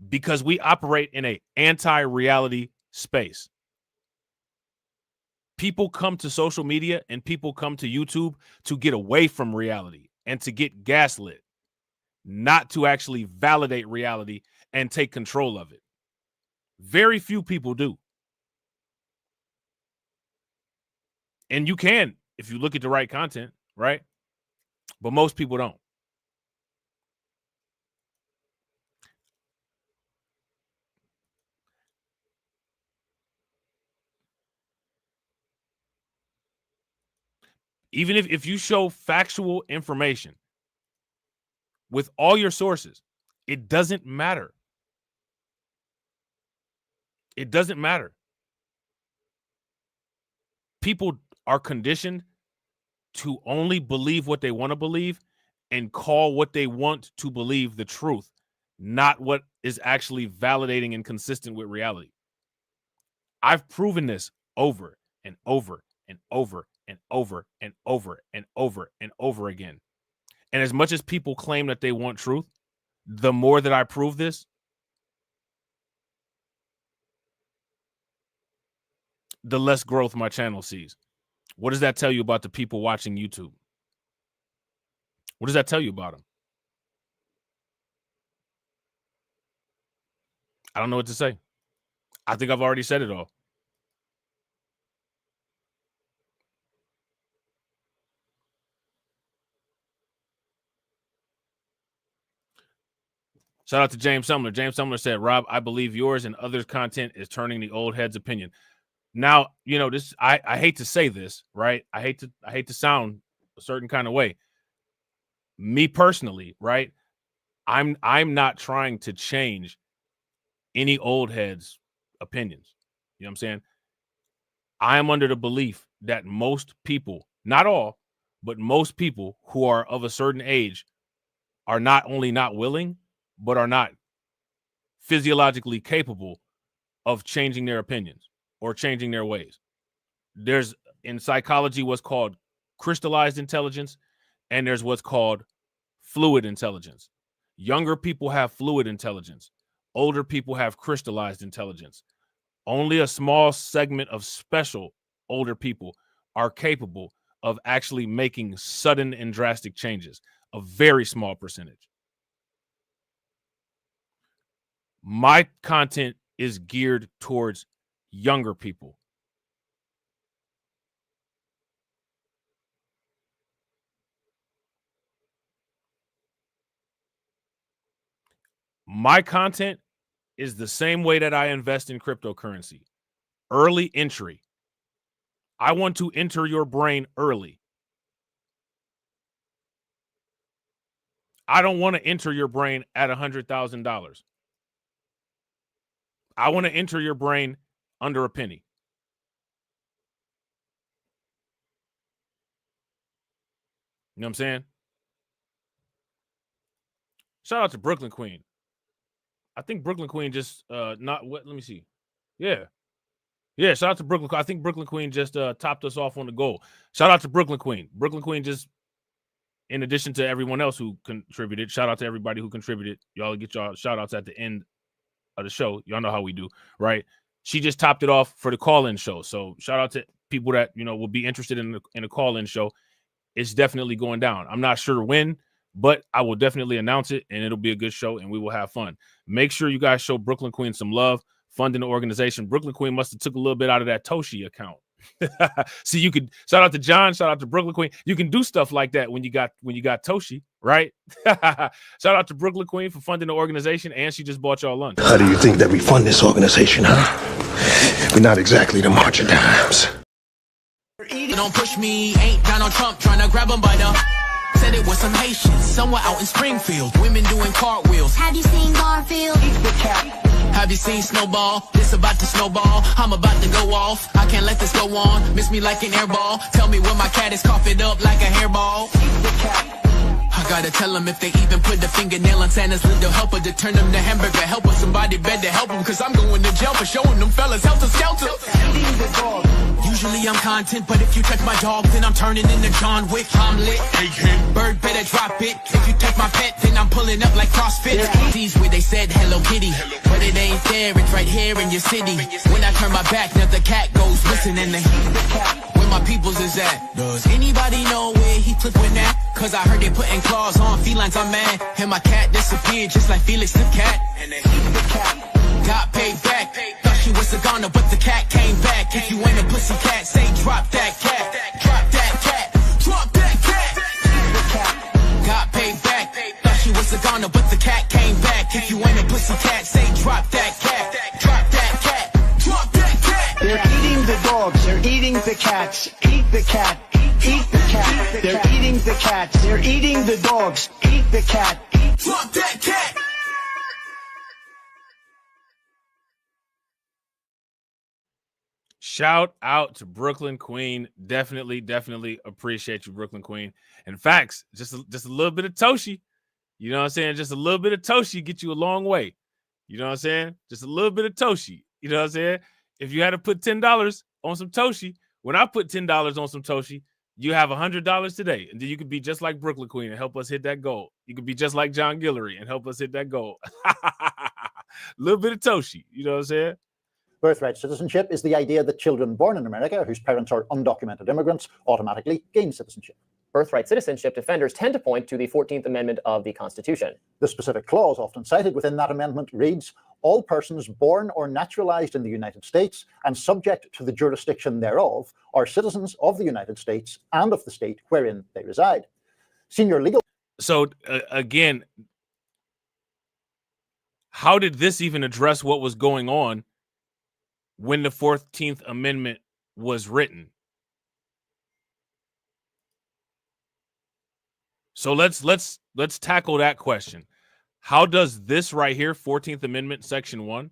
because we operate in an anti-reality space. People come to social media and people come to YouTube to get away from reality and to get gaslit, not to actually validate reality and take control of it. Very few people do. And you can, if you look at the right content, right? But most people don't. Even if you show factual information with all your sources, it doesn't matter. It doesn't matter. People are conditioned to only believe what they want to believe and call what they want to believe the truth, not what is actually validating and consistent with reality. I've proven this over and over and over and over and over and over and over again. And as much as people claim that they want truth, the more that I prove this, the less growth my channel sees. What does that tell you about the people watching YouTube? What does that tell you about them? I don't know what to say. I think I've already said it all. Shout out to James Sumler. James Sumler said, Rob, I believe yours and others' content is turning the old heads' opinion. Now, you know, this, I hate to say this, right? I hate to sound a certain kind of way. Me personally, right? I'm not trying to change any old heads' opinions. You know what I'm saying? I am under the belief that most people, not all, but most people who are of a certain age are not only not willing, but are not physiologically capable of changing their opinions or changing their ways. There's in psychology what's called crystallized intelligence, and there's what's called fluid intelligence. Younger people have fluid intelligence. Older people have crystallized intelligence. Only a small segment of special older people are capable of actually making sudden and drastic changes, a very small percentage. My content is geared towards younger people. My content is the same way that I invest in cryptocurrency. Early entry. I want to enter your brain early. I don't want to enter your brain at $100,000. I want to enter your brain under a penny. You know what I'm saying? Shout out to Brooklyn Queen. I think Brooklyn Queen just not what, let me see. Yeah. Yeah, shout out to Brooklyn. I think Brooklyn Queen just topped us off on the goal. Shout out to Brooklyn Queen. Brooklyn Queen just, in addition to everyone else who contributed, shout out to everybody who contributed. Y'all get y'all shout outs at the end of the show. Y'all know how we do, right? She just topped it off for the call-in show. So shout out to people that, you know, will be interested in a call-in show. It's definitely going down. I'm not sure when, but I will definitely announce it, and it'll be a good show, and we will have fun. Make sure you guys show Brooklyn Queen some love, funding the organization. Brooklyn Queen must have took a little bit out of that Toshi account. See, you could shout out to John, shout out to Brooklyn Queen. You can do stuff like that when you got Toshi, right? Shout out to Brooklyn Queen for funding the organization, and she just bought y'all lunch. How do you think that we fund this organization, huh? We're not exactly the march of dimes. Don't push me, ain't Donald Trump trying to grab him by the. Said it was some Haitians somewhere out in Springfield. Women doing cartwheels. Have you seen Garfield? Have Have you seen Snowball? This about to snowball. I'm about to go off. I can't let this go on. Miss me like an airball. Tell me when my cat is coughing up like a hairball. I gotta tell them if they even put the fingernail on Santa's little helper to turn them to hamburger helper. Somebody better help them, cause I'm going to jail for showing them fellas helter skelter. Usually I'm content, but if you touch my dog, then I'm turning into John Wick. I'm lit. Bird better drop it. If you touch my pet, then I'm pulling up like CrossFit. These where they said Hello Kitty, but it ain't there, it's right here in your city. When I turn my back, now the cat goes missing and where my peoples is at. Does anybody know where he took when that? Cause I heard they putting claws on felines, I'm mad. And my cat disappeared just like Felix the cat. And the cat got paid back. Thought she was a goner, but the cat came back. If you ain't a pussy cat, say drop that cat. Drop that cat. Drop that cat. Got paid back. Thought she was a goner, but the cat came back. If you ain't a pussy cat, say drop that cat. Drop that cat. Drop that cat. They're eating the dogs. They're eating the cats. Eat the cat. Eat the cat. They're eating the cats. They're eating the dogs. Eat the cat. Drop that cat. Shout out to Brooklyn Queen. Definitely appreciate you, Brooklyn Queen. And facts, just a little bit of Toshi. You know what I'm saying? Just a little bit of Toshi get you a long way. You know what I'm saying? Just a little bit of Toshi. You know what I'm saying? If you had to put $10 on some Toshi, when I put $10 on some Toshi, you have $100 today. And then you could be just like Brooklyn Queen and help us hit that goal. You could be just like John Guillory and help us hit that goal. A little bit of Toshi. You know what I'm saying? Birthright citizenship is the idea that children born in America whose parents are undocumented immigrants automatically gain citizenship. Birthright citizenship defenders tend to point to the 14th Amendment of the Constitution. The specific clause often cited within that amendment reads, all persons born or naturalized in the United States and subject to the jurisdiction thereof are citizens of the United States and of the state wherein they reside. Senior legal... So, again, how did this even address what was going on when the 14th Amendment was written? So let's tackle that question. How does this right here, 14th Amendment, Section 1,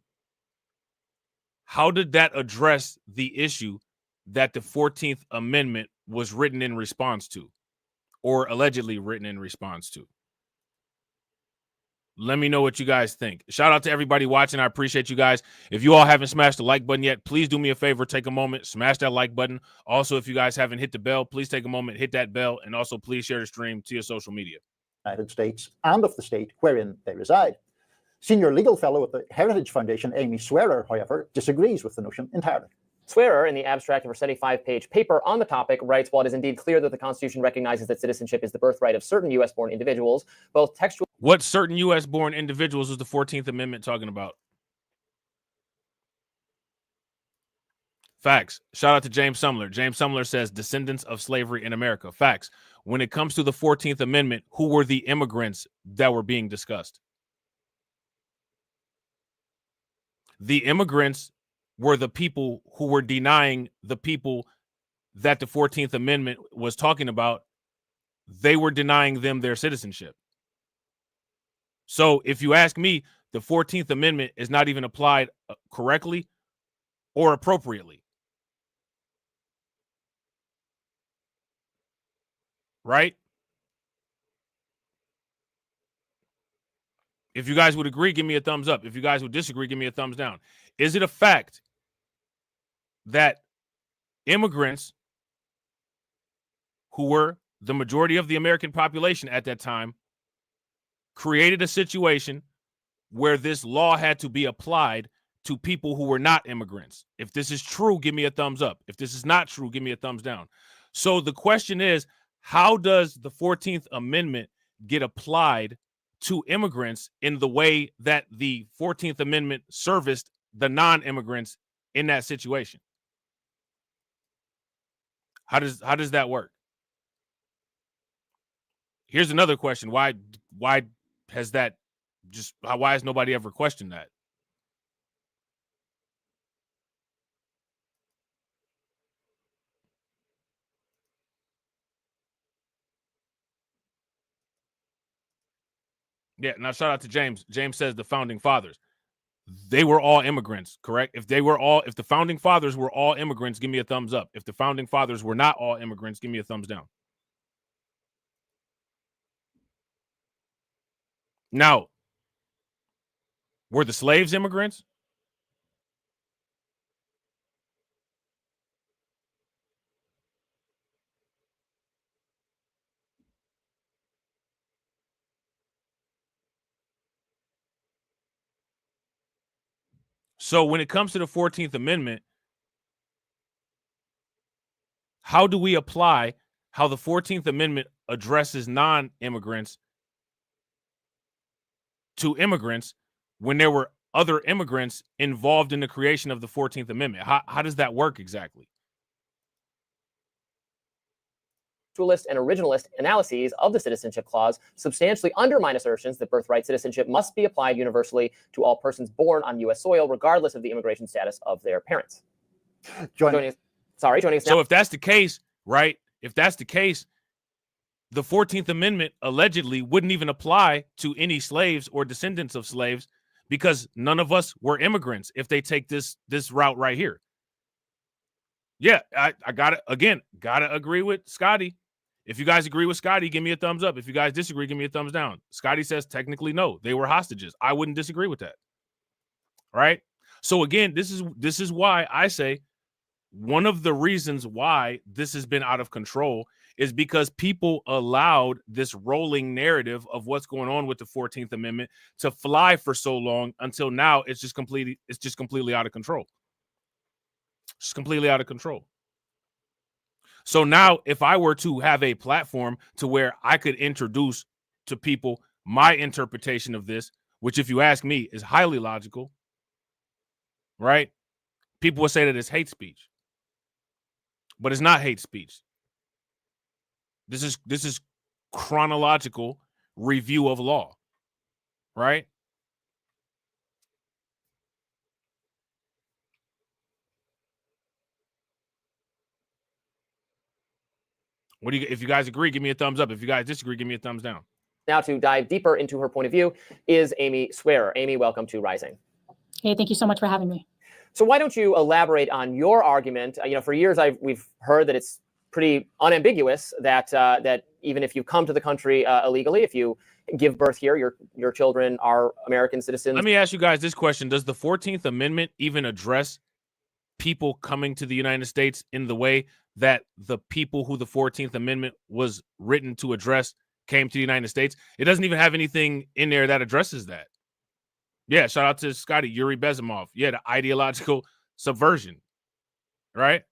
how did that address the issue that the 14th Amendment was written in response to, or allegedly written in response to? Let me know what you guys think. Shout out to everybody watching. I appreciate you guys. If you all haven't smashed the like button yet, please do me a favor. Take a moment, smash that like button. Also, if you guys haven't hit the bell, please take a moment, hit that bell, and also please share the stream to your social media. United States and of the state wherein they reside. Senior legal fellow at the Heritage Foundation, Amy Swearer, however, disagrees with the notion entirely. Swearer, in the abstract of her 75-page paper on the topic, writes, while it is indeed clear that the Constitution recognizes that citizenship is the birthright of certain U.S.-born individuals, both textual... What certain U.S.-born individuals is the 14th Amendment talking about? Facts. Shout out to James Sumler. James Sumler says descendants of slavery in America. Facts. When it comes to the 14th Amendment, who were the immigrants that were being discussed? The immigrants were the people who were denying the people that the 14th Amendment was talking about. They were denying them their citizenship. So if you ask me, the 14th Amendment is not even applied correctly or appropriately. Right? If you guys would agree, give me a thumbs up. If you guys would disagree, give me a thumbs down. Is it a fact that immigrants who were the majority of the American population at that time created a situation where this law had to be applied to people who were not immigrants? If this is true, give me a thumbs up. If this is not true, give me a thumbs down. So the question is, how does the 14th Amendment get applied to immigrants in the way that the 14th Amendment serviced the non-immigrants in that situation? How does that work? Here's another question. Why has that just, why has nobody ever questioned that? Yeah, now shout out to James. James says the founding fathers. they were all immigrants, correct? If the founding fathers were all immigrants, give me a thumbs up. If the founding fathers were not all immigrants, give me a thumbs down. Now, were the slaves immigrants? So when it comes to the 14th Amendment, how do we apply how the 14th Amendment addresses non-immigrants to immigrants when there were other immigrants involved in the creation of the 14th Amendment? How does that work exactly? Dualist and originalist analyses of the Citizenship Clause substantially undermine assertions that birthright citizenship must be applied universally to all persons born on U.S. soil, regardless of the immigration status of their parents. Joining us now. So if that's the case, right? If that's the case, the 14th Amendment allegedly wouldn't even apply to any slaves or descendants of slaves because none of us were immigrants if they take this route right here. Yeah, I gotta agree with Scotty. If you guys agree with Scotty, give me a thumbs up. If you guys disagree, give me a thumbs down. Scotty says technically no, they were hostages. I wouldn't disagree with that. Right? So again, this is why I say one of the reasons why this has been out of control is because people allowed this rolling narrative of what's going on with the 14th Amendment to fly for so long until now it's just completely out of control. It's completely out of control. So now if I were to have a platform to where I could introduce to people my interpretation of this, which if you ask me is highly logical, right? People will say that it's hate speech. But it's not hate speech. This is chronological review of law, right? What do you? If you guys agree, give me a thumbs up. If you guys disagree, give me a thumbs down. Now to dive deeper into her point of view is Amy Swearer. Amy, welcome to Rising. Hey, thank you so much for having me. So why don't you elaborate on your argument? For years we've heard that it's pretty unambiguous that that even if you come to the country illegally, if you give birth here, your children are American citizens. Let me ask you guys this question: does the 14th Amendment even address people coming to the United States in the way that the people who the 14th Amendment was written to address came to the United States? It doesn't even have anything in there that addresses that. Yeah, shout out to Scotty, Yuri Bezimov. Yeah, the ideological subversion, right?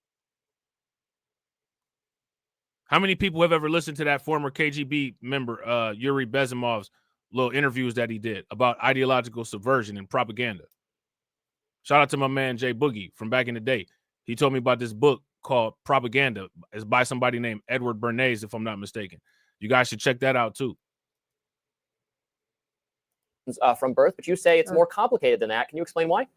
How many people have ever listened to that former KGB member, Yuri Bezimov's little interviews that he did about ideological subversion and propaganda? Shout out to my man, Jay Boogie, from back in the day. He told me about this book called Propaganda. It's by somebody named Edward Bernays, if I'm not mistaken. You guys should check that out, too. From birth, but you say it's more complicated than that. Can you explain why?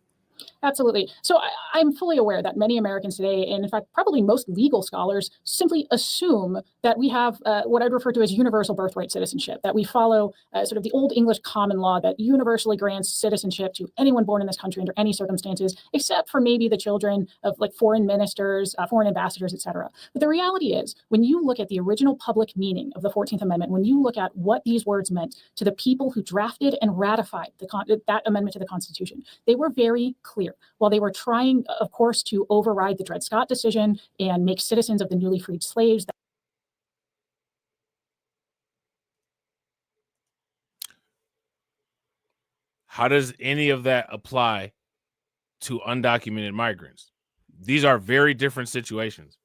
Absolutely. So I'm fully aware that many Americans today, and in fact, probably most legal scholars, simply assume that we have what I'd refer to as universal birthright citizenship, that we follow sort of the old English common law that universally grants citizenship to anyone born in this country under any circumstances, except for maybe the children of like foreign ministers, foreign ambassadors, et cetera. But the reality is, when you look at the original public meaning of the 14th Amendment, when you look at what these words meant to the people who drafted and ratified that amendment to the Constitution, they were very clear. While they were trying, of course, to override the Dred Scott decision and make citizens of the newly freed slaves. How does any of that apply to undocumented migrants? These are very different situations.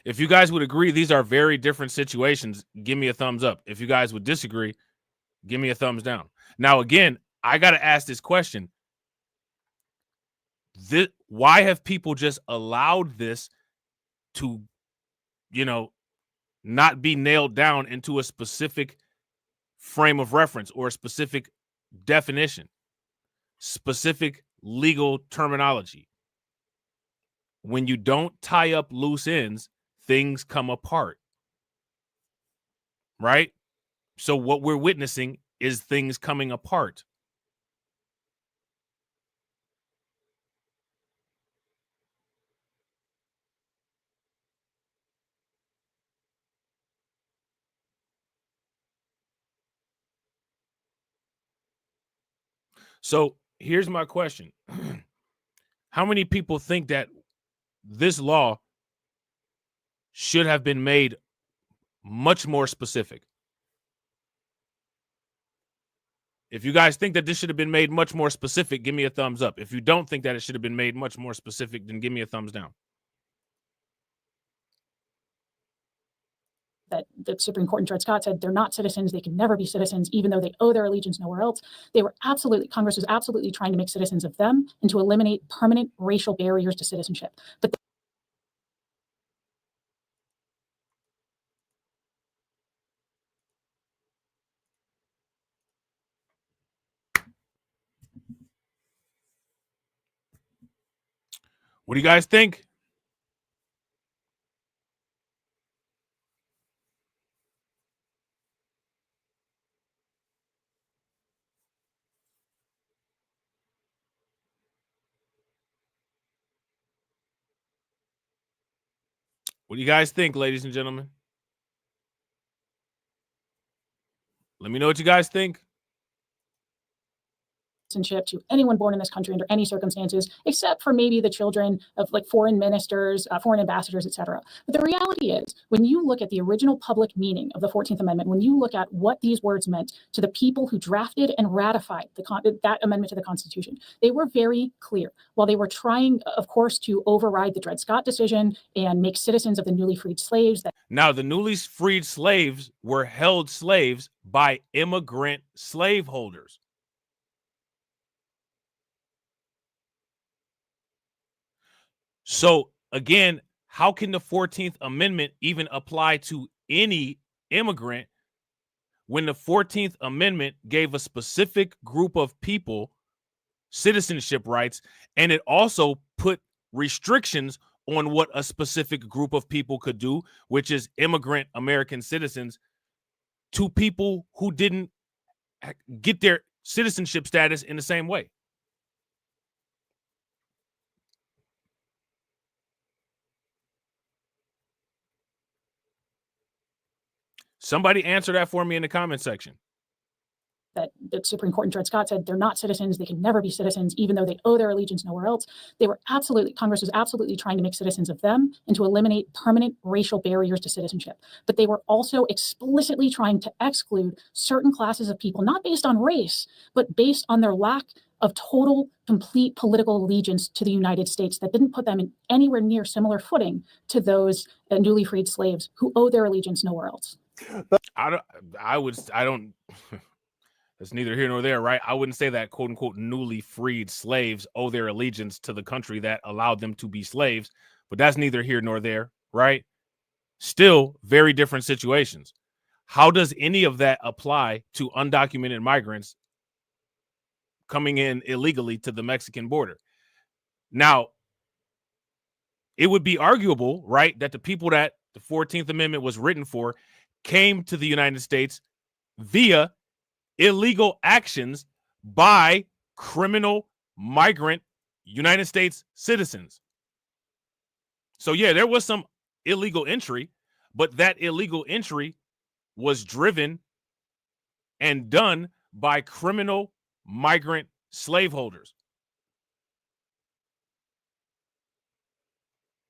If you guys would agree these are very different situations, give me a thumbs up. If you guys would disagree, give me a thumbs down. Now, again, I got to ask this question. Why have people just allowed this to, not be nailed down into a specific frame of reference or a specific definition, specific legal terminology? When you don't tie up loose ends, things come apart, right? So what we're witnessing is things coming apart. So here's my question. How many people think that this law should have been made much more specific? If you guys think that this should have been made much more specific, give me a thumbs up. If you don't think that it should have been made much more specific, then give me a thumbs down. That the Supreme Court in Dred Scott said they're not citizens, they can never be citizens, even though they owe their allegiance nowhere else. Congress was absolutely trying to make citizens of them and to eliminate permanent racial barriers to citizenship. But What do you guys think? What do you guys think, ladies and gentlemen? Let me know what you guys think. citizenship to anyone born in this country under any circumstances, except for maybe the children of like foreign ministers, foreign ambassadors, etc. But the reality is, when you look at the original public meaning of the 14th Amendment, when you look at what these words meant to the people who drafted and ratified that amendment to the Constitution, they were very clear. While they were trying, of course, to override the Dred Scott decision and make citizens of the newly freed slaves. Now, the newly freed slaves were held slaves by immigrant slaveholders. So again, how can the 14th Amendment even apply to any immigrant when the 14th Amendment gave a specific group of people citizenship rights, and it also put restrictions on what a specific group of people could do, which is immigrant American citizens, to people who didn't get their citizenship status in the same way? Somebody answer that for me in the comment section. That the Supreme Court in Dred Scott said they're not citizens, they can never be citizens, even though they owe their allegiance nowhere else. Congress was absolutely trying to make citizens of them and to eliminate permanent racial barriers to citizenship. But they were also explicitly trying to exclude certain classes of people, not based on race, but based on their lack of total, complete political allegiance to the United States that didn't put them in anywhere near similar footing to those newly freed slaves who owe their allegiance nowhere else. That's neither here nor there, right? I wouldn't say that quote unquote newly freed slaves owe their allegiance to the country that allowed them to be slaves, but that's neither here nor there, right? Still very different situations. How does any of that apply to undocumented migrants coming in illegally to the Mexican border? Now, it would be arguable, right, that the people that the 14th Amendment was written for came to the United States via illegal actions by criminal migrant United States citizens. So yeah, there was some illegal entry, but that illegal entry was driven and done by criminal migrant slaveholders.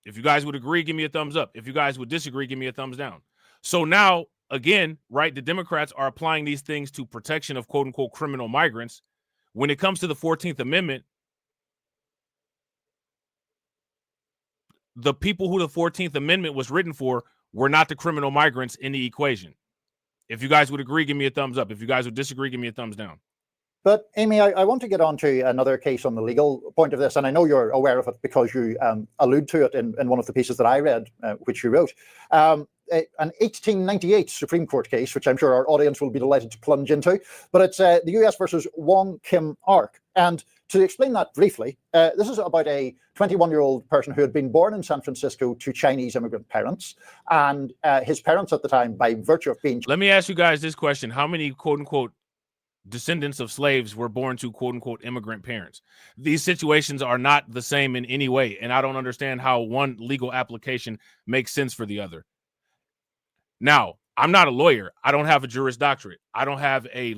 If you guys would agree, give me a thumbs up. If you guys would disagree, give me a thumbs down. So now, again, right, the Democrats are applying these things to protection of quote unquote criminal migrants. When it comes to the 14th Amendment, the people who the 14th Amendment was written for were not the criminal migrants in the equation. If you guys would agree, give me a thumbs up. If you guys would disagree, give me a thumbs down. But Amy, I want to get on to another case on the legal point of this, and I know you're aware of it because you allude to it in one of the pieces that I read, which you wrote. an 1898 Supreme Court case, which I'm sure our audience will be delighted to plunge into. But it's the US versus Wong Kim Ark. And to explain that briefly, this is about a 21-year-old person who had been born in San Francisco to Chinese immigrant parents. And his parents at the time, by virtue of being... Let me ask you guys this question. How many quote-unquote descendants of slaves were born to quote-unquote immigrant parents? These situations are not the same in any way, and I don't understand how one legal application makes sense for the other. Now, I'm not a lawyer. I don't have a Juris Doctorate. I don't have a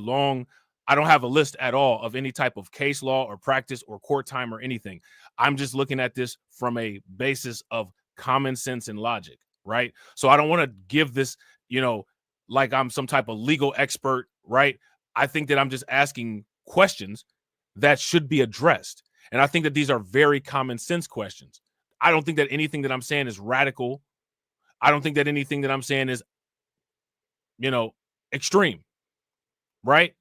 list at all of any type of case law or practice or court time or anything. I'm just looking at this from a basis of common sense and logic, right? So I don't want to give this, like I'm some type of legal expert, right? I think that I'm just asking questions that should be addressed. And I think that these are very common sense questions. I don't think that anything that I'm saying is radical. I don't think that anything that I'm saying is, extreme, right?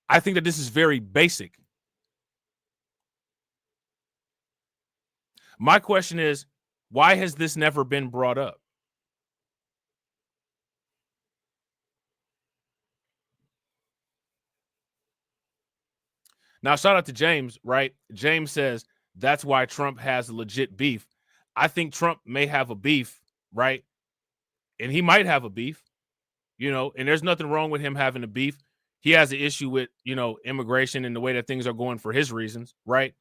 I think that this is very basic. My question is, why has this never been brought up? Now, shout out to James, right? James says that's why Trump has legit beef. I think Trump may have a beef, right? And he might have a beef, and there's nothing wrong with him having a beef. He has an issue with, immigration and the way that things are going for his reasons, right?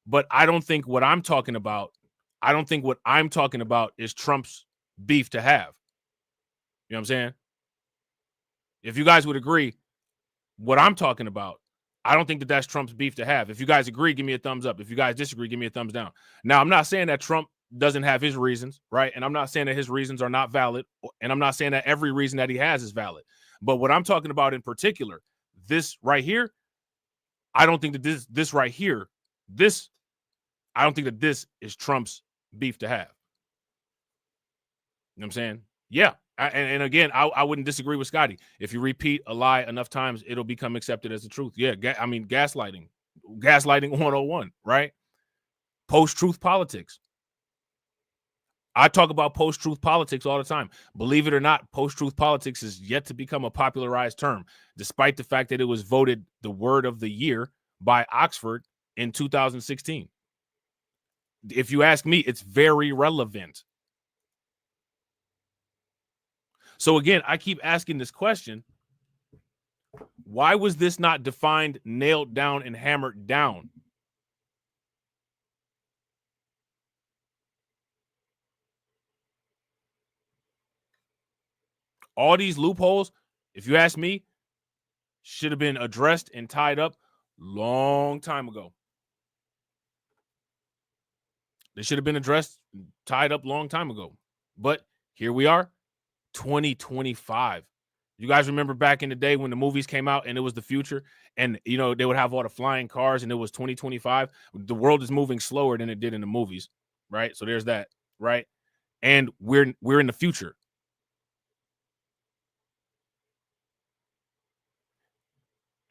But I don't think what I'm talking about is Trump's beef to have. You know what I'm saying? If you guys would agree, what I'm talking about, I don't think that that's Trump's beef to have. If you guys agree, give me a thumbs up. If you guys disagree, give me a thumbs down. Now, I'm not saying that Trump doesn't have his reasons, right? And I'm not saying that his reasons are not valid. And I'm not saying that every reason that he has is valid. But what I'm talking about in particular, this right here, I don't think that I don't think that this is Trump's beef to have. You know what I'm saying? Yeah. And again, I wouldn't disagree with Scotty. If you repeat a lie enough times, it'll become accepted as the truth. Yeah. Gaslighting 101, right? Post-truth politics. I talk about post-truth politics all the time. Believe it or not, post-truth politics is yet to become a popularized term, despite the fact that it was voted the word of the year by Oxford in 2016. If you ask me, it's very relevant. So again, I keep asking this question. Why was this not defined, nailed down, and hammered down? All these loopholes, if you ask me, should have been addressed and tied up long time ago. They should have been addressed, tied up long time ago. But here we are, 2025. You guys remember back in the day when the movies came out and it was the future and, they would have all the flying cars and it was 2025. The world is moving slower than it did in the movies, right? So there's that, right? And we're in the future.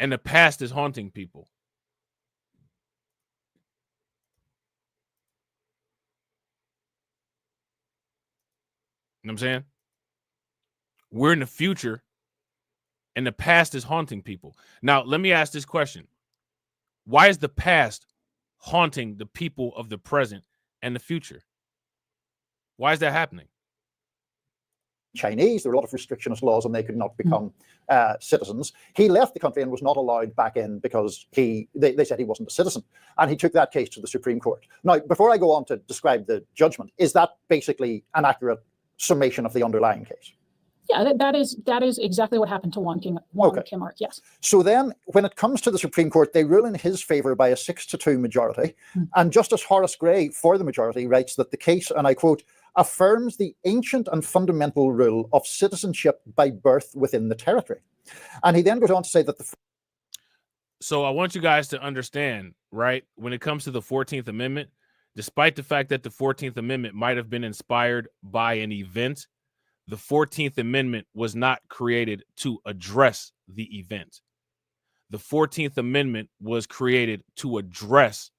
And the past is haunting people. You know what I'm saying? We're in the future and the past is haunting people. Now, let me ask this question. Why is the past haunting the people of the present and the future? Why is that happening? Chinese, there were a lot of restrictionist laws and they could not become citizens. He left the country and was not allowed back in because they said he wasn't a citizen. And he took that case to the Supreme Court. Now, before I go on to describe the judgment, is that basically an accurate summation of the underlying case? Yeah, that is exactly what happened to Wong Kim Ark, yes. So then, when it comes to the Supreme Court, they rule in his favor by a 6-2 majority. And Justice Horace Gray, for the majority, writes that the case, and I quote, affirms the ancient and fundamental rule of citizenship by birth within the territory. And he then goes on to say that So I want you guys to understand, right, when it comes to the 14th Amendment, despite the fact that the 14th Amendment might have been inspired by an event, the 14th Amendment was not created to address the event. The 14th Amendment was created to address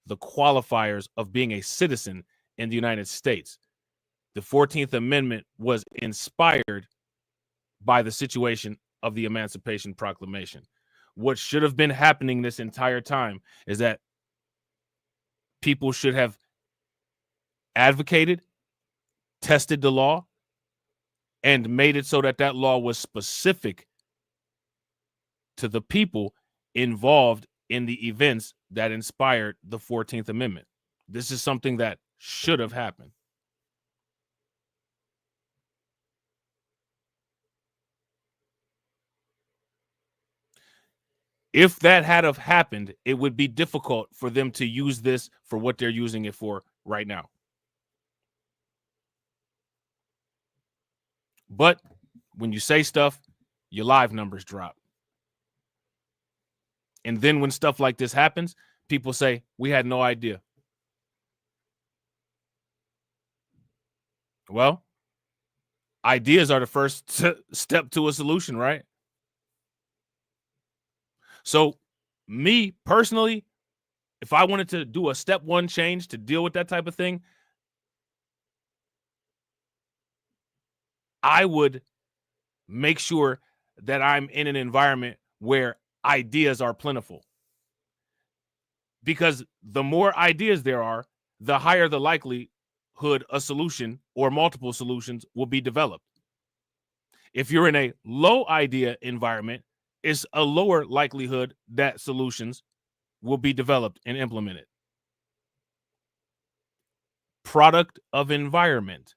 the qualifiers of being a citizen in the United States. the 14th Amendment was inspired by the situation of the Emancipation Proclamation. What should have been happening this entire time is that people should have advocated, tested the law, and made it so that that law was specific to the people involved in the events that inspired the 14th Amendment. This is something that should have happened. If that had have happened, it would be difficult for them to use this for what they're using it for right now. But when you say stuff, your live numbers drop. And then when stuff like this happens, people say, we had no idea. Well, ideas are the first step to a solution, right? So me personally, if I wanted to do a step one change to deal with that type of thing, I would make sure that I'm in an environment where ideas are plentiful. Because the more ideas there are, the higher the likelihood a solution or multiple solutions will be developed. If you're in a low idea environment, it's a lower likelihood that solutions will be developed and implemented. Product of environment.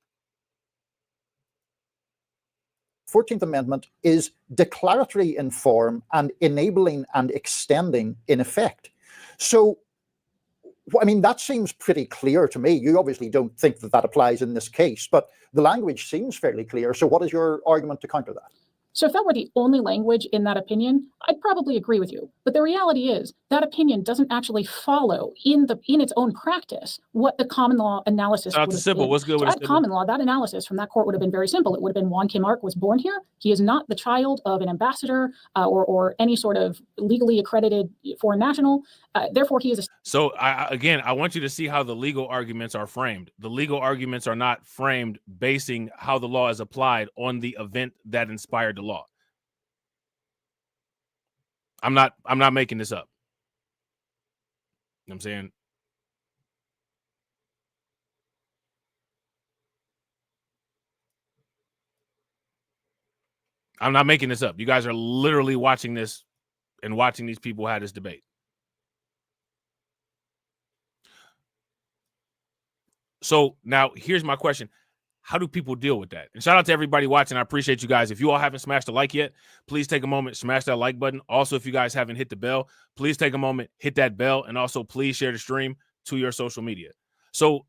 14th Amendment is declaratory in form and enabling and extending in effect. So, I mean, that seems pretty clear to me. You obviously don't think that that applies in this case, but the language seems fairly clear. So what is your argument to counter that? So if that were the only language in that opinion, I'd probably agree with you. But the reality is that opinion doesn't actually follow in its own practice what the common law analysis would have been. What's good So with at common law, that analysis from that court would have been very simple. It would have been Juan K. Mark was born here. He is not the child of an ambassador or any sort of legally accredited foreign national. Therefore, he is a... So I want you to see how the legal arguments are framed. The legal arguments are not framed basing how the law is applied on the event that inspired the law. I'm not making this up. You know what I'm saying? I'm not making this up. You guys are literally watching this and watching these people have this debate. So now here's my question. How do people deal with that? And shout out to everybody watching. I appreciate you guys. If you all haven't smashed the like yet, please take a moment, smash that like button. Also, if you guys haven't hit the bell, please take a moment, hit that bell, and also please share the stream to your social media. So,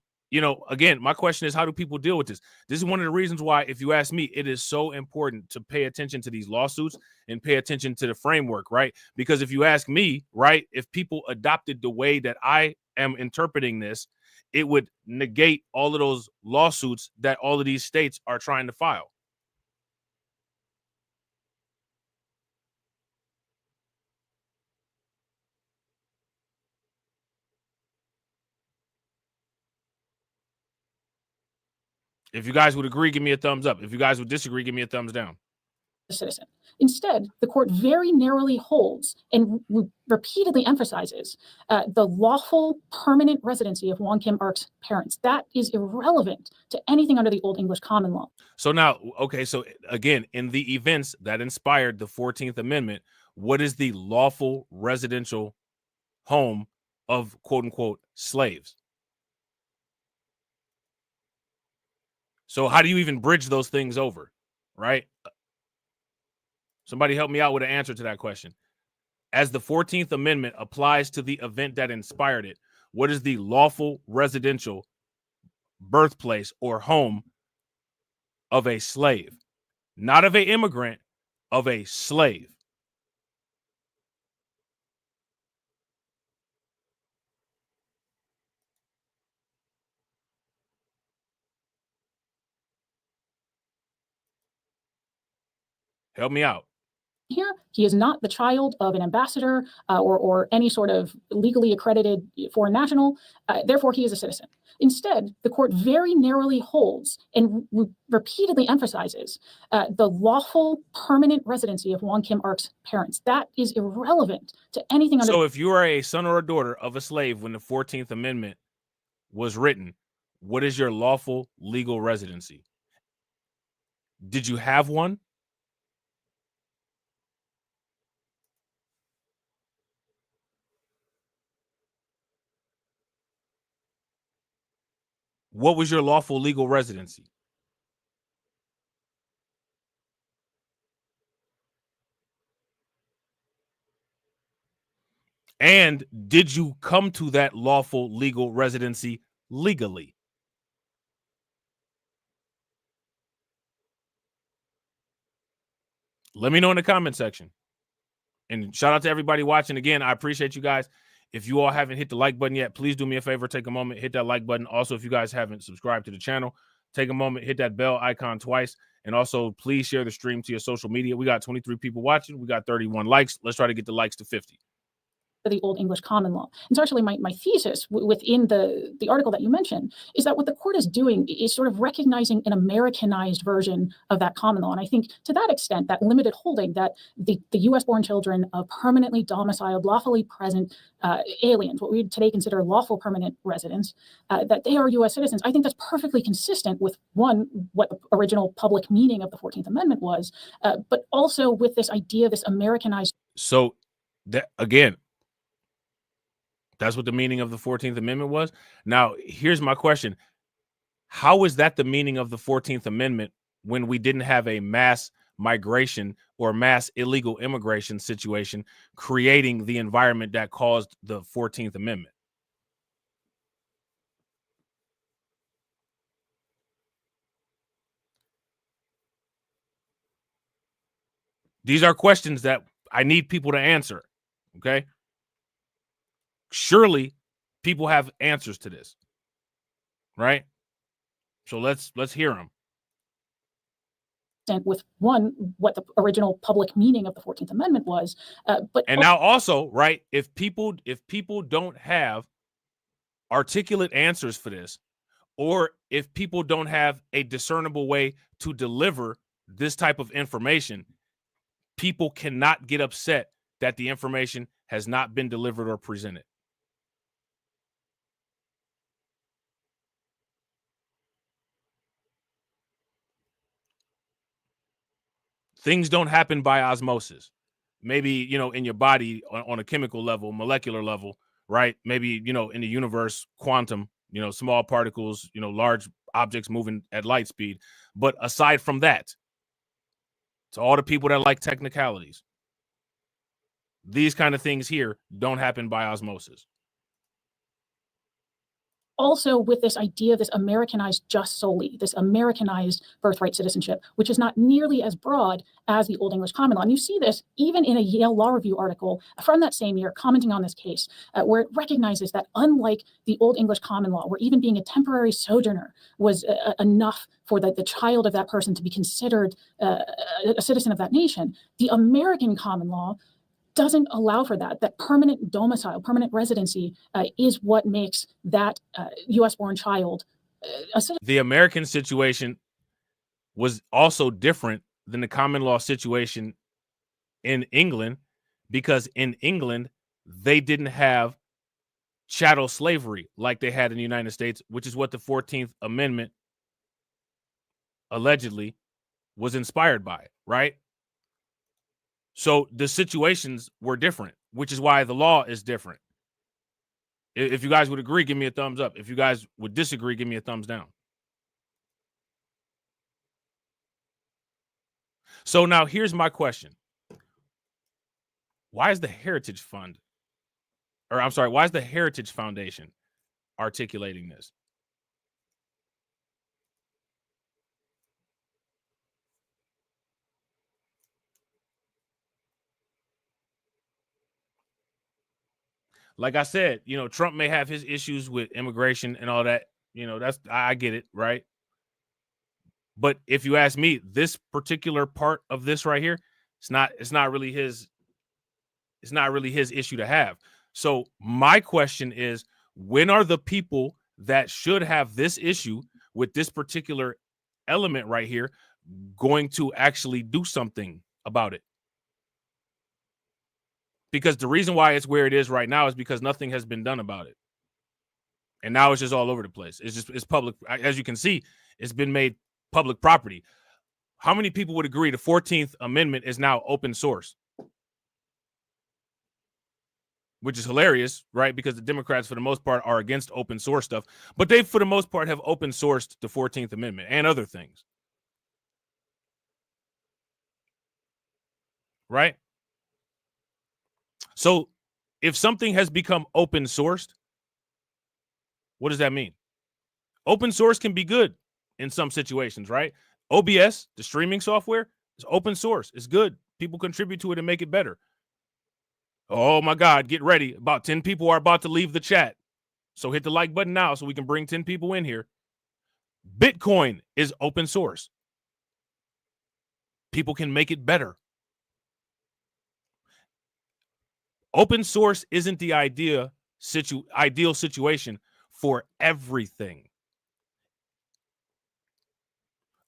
again, my question is, how do people deal with this? This is one of the reasons why, if you ask me, it is so important to pay attention to these lawsuits and pay attention to the framework, right? Because if you ask me, right, if people adopted the way that I am interpreting this, it would negate all of those lawsuits that all of these states are trying to file. If you guys would agree, give me a thumbs up. If you guys would disagree, give me a thumbs down. Citizen. Instead, the court very narrowly holds and repeatedly emphasizes the lawful permanent residency of Juan Kim Ark's parents. That is irrelevant to anything under the Old English common law. So now, okay, so again, in the events that inspired the 14th Amendment, what is the lawful residential home of quote unquote slaves? So how do you even bridge those things over, right? Somebody help me out with an answer to that question. As the 14th Amendment applies to the event that inspired it, what is the lawful residential birthplace or home of a slave? Not of an immigrant, of a slave. Help me out. here. He is not the child of an ambassador or any sort of legally accredited foreign national. Therefore, he is a citizen. Instead, the court very narrowly holds and repeatedly emphasizes the lawful permanent residency of Wong Kim Ark's parents. That is irrelevant to anything under. So if you are a son or a daughter of a slave when the 14th Amendment was written, what is your lawful legal residency? Did you have one? What was your lawful legal residency? And did you come to that lawful legal residency legally? Let me know in the comment section. And shout out to everybody watching. Again, I appreciate you guys. If you all haven't hit the like button yet, please do me a favor. Take a moment, hit that like button. Also, if you guys haven't subscribed to the channel, take a moment, hit that bell icon twice. And also, please share the stream to your social media. We got 23 people watching. We got 31 likes. Let's try to get the likes to 50. The Old English common law. And so actually my thesis within the article that you mentioned is that what the court is doing is sort of recognizing an Americanized version of that common law. And I think to that extent, that limited holding that the US born children of permanently domiciled, lawfully present aliens, what we today consider lawful permanent residents, that they are US citizens, I think that's perfectly consistent with, one, what the original public meaning of the 14th Amendment was, but also with this idea, this Americanized. So that, again, that's what the meaning of the 14th Amendment was. Now, here's my question. How is that the meaning of the 14th Amendment when we didn't have a mass migration or mass illegal immigration situation creating the environment that caused the 14th Amendment? These are questions that I need people to answer, okay? Surely people have answers to this, right? So let's hear them. With, one, what the original public meaning of the 14th Amendment was, but and now also, right, if people don't have articulate answers for this, or if people don't have a discernible way to deliver this type of information, people cannot get upset that the information has not been delivered or presented. Things don't happen by osmosis. Maybe, in your body on a chemical level, molecular level, right? Maybe, in the universe, quantum, small particles, large objects moving at light speed. But aside from that, to all the people that like technicalities, these kind of things here don't happen by osmosis. Also with this idea of this Americanized jus soli, this Americanized birthright citizenship, which is not nearly as broad as the Old English common law. And you see this even in a Yale Law Review article from that same year commenting on this case, where it recognizes that unlike the Old English common law, where even being a temporary sojourner was enough for the child of that person to be considered a citizen of that nation, the American common law doesn't allow for that. That permanent domicile, permanent residency is what makes that U.S.-born child a citizen. The American situation was also different than the common law situation in England, because in England, they didn't have chattel slavery like they had in the United States, which is what the 14th Amendment allegedly was inspired by, right? So the situations were different, which is why the law is different. If you guys would agree, give me a thumbs up. If you guys would disagree, give me a thumbs down. So now here's my question. Why is the Heritage Fund, or I'm sorry, why is the Heritage Foundation articulating this? Like I said, Trump may have his issues with immigration and all that. I get it, right? But if you ask me, this particular part of this right here, It's not really his issue to have. So my question is, when are the people that should have this issue with this particular element right here going to actually do something about it? Because the reason why it's where it is right now is because nothing has been done about it. And now it's just all over the place. It's public. As you can see, it's been made public property. How many people would agree the 14th Amendment is now open source? Which is hilarious, right? Because the Democrats, for the most part, are against open source stuff. But they, for the most part, have open sourced the 14th Amendment and other things. Right? So if something has become open sourced, what does that mean? Open source can be good in some situations, right? OBS, the streaming software, is open source. It's good. People contribute to it and make it better. Oh my God, get ready. About 10 people are about to leave the chat. So hit the like button now so we can bring 10 people in here. Bitcoin is open source. People can make it better. Open source isn't the ideal situation for everything.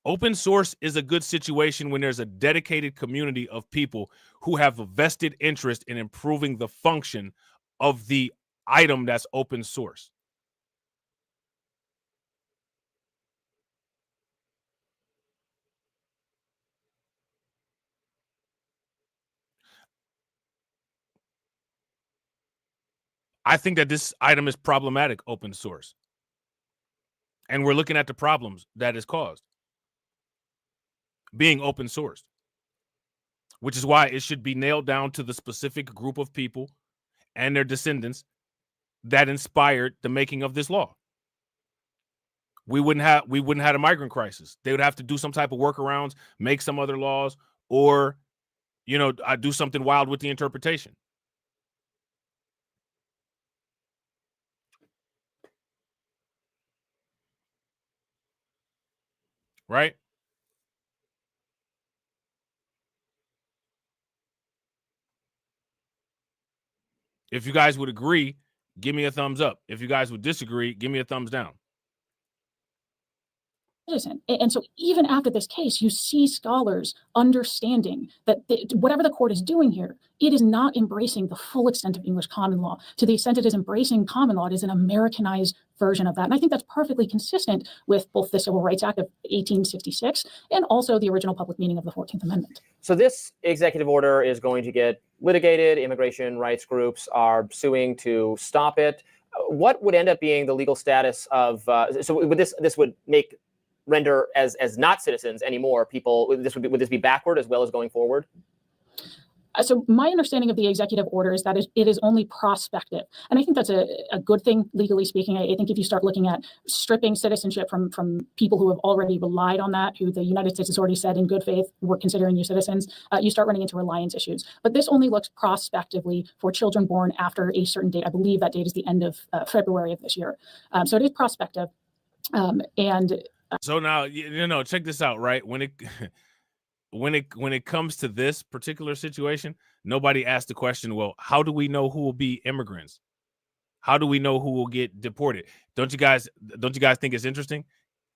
Open source is a good situation when there's a dedicated community of people who have a vested interest in improving the function of the item that's open source. I think that this item is problematic open source. And we're looking at the problems that is caused being open sourced, which is why it should be nailed down to the specific group of people and their descendants that inspired the making of this law. We wouldn't have a migrant crisis. They would have to do some type of workarounds, make some other laws, or, do something wild with the interpretation. Right? If you guys would agree, give me a thumbs up. If you guys would disagree, give me a thumbs down. Citizen. And so even after this case, you see scholars understanding that whatever the court is doing here, it is not embracing the full extent of English common law. To the extent it is embracing common law, it is an Americanized version of that. And I think that's perfectly consistent with both the Civil Rights Act of 1866 and also the original public meaning of the 14th Amendment. So this executive order is going to get litigated. Immigration rights groups are suing to stop it. What would end up being the legal status of, so would this would render as not citizens anymore people? Would this be backward as well as going forward? So my understanding of the executive order is that it is only prospective. And I think that's a good thing, legally speaking. I think if you start looking at stripping citizenship from people who have already relied on that, who the United States has already said in good faith, we're considering you citizens, you start running into reliance issues. But this only looks prospectively for children born after a certain date. I believe that date is the end of February of this year. So it is prospective. So now, check this out, right? When it comes to this particular situation, nobody asked the question, well, how do we know who will be immigrants? How do we know who will get deported? Don't you guys think it's interesting?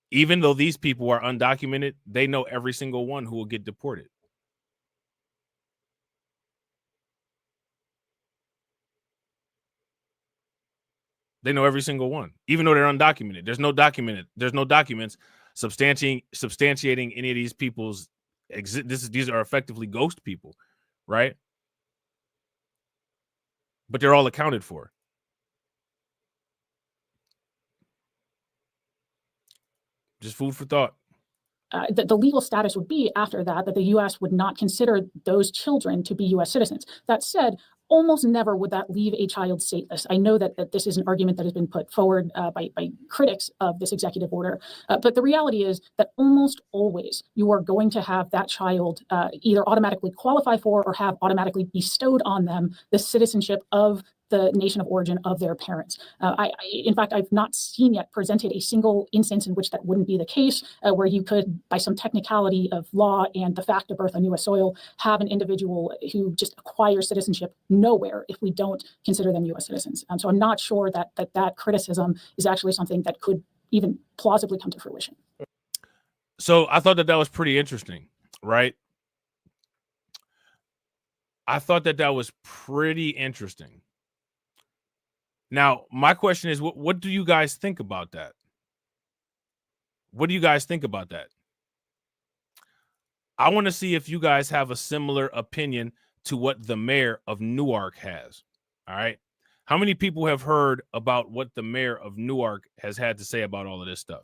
Even though these people are undocumented, they know every single one who will get deported. They know every single one, even though they're undocumented. There's no documents substantiating any of these people's these are effectively ghost people, right? But they're all accounted for. Just food for thought. The legal status would be after that the U.S. would not consider those children to be U.S. citizens. That said, almost never would that leave a child stateless. I know that this is an argument that has been put forward by critics of this executive order, but the reality is that almost always you are going to have that child either automatically qualify for or have automatically bestowed on them the citizenship of the nation of origin of their parents. In fact, I've not seen yet presented a single instance in which that wouldn't be the case, where you could, by some technicality of law and the fact of birth on U.S. soil, have an individual who just acquires citizenship nowhere if we don't consider them U.S. citizens. So I'm not sure that criticism is actually something that could even plausibly come to fruition. So I thought that was pretty interesting, right? I thought that was pretty interesting. Now, my question is, what do you guys think about that? What do you guys think about that? I want to see if you guys have a similar opinion to what the mayor of Newark has. All right. How many people have heard about what the mayor of Newark has had to say about all of this stuff?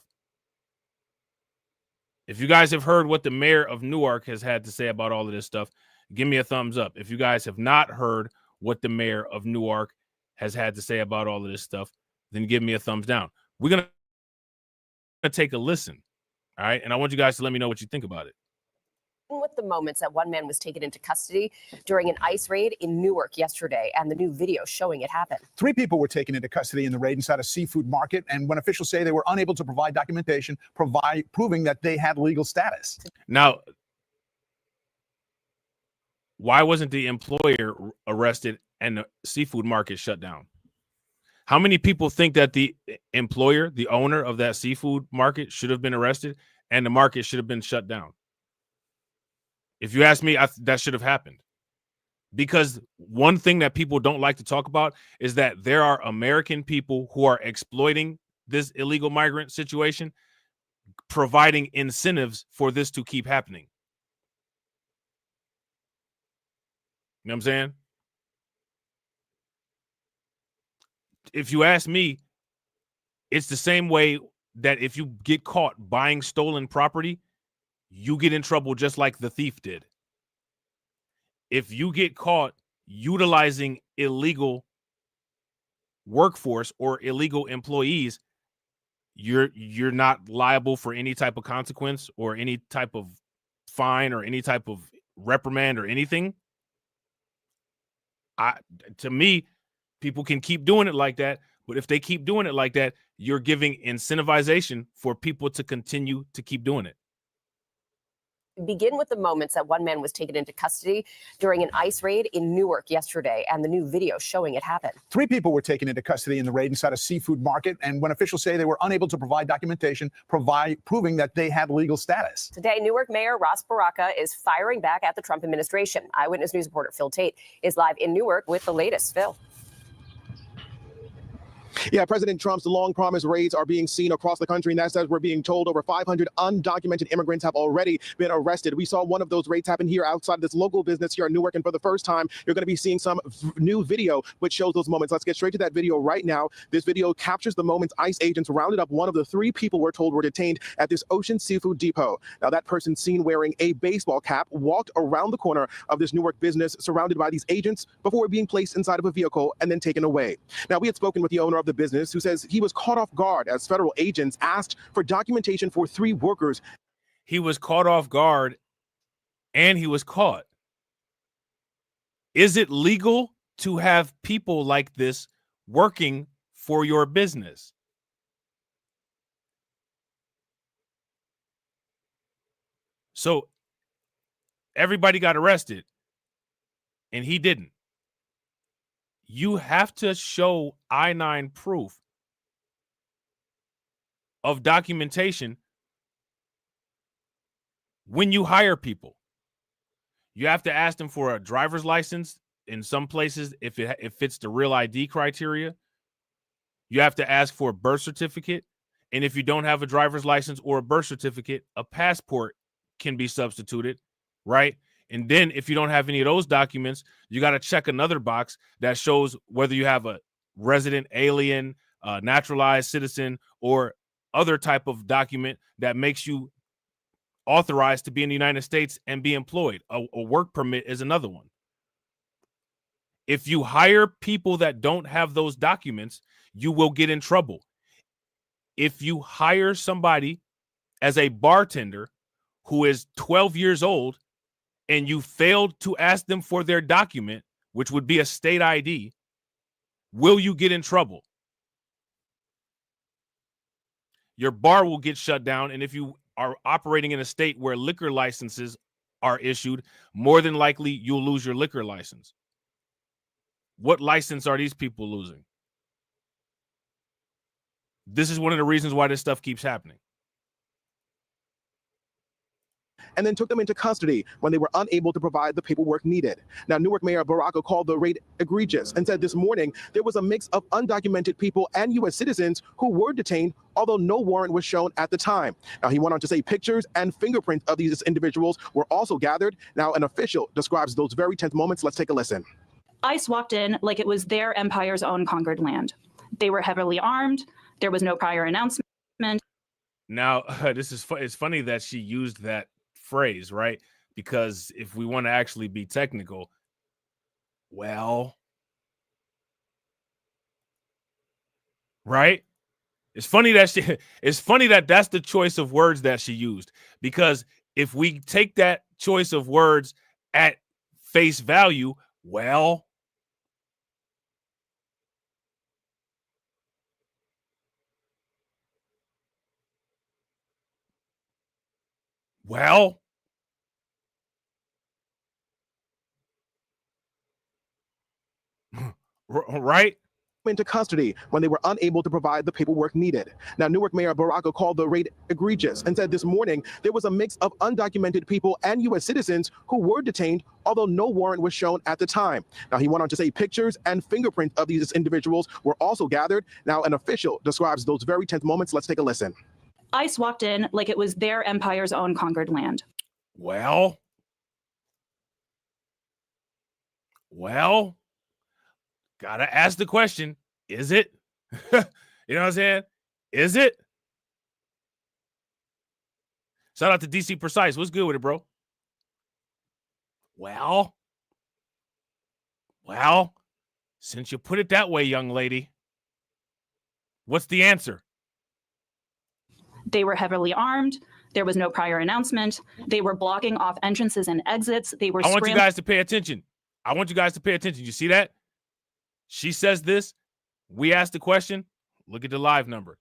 If you guys have heard what the mayor of Newark has had to say about all of this stuff, give me a thumbs up. If you guys have not heard what the mayor of Newark has had to say about all of this stuff, then give me a thumbs down. We're going to take a listen. All right. And I want you guys to let me know what you think about it. With the moments that one man was taken into custody during an ICE raid in Newark yesterday and the new video showing it happen. 3 people were taken into custody in the raid inside a seafood market, and when officials say they were unable to provide documentation proving that they had legal status. Now, why wasn't the employer arrested and the seafood market shut down? How many people think that the employer, the owner of that seafood market, should have been arrested and the market should have been shut down? If you ask me, that should have happened. Because one thing that people don't like to talk about is that there are American people who are exploiting this illegal migrant situation, providing incentives for this to keep happening. You know what I'm saying? If you ask me, it's the same way that if you get caught buying stolen property, you get in trouble just like the thief did. If you get caught utilizing illegal workforce or illegal employees, you're not liable for any type of consequence or any type of fine or any type of reprimand or anything. To me, people can keep doing it like that, but if they keep doing it like that, you're giving incentivization for people to continue to keep doing it. Begin with the moments that one man was taken into custody during an ICE raid in Newark yesterday and the new video showing it happen. 3 people were taken into custody in the raid inside a seafood market, and when officials say they were unable to provide documentation proving that they had legal status. Today, Newark Mayor Ross Baraka is firing back at the Trump administration. Eyewitness News reporter Phil Tate is live in Newark with the latest. Phil. Yeah, President Trump's long-promised raids are being seen across the country, and that's as we're being told over 500 undocumented immigrants have already been arrested. We saw one of those raids happen here outside this local business here in Newark, and for the first time, you're going to be seeing some new video which shows those moments. Let's get straight to that video right now. This video captures the moments ICE agents rounded up one of the 3 people we're told were detained at this Ocean Seafood Depot. Now, that person seen wearing a baseball cap walked around the corner of this Newark business surrounded by these agents before being placed inside of a vehicle and then taken away. Now, we had spoken with the owner of the business who says he was caught off guard as federal agents asked for documentation for 3 workers. He was caught off guard and he was caught. Is it legal to have people like this working for your business? So everybody got arrested and he didn't. You have to show I-9 proof of documentation when you hire people. You have to ask them for a driver's license. In some places, if it fits the real ID criteria, you have to ask for a birth certificate. And if you don't have a driver's license or a birth certificate, a passport can be substituted, right? And then if you don't have any of those documents, you got to check another box that shows whether you have a resident alien, naturalized citizen, or other type of document that makes you authorized to be in the United States and be employed. A work permit is another one. If you hire people that don't have those documents, you will get in trouble. If you hire somebody as a bartender who is 12 years old and you failed to ask them for their document, which would be a state ID, will you get in trouble? Your bar will get shut down, and if you are operating in a state where liquor licenses are issued, more than likely you'll lose your liquor license. What license are these people losing? This is one of the reasons why this stuff keeps happening. And then took them into custody when they were unable to provide the paperwork needed. Now, Newark Mayor Baraka called the raid egregious and said this morning there was a mix of undocumented people and U.S. citizens who were detained, although no warrant was shown at the time. Now, he went on to say pictures and fingerprints of these individuals were also gathered. Now, an official describes those very tense moments. Let's take a listen. ICE walked in like it was their empire's own conquered land. They were heavily armed. There was no prior announcement. Now, it's funny that she used that phrase, right? Because if we want to actually be technical, well, right? It's funny that that's the choice of words that she used, because if we take that choice of words at face value, well, right? Into custody when they were unable to provide the paperwork needed. Now, Newark Mayor Baraka called the raid egregious and said this morning there was a mix of undocumented people and U.S. citizens who were detained, although no warrant was shown at the time. Now, he went on to say pictures and fingerprints of these individuals were also gathered. Now, an official describes those very tense moments. Let's take a listen. ICE walked in like it was their empire's own conquered land. Well, gotta ask the question, is it? You know what I'm saying? Is it? Shout out to DC Precise. What's good with it, bro? Well, since you put it that way, young lady, what's the answer? They were heavily armed. There was no prior announcement. They were blocking off entrances and exits. They were I want you guys to pay attention. You see that? She says this. We ask the question. Look at the live number.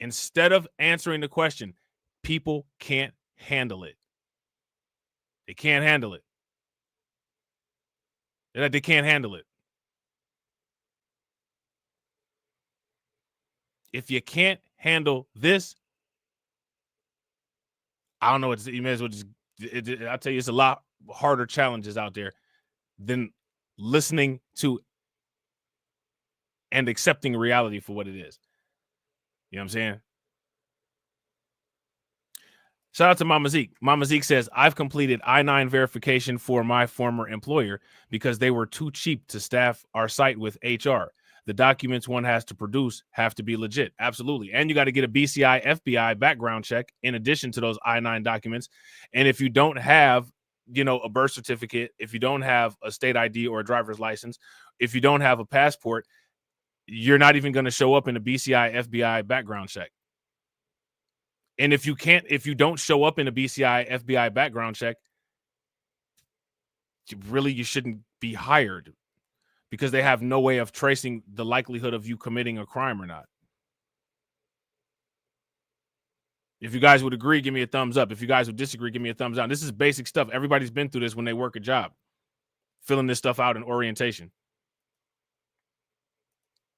Instead of answering the question, people can't handle it. They can't handle it. They can't handle it. If you can't handle this, I don't know. You may as well just. I'll tell you, it's a lot harder challenges out there than listening to and accepting reality for what it is. You know what I'm saying? Shout out to Mama Zeke. Mama Zeke says, I've completed I-9 verification for my former employer because they were too cheap to staff our site with HR. The documents one has to produce have to be legit. Absolutely. And you got to get a BCI FBI background check in addition to those I-9 documents. And if you don't have, a birth certificate, if you don't have a state ID or a driver's license, if you don't have a passport, you're not even going to show up in a BCI FBI background check. And if you don't show up in a BCI FBI background check, you shouldn't be hired, because they have no way of tracing the likelihood of you committing a crime or not. If you guys would agree, give me a thumbs up. If you guys would disagree, give me a thumbs down. This is basic stuff. Everybody's been through this when they work a job, filling this stuff out in orientation.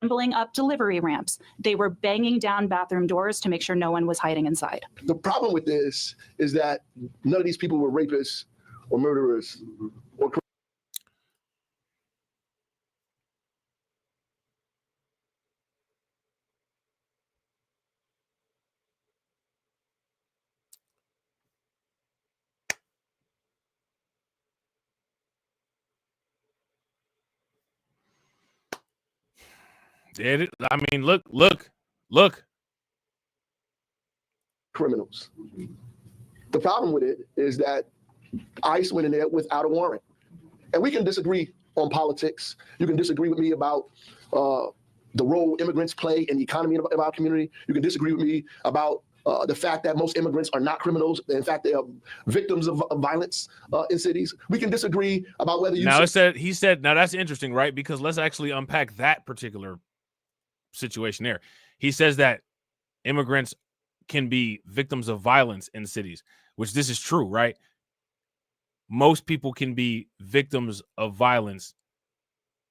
Scrambling up delivery ramps. They were banging down bathroom doors to make sure no one was hiding inside. The problem with this is that none of these people were rapists or murderers or I mean, look. criminals. The problem with it is that ICE went in there without a warrant. And we can disagree on politics. You can disagree with me about the role immigrants play in the economy of our community. You can disagree with me about the fact that most immigrants are not criminals. In fact, they are victims of violence in cities. We can disagree about whether you. Now he said. Now that's interesting, right? Because let's actually unpack that particular situation there. He says that immigrants can be victims of violence in cities, which this is true, right? Most people can be victims of violence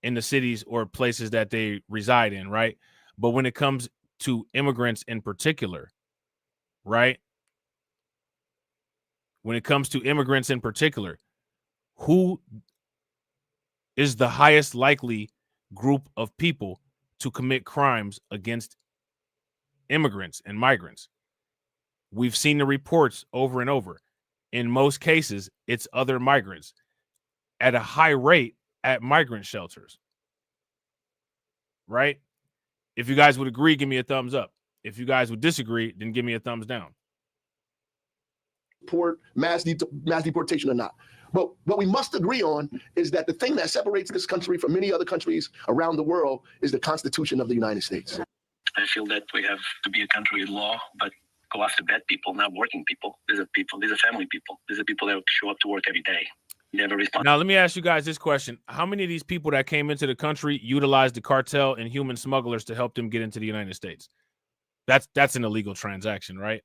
in the cities or places that they reside in, right? But when it comes to immigrants in particular, right? When it comes to immigrants in particular, who is the highest likely group of people to commit crimes against immigrants and migrants? We've seen the reports over and over. In most cases, it's other migrants at a high rate at migrant shelters, right? If you guys would agree, give me a thumbs up. If you guys would disagree, then give me a thumbs down. Mass deportation or not. But what we must agree on is that the thing that separates this country from many other countries around the world is the Constitution of the United States. I feel that we have to be a country with law, but go after bad people, not working people. These are family people. These are people that show up to work every day. Never respond. Now, let me ask you guys this question. How many of these people that came into the country utilized the cartel and human smugglers to help them get into the United States? That's an illegal transaction, right?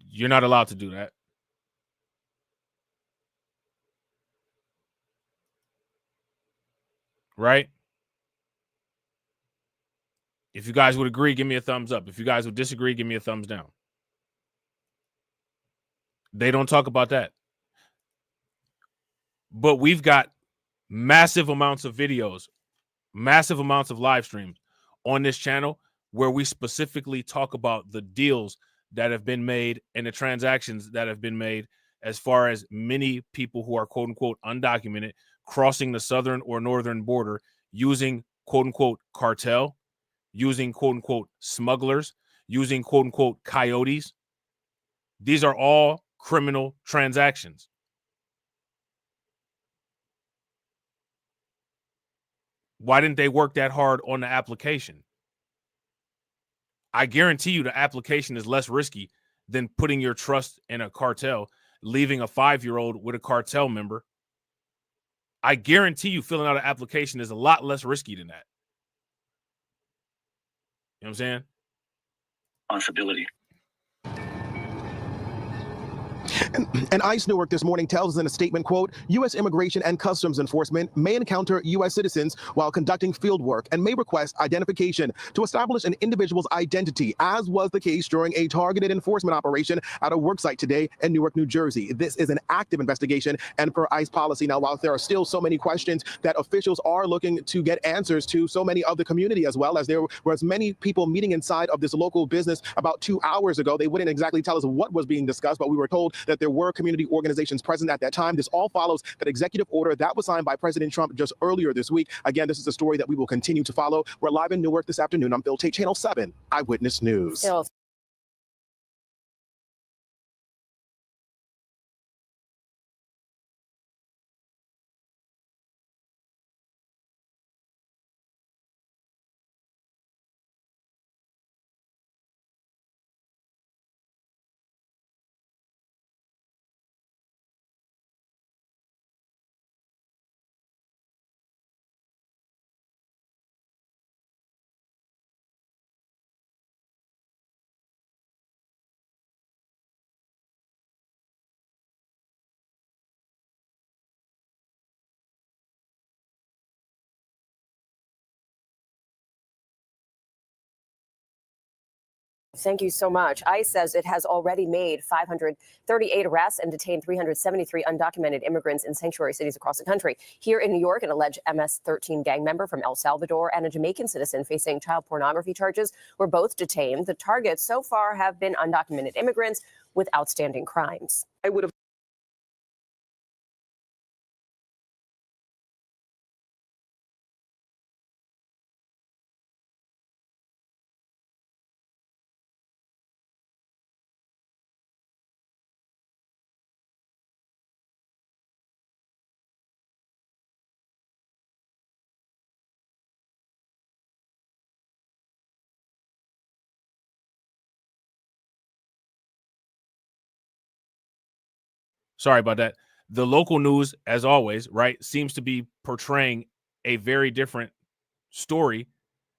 You're not allowed to do that. Right? If you guys would agree, give me a thumbs up. If you guys would disagree, give me a thumbs down. They don't talk about that. But we've got massive amounts of videos, massive amounts of live streams on this channel where we specifically talk about the deals that have been made and the transactions that have been made as far as many people who are quote unquote undocumented crossing the southern or northern border using quote unquote cartel, using quote unquote smugglers, using quote unquote coyotes. These are all criminal transactions. Why didn't they work that hard on the application? I guarantee you the application is less risky than putting your trust in a cartel, leaving a 5-year-old with a cartel member. I guarantee you filling out an application is a lot less risky than that. You know what I'm saying? Responsibility. And ICE Newark this morning tells us in a statement, quote, U.S. Immigration and Customs Enforcement may encounter U.S. citizens while conducting field work and may request identification to establish an individual's identity, as was the case during a targeted enforcement operation at a worksite today in Newark, New Jersey. This is an active investigation and per ICE policy. Now, while there are still so many questions that officials are looking to get answers to, so many of the community as well, as there was many people meeting inside of this local business about 2 hours ago. They wouldn't exactly tell us what was being discussed, but we were told that there were community organizations present at that time. This all follows that executive order that was signed by President Trump just earlier this week. Again, this is a story that we will continue to follow. We're live in Newark this afternoon. I'm Phil Tate, Channel 7 Eyewitness News. Thank you so much. ICE says it has already made 538 arrests and detained 373 undocumented immigrants in sanctuary cities across the country. Here in New York, an alleged MS-13 gang member from El Salvador and a Jamaican citizen facing child pornography charges were both detained. The targets so far have been undocumented immigrants with outstanding crimes. I would have Sorry about that. The local news, as always, right, seems to be portraying a very different story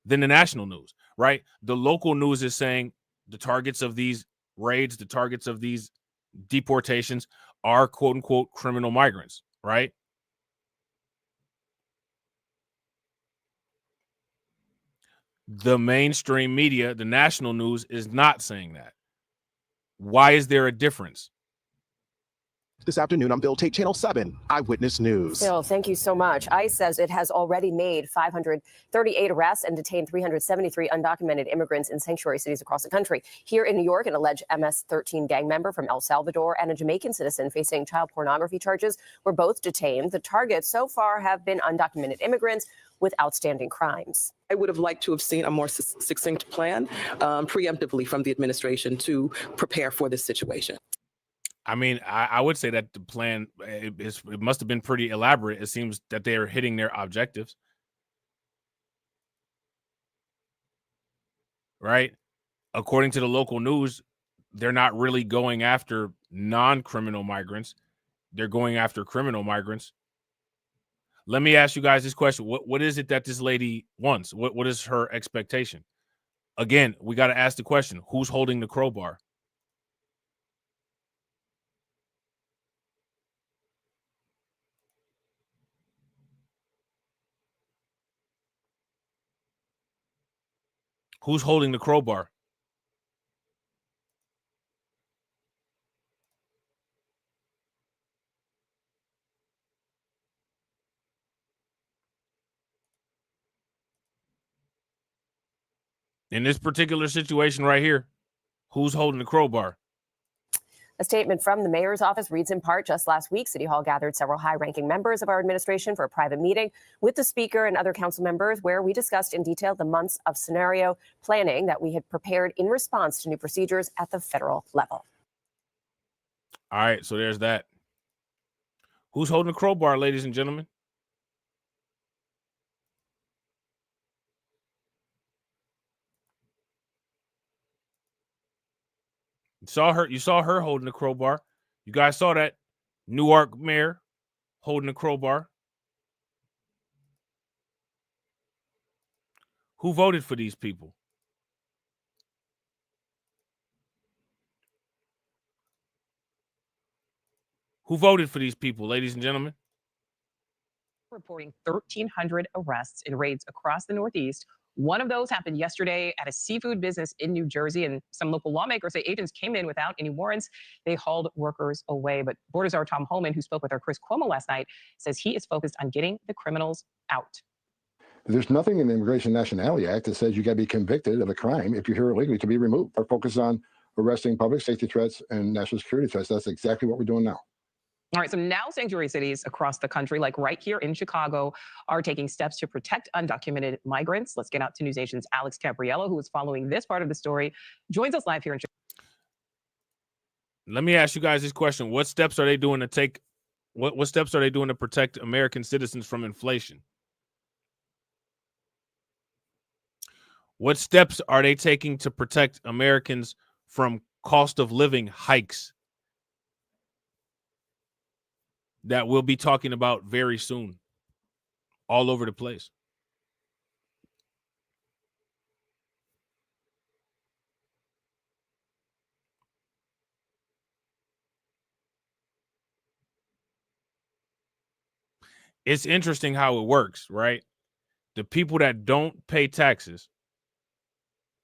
than the national news, right? The local news is saying the targets of these raids, the targets of these deportations are quote unquote criminal migrants, right? The mainstream media, the national news, is not saying that. Why is there a difference? This afternoon on Bill Tate, Channel 7, Eyewitness News. Phil, thank you so much. ICE says it has already made 538 arrests and detained 373 undocumented immigrants in sanctuary cities across the country. Here in New York, an alleged MS-13 gang member from El Salvador and a Jamaican citizen facing child pornography charges were both detained. The targets so far have been undocumented immigrants with outstanding crimes. I would have liked to have seen a more succinct plan preemptively from the administration to prepare for this situation. I mean, I would say that the plan, it must have been pretty elaborate. It seems that they are hitting their objectives. Right? According to the local news, they're not really going after non-criminal migrants. They're going after criminal migrants. Let me ask you guys this question. What is it that this lady wants? What is her expectation? Again, we got to ask the question, who's holding the crowbar? Who's holding the crowbar? In this particular situation right here, who's holding the crowbar? A statement from the mayor's office reads in part, just last week, City Hall gathered several high-ranking members of our administration for a private meeting with the speaker and other council members where we discussed in detail the months of scenario planning that we had prepared in response to new procedures at the federal level. All right, so there's that. Who's holding the crowbar, ladies and gentlemen? You saw her holding the crowbar. You guys saw that Newark mayor holding the crowbar. Who voted for these people? Who voted for these people, ladies and gentlemen? Reporting 1,300 arrests in raids across the Northeast. One of those happened yesterday at a seafood business in New Jersey, and some local lawmakers say agents came in without any warrants. They hauled workers away. But Border Czar Tom Homan, who spoke with our Chris Cuomo last night, says he is focused on getting the criminals out. There's nothing in the Immigration Nationality Act that says you got to be convicted of a crime if you're here illegally to be removed. Our focus on arresting public safety threats and national security threats. That's exactly what we're doing now. All right, so now sanctuary cities across the country, like right here in Chicago, are taking steps to protect undocumented migrants. Let's get out to NewsNation's Alex Cabriello, who is following this part of the story, joins us live here in Chicago. Let me ask you guys this question. What steps are they doing to take, what steps are they doing to protect American citizens from inflation? What steps are they taking to protect Americans from cost of living hikes that we'll be talking about very soon all over the place? It's interesting how it works, right? The people that don't pay taxes,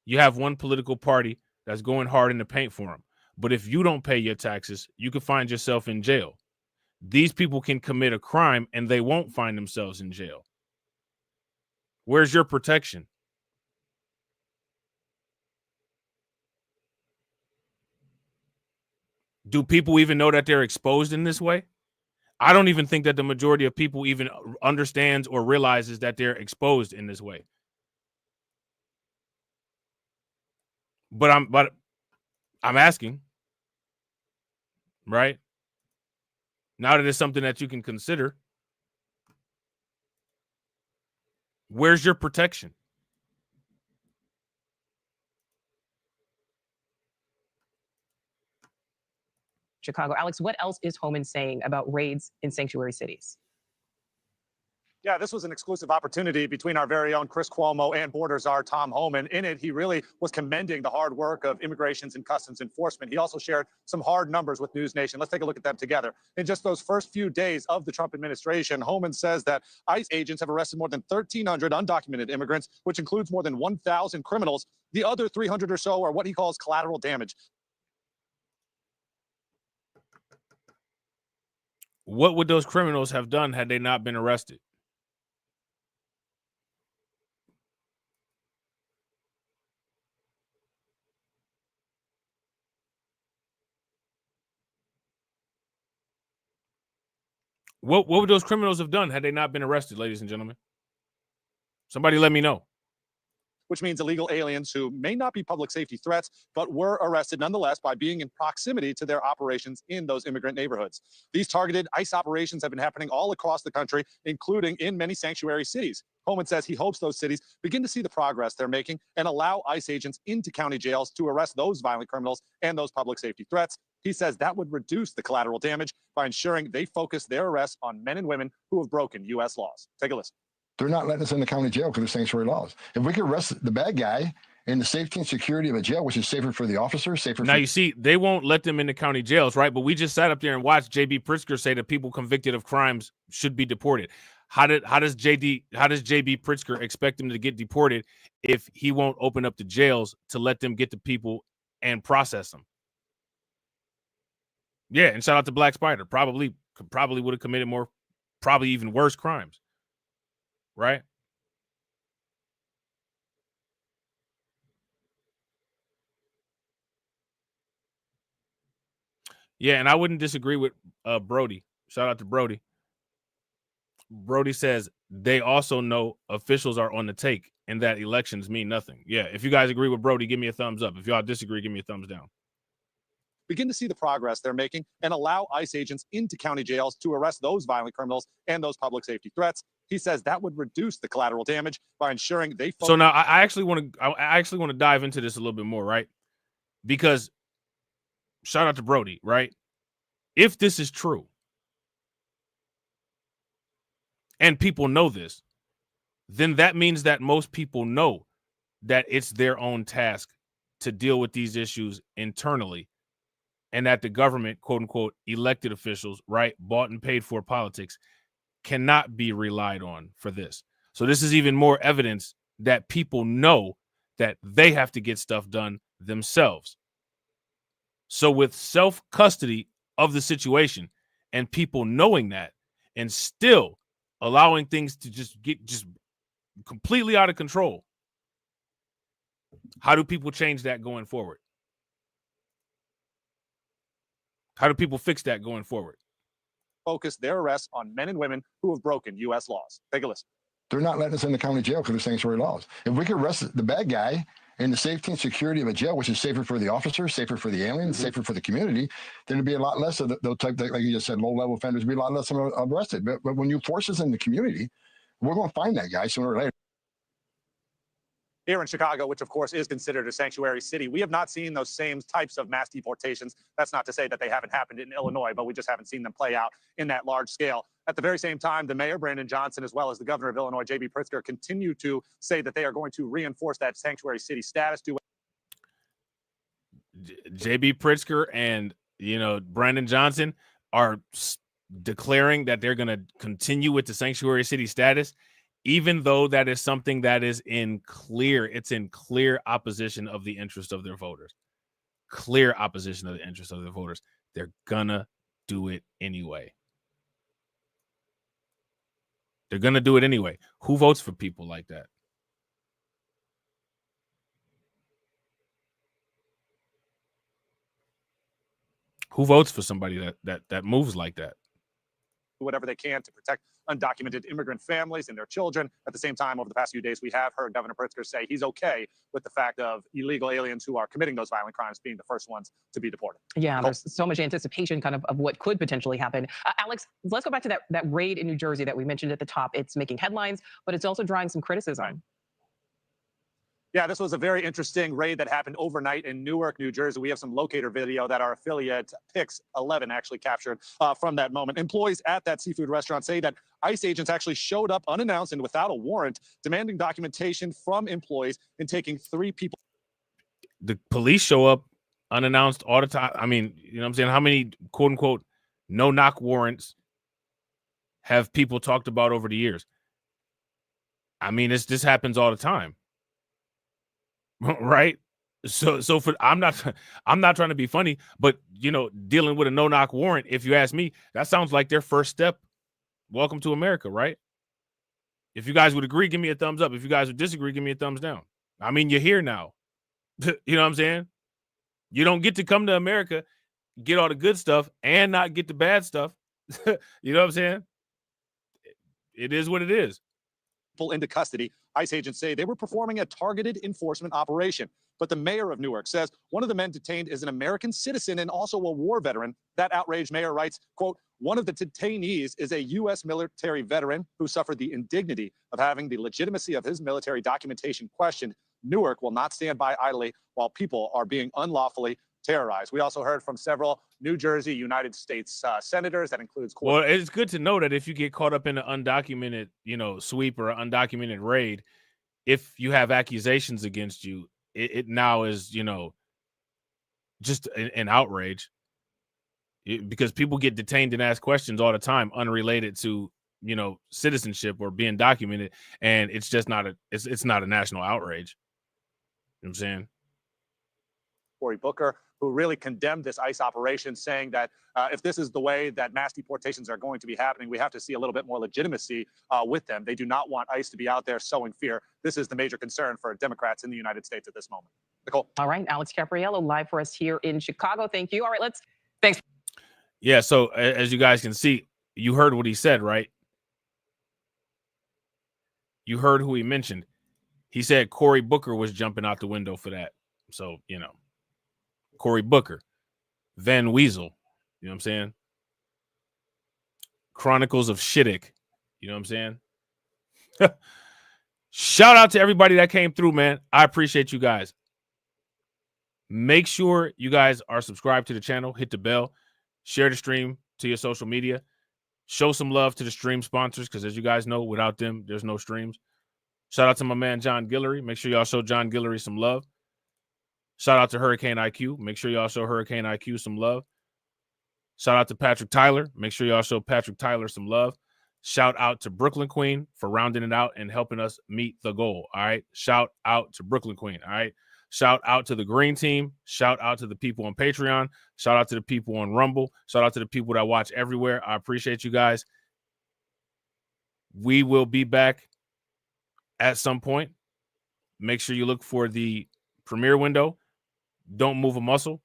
you have one political party that's going hard in the paint for them. But if you don't pay your taxes, you can find yourself in jail. These people can commit a crime and they won't find themselves in jail. Where's your protection? Do people even know that they're exposed in this way? I don't even think that the majority of people even understands or realizes that they're exposed in this way. But I'm asking, right? Now that it's something that you can consider, where's your protection? Chicago. Alex, what else is Homan saying about raids in sanctuary cities? Yeah, this was an exclusive opportunity between our very own Chris Cuomo and border czar Tom Homan. In it, he really was commending the hard work of Immigrations and Customs Enforcement. He also shared some hard numbers with News Nation. Let's take a look at them together. In just those first few days of the Trump administration, Homan says that ICE agents have arrested more than 1,300 undocumented immigrants, which includes more than 1,000 criminals. The other 300 or so are what he calls collateral damage. What would those criminals have done had they not been arrested? What would those criminals have done had they not been arrested, ladies and gentlemen? Somebody let me know. Which means illegal aliens who may not be public safety threats, but were arrested nonetheless by being in proximity to their operations in those immigrant neighborhoods. These targeted ICE operations have been happening all across the country, including in many sanctuary cities. Homan says he hopes those cities begin to see the progress they're making and allow ICE agents into county jails to arrest those violent criminals and those public safety threats. He says that would reduce the collateral damage by ensuring they focus their arrests on men and women who have broken U.S. laws. Take a listen. They're not letting us in the county jail because of sanctuary laws. If we could arrest the bad guy in the safety and security of a jail, which is safer for the officer, safer now for... you see, they won't let them in the county jails, right? But we just sat up there and watched JB Pritzker say that people convicted of crimes should be deported. How does JB Pritzker expect them to get deported if he won't open up the jails to let them get the people and process them? Yeah, and shout out to Black Spider. Probably would have committed more, probably even worse crimes. Right? Yeah, and I wouldn't disagree with Brody. Shout out to Brody. Brody says they also know officials are on the take and that elections mean nothing. Yeah, if you guys agree with Brody, give me a thumbs up. If y'all disagree, give me a thumbs down. Begin to see the progress they're making and allow ICE agents into county jails to arrest those violent criminals and those public safety threats. He says that would reduce the collateral damage by ensuring they focus. So now I actually want to dive into this a little bit more, right? Because shout out to Brody, right? If this is true and people know this, then that means that most people know that it's their own task to deal with these issues internally, and that the government, quote unquote, elected officials, right, bought and paid for politics, cannot be relied on for this. So this is even more evidence that people know that they have to get stuff done themselves. So with self-custody of the situation and people knowing that and still allowing things to just get completely out of control, how do people change that going forward? How do people fix that going forward? Focus their arrests on men and women who have broken U.S. laws. Take a listen. They're not letting us in the county jail because of sanctuary laws. If we could arrest the bad guy in the safety and security of a jail, which is safer for the officer, safer for the alien, safer for the community, then there'd be a lot less of those type, like you just said, low-level offenders, be a lot less of them arrested. But when you force us in the community, we're going to find that guy sooner or later. Here in Chicago, which of course is considered a sanctuary city, we have not seen those same types of mass deportations. That's not to say that they haven't happened in Illinois, but we just haven't seen them play out in that large scale. At the very same time, the mayor, Brandon Johnson, as well as the governor of Illinois, JB Pritzker, continue to say that they are going to reinforce that sanctuary city status. JB Pritzker and, Brandon Johnson are declaring that they're going to continue with the sanctuary city status, even though that is something that is in clear opposition of the interest of their voters. Clear opposition of the interest of their voters. They're gonna do it anyway. They're gonna do it anyway. Who votes for people like that? Who votes for somebody that moves like that? Whatever they can to protect undocumented immigrant families and their children. At the same time, over the past few days, we have heard Governor Pritzker say he's okay with the fact of illegal aliens who are committing those violent crimes being the first ones to be deported. Yeah, there's so much anticipation kind of what could potentially happen. Alex, let's go back to that raid in New Jersey that we mentioned at the top. It's making headlines, but it's also drawing some criticism. Yeah, this was a very interesting raid that happened overnight in Newark, New Jersey. We have some locator video that our affiliate Pix 11 actually captured from that moment. Employees at that seafood restaurant say that ICE agents actually showed up unannounced and without a warrant, demanding documentation from employees and taking 3 people. The police show up unannounced all the time. I mean, you know what I'm saying? How many quote unquote no knock warrants have people talked about over the years? I mean, this happens all the time. Right? So for I'm not trying to be funny, but you know, dealing with a no knock warrant, if you ask me, that sounds like their first step. Welcome to America, right? If you guys would agree, give me a thumbs up. If you guys would disagree, give me a thumbs down. I mean, you're here now. You know what I'm saying? You don't get to come to America, get all the good stuff, and not get the bad stuff. You know what I'm saying? It is what it is. Into custody. ICE agents say they were performing a targeted enforcement operation. But the mayor of Newark says one of the men detained is an American citizen and also a war veteran. That outraged mayor writes, quote, one of the detainees is a U.S. military veteran who suffered the indignity of having the legitimacy of his military documentation questioned. Newark will not stand by idly while people are being unlawfully terrorized. We also heard from several New Jersey, United States senators. That includes. Well, it's good to know that if you get caught up in an undocumented, you know, sweep or undocumented raid, if you have accusations against you, it now is, you know, just an outrage. Because people get detained and asked questions all the time unrelated to, you know, citizenship or being documented, and it's just not it's not a national outrage. You know what I'm saying? Cory Booker, who really condemned this ICE operation, saying that if this is the way that mass deportations are going to be happening, we have to see a little bit more legitimacy with them. They do not want ICE to be out there sowing fear. This is the major concern for Democrats in the United States at this moment. Nicole. All right, Alex Capriello live for us here in Chicago. Thank you. All right, thanks. Yeah, so as you guys can see, you heard what he said, right? You heard who he mentioned. He said Cory Booker was jumping out the window for that. So, you know, Cory Booker, Van Weasel, you know what I'm saying? Chronicles of Shittick, you know what I'm saying? Shout out to everybody that came through, man. I appreciate you guys. Make sure you guys are subscribed to the channel, hit the bell, share the stream to your social media, show some love to the stream sponsors, because as you guys know, without them, there's no streams. Shout out to my man, John Guillory. Make sure y'all show John Guillory some love. Shout out to Hurricane IQ. Make sure y'all show Hurricane IQ some love. Shout out to Patrick Tyler. Make sure y'all show Patrick Tyler some love. Shout out to Brooklyn Queen for rounding it out and helping us meet the goal. All right. Shout out to Brooklyn Queen. All right. Shout out to the Green Team. Shout out to the people on Patreon. Shout out to the people on Rumble. Shout out to the people that watch everywhere. I appreciate you guys. We will be back at some point. Make sure you look for the premiere window. Don't move a muscle.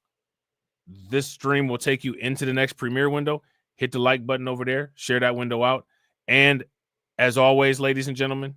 This stream will take you into the next premiere window. Hit the like button over there. Share that window out. And as always, ladies and gentlemen,